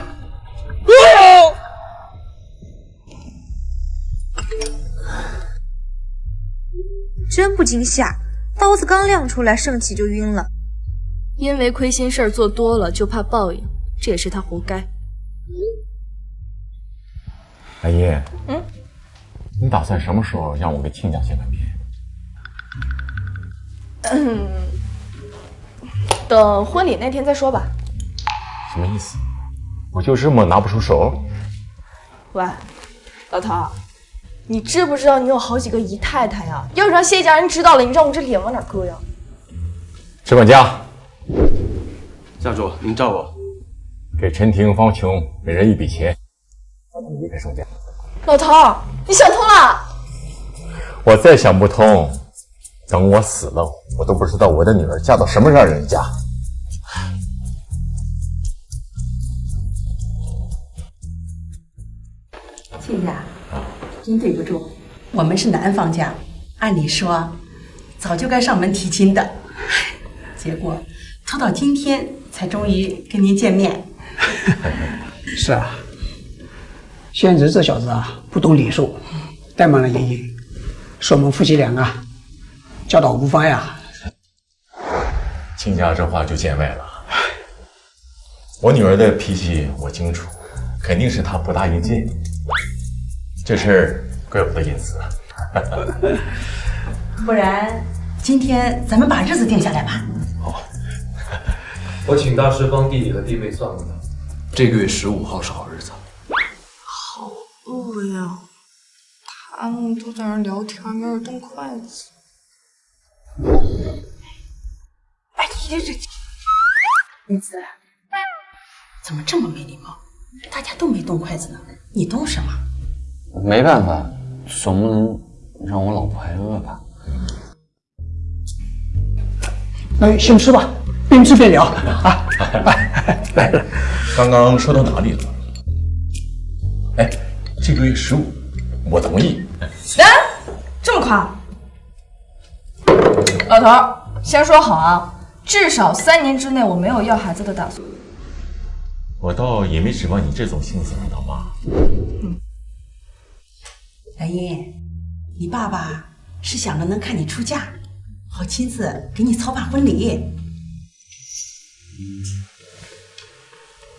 真不禁吓，刀子刚亮出来，盛启就晕了。因为亏心事儿做多了，就怕报应，这也是他活该。蓝衣，你打算什么时候让我给亲家见个面？等婚礼那天再说吧。什么意思？我就这么拿不出手？喂，老头，你知不知道你有好几个姨太太呀？要是让谢家人知道了，你让我这脸往哪搁呀？石管家，家主，您叫我。给陈婷、方琼每人1笔钱，让他们离开盛家。老头，你想通了？我再想不通，等我死了，我都不知道我的女儿嫁到什么样人家。亲家，真对不住，我们是男方家，按理说早就该上门提亲的，结果拖到今天才终于跟您见面。是啊，宣子这小子啊，不懂礼数，怠慢了莹莹，是我们夫妻俩啊教导无方呀。亲家这话就见外了。我女儿的脾气我清楚，肯定是她不大应见。这事儿怪我的隐私。不然今天咱们把日子定下来吧。好，我请大师帮弟弟和弟妹算了算，这个月15号是好日子。好饿呀！他们都在那聊天，没人动筷子。哎，妮子，怎么这么没礼貌？大家都没动筷子呢，你动什么？没办法，总不能让我老婆挨饿吧？那先吃吧，边吃边聊啊！来了，刚刚说到哪里了？哎，这个月15，我同意。这么快？老头，先说好啊，至少3年之内我没有要孩子的打算。我倒也没指望你这种性子的老妈。兰英，你爸爸是想着能看你出嫁，好亲自给你操办婚礼。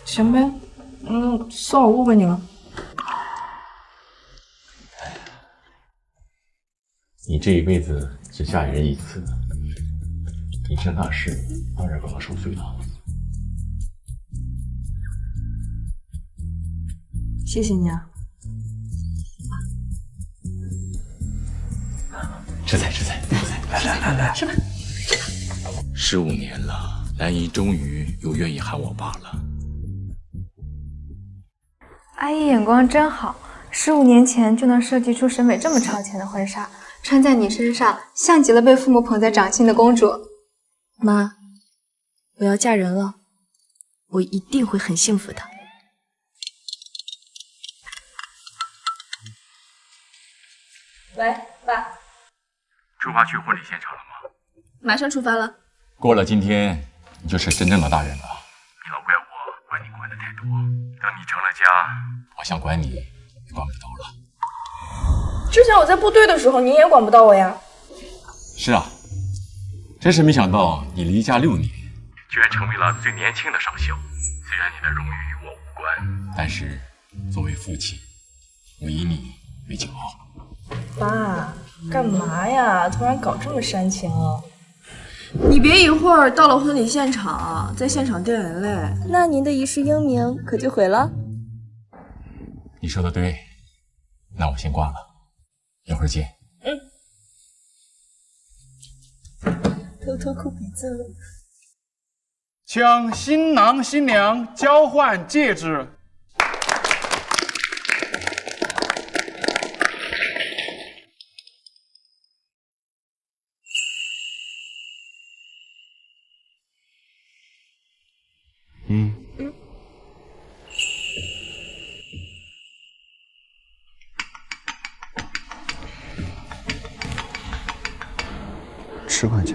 行呗，算我误会你了。你这一辈子只嫁人一次，人生大事当然不能受罪了。谢谢你啊。吃菜，来，吃吧。 15年了，兰姨终于又愿意喊我爸了。阿姨眼光真好，15年前就能设计出审美这么超前的婚纱，穿在你身上像极了被父母捧在掌心的公主。妈，我要嫁人了，我一定会很幸福的。喂，爸。出发去婚礼现场了吗？马上出发了。过了今天，你就是真正的大人了。你老怪我管你管的太多，等你成了家，我想管你也管不到了。之前我在部队的时候，你也管不到我呀。是啊，真是没想到你离家6年，居然成为了最年轻的上校。虽然你的荣誉与我无关，但是作为父亲，我以你为骄傲。爸，干嘛呀？突然搞这么煽情啊！你别一会儿到了婚礼现场，在现场掉眼泪，那您的一世英名可就毁了。你说的对，那我先挂了，一会儿见。偷偷抠鼻子了。请新郎新娘交换戒指。10块钱。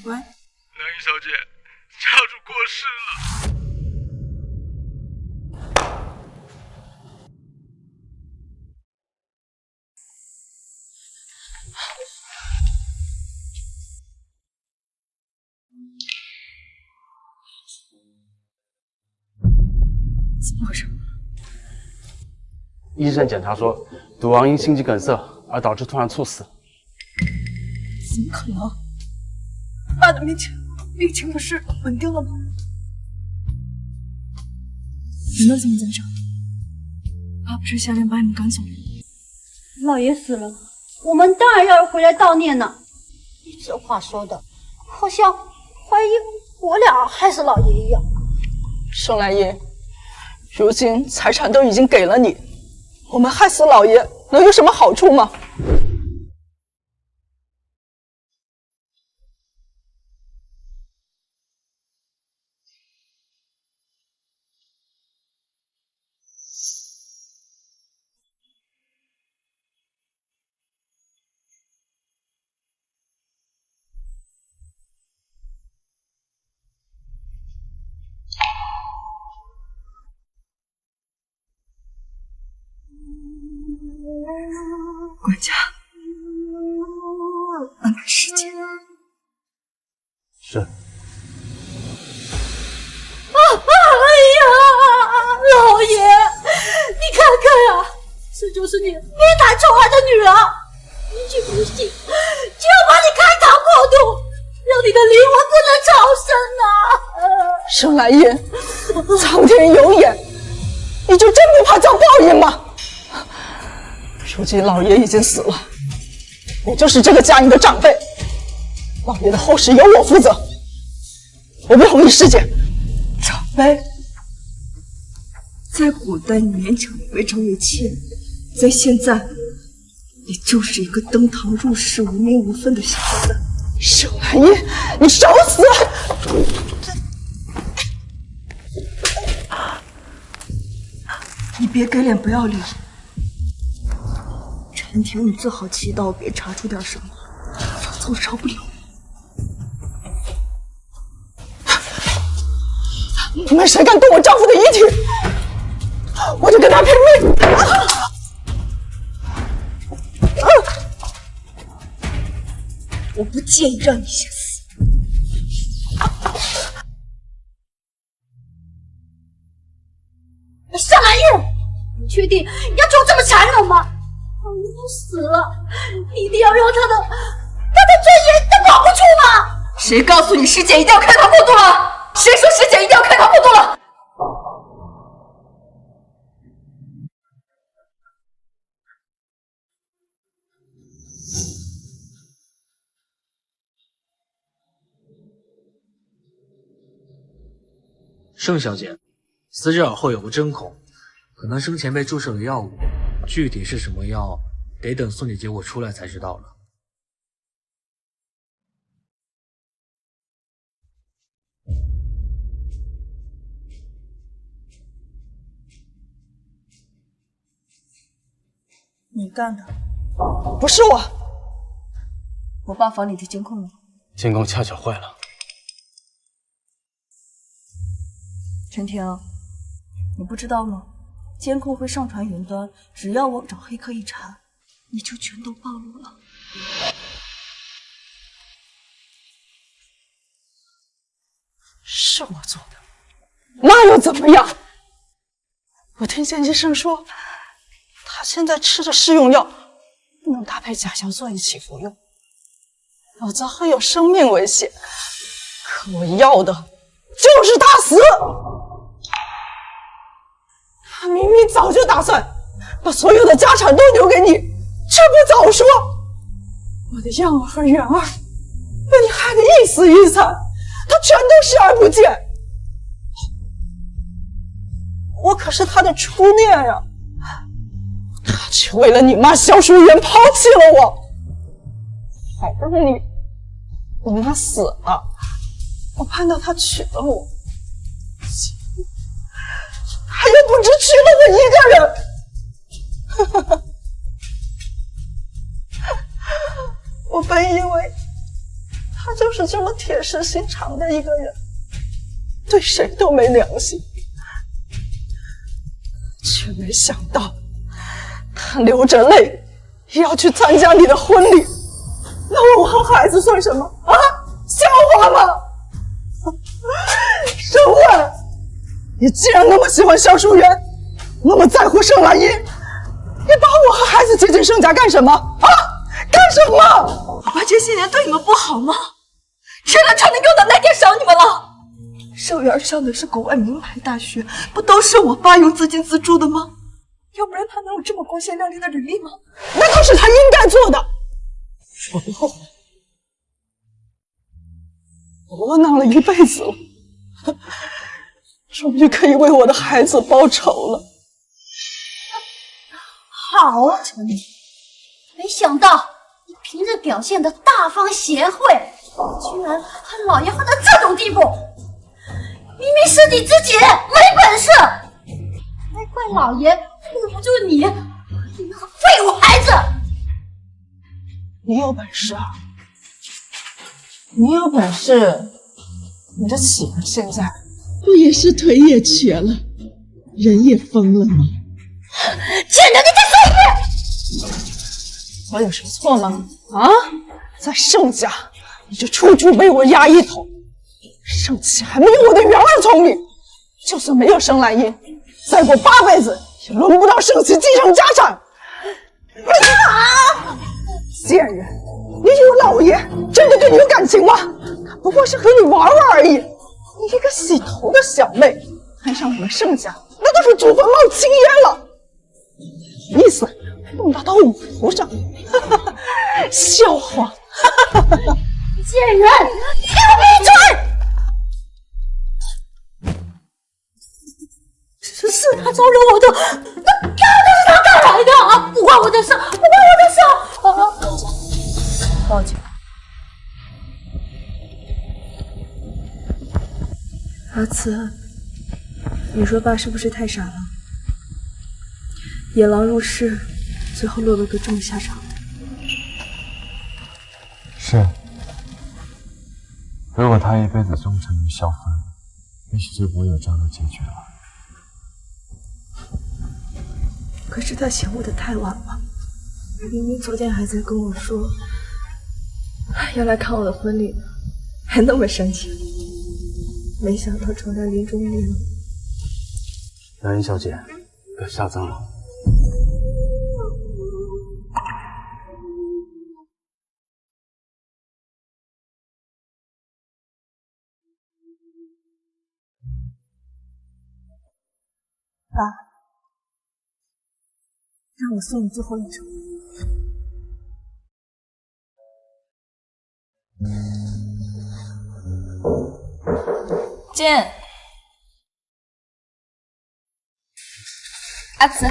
喂，梁玉小姐，家主过世了。怎么回事？医生检查说，赌王因心肌梗塞而导致突然猝死。怎么可能？爸的病情不是稳定了吗？你们怎么在这？爸不是下令把你们赶走了？老爷死了，我们当然要回来悼念呢。你这话说的，好像怀疑我俩害死老爷一样。盛来英，如今财产都已经给了你，我们害死老爷能有什么好处吗？管家，安排时间。是。哎呀，老爷，你看看啊，这就是你面谈宠儿的女儿，一句不信就要把你开膛破肚，让你的灵魂不能超生啊！盛来英，苍天有眼，你就真不怕遭报应吗？如今老爷已经死了，你就是这个家里的长辈，老爷的后事由我负责，我不同意师姐。长辈，在古代你勉强回城为妾，在现在，你就是一个登堂入室、无名无分的小三。盛兰英，你找死！你别给脸不要脸。陈婷，你最好祈祷别查出点什么，否则我饶不了你。你们谁敢动我丈夫的遗体，我就跟他拼命！我不介意让你先死。夏兰英，你确定要对我这么残忍吗？老爷都死了，你一定要让他的尊严都保不住吗？谁告诉你师姐一定要开膛破肚了？谁说师姐一定要开膛破肚了？盛小姐，死者耳后有个针孔，可能生前被注射了药物，具体是什么药，得等送检结果出来才知道了。你干的？不是我。我爸房里的监控呢？监控恰巧坏了。陈婷，你不知道吗？监控会上传云端，只要我找黑客一查，你就全都暴露了。是我做的，那又怎么样？我听见医生说，他现在吃着试用药，不能搭配甲硝唑一起服用，否则会有生命危险。可我要的就是他死。他明明早就打算把所有的家产都留给你，这不早说！我的样儿和元儿被你害得一死一残，他全都视而不见。我可是他的初恋呀，他却为了你妈萧淑媛抛弃了我。好不容易我妈死了，我盼到他娶了我，他又不只娶了我一个人。我本以为他就是这么铁石心肠的一个人，对谁都没良心，却没想到他流着泪也要去参加你的婚礼，那我和孩子算什么啊？笑话吗？盛文，你既然那么喜欢萧淑媛，那么在乎盛兰英，你把我和孩子接进盛家干什么啊？干什么？我爸这些年对你们不好吗？谁能趁着用的那天赏你们了？盛媛上的是国外名牌大学，不都是我爸用资金资助的吗？要不然他能有这么光鲜亮丽的履历吗？那都是他应该做的。我不后悔，我窝囊了一辈子了，终于可以为我的孩子报仇了。好啊，陈明，没想到你平日表现的大方贤惠，居然和老爷混到这种地步。明明是你自己没本事，还怪老爷护不住你和一个废物孩子。你有本事啊！你有本事，你的媳妇现在不也是腿也瘸了，人也疯了吗？贱人，你再说一遍！我有什么错吗？啊，在盛家你就处处被我压一头，盛气还没有我的元儿聪明。就算没有盛兰英，再过8辈子也轮不到盛气继承家产。啊！贱人，你以为老爷真的对你有感情吗？他不过是和你玩玩而已。你一个洗头的小妹，摊上我们盛家，那都是祖坟冒青烟了。意思弄到我头上，笑话！贱人，给我闭嘴！是他招惹我的，那是他干来的啊！不关我的事，不关我的事！报警。阿慈，你说爸是不是太傻了？野狼入室，最后落了个这么下场。是。如果他一辈子忠诚于萧夫人，也许就不会有这样的结局了。可是他醒悟的太晚了，明明昨天还在跟我说要来看我的婚礼呢，还那么生气，没想到冲他临终念。杨云小姐，不要下葬了。爸，让我送你最后一程。见，阿慈，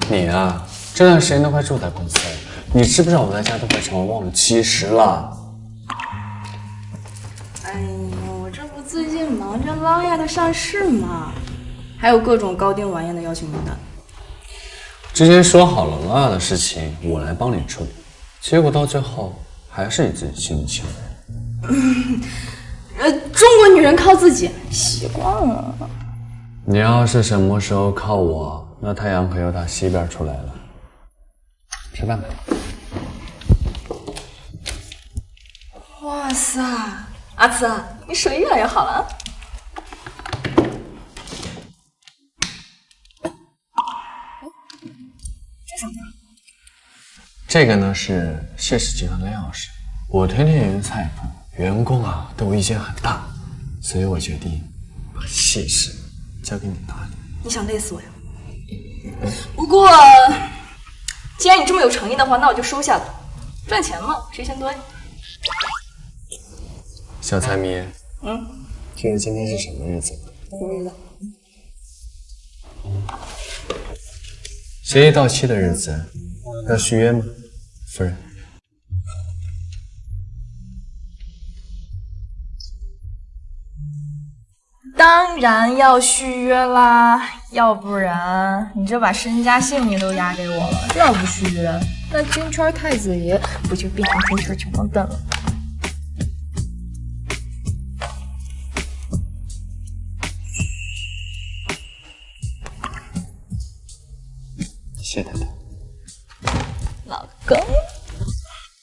你啊，这段时间都快住在公司了，你知不知道我在家都快成了忘了70了？哎呦，我这不最近忙着捞亚的上市吗？还有各种高定晚宴的邀请名单。之前说好了捞亚的事情我来帮你处理，结果到最后还是你自己亲力亲为。中国女人靠自己，习惯了。你要是什么时候靠我，那太阳可又打西边出来了。吃饭吧。哇塞，阿慈，你手艺越来越好了。这什么？这个呢是谢氏集团的钥匙，我天天营菜谱，员工啊对我意见很大，所以我决定把谢氏交给你打理。你想累死我呀？不过，既然你这么有诚意的话，那我就收下了。赚钱嘛，谁嫌多呀？小财迷，听着今天是什么日子？什么日子？协议到期的日子要续约吗，夫人？当然要续约啦，要不然你这把身家性命都押给我了，这要不续约，那金圈太子爷不就变成金圈穷光蛋了？谢太太。老公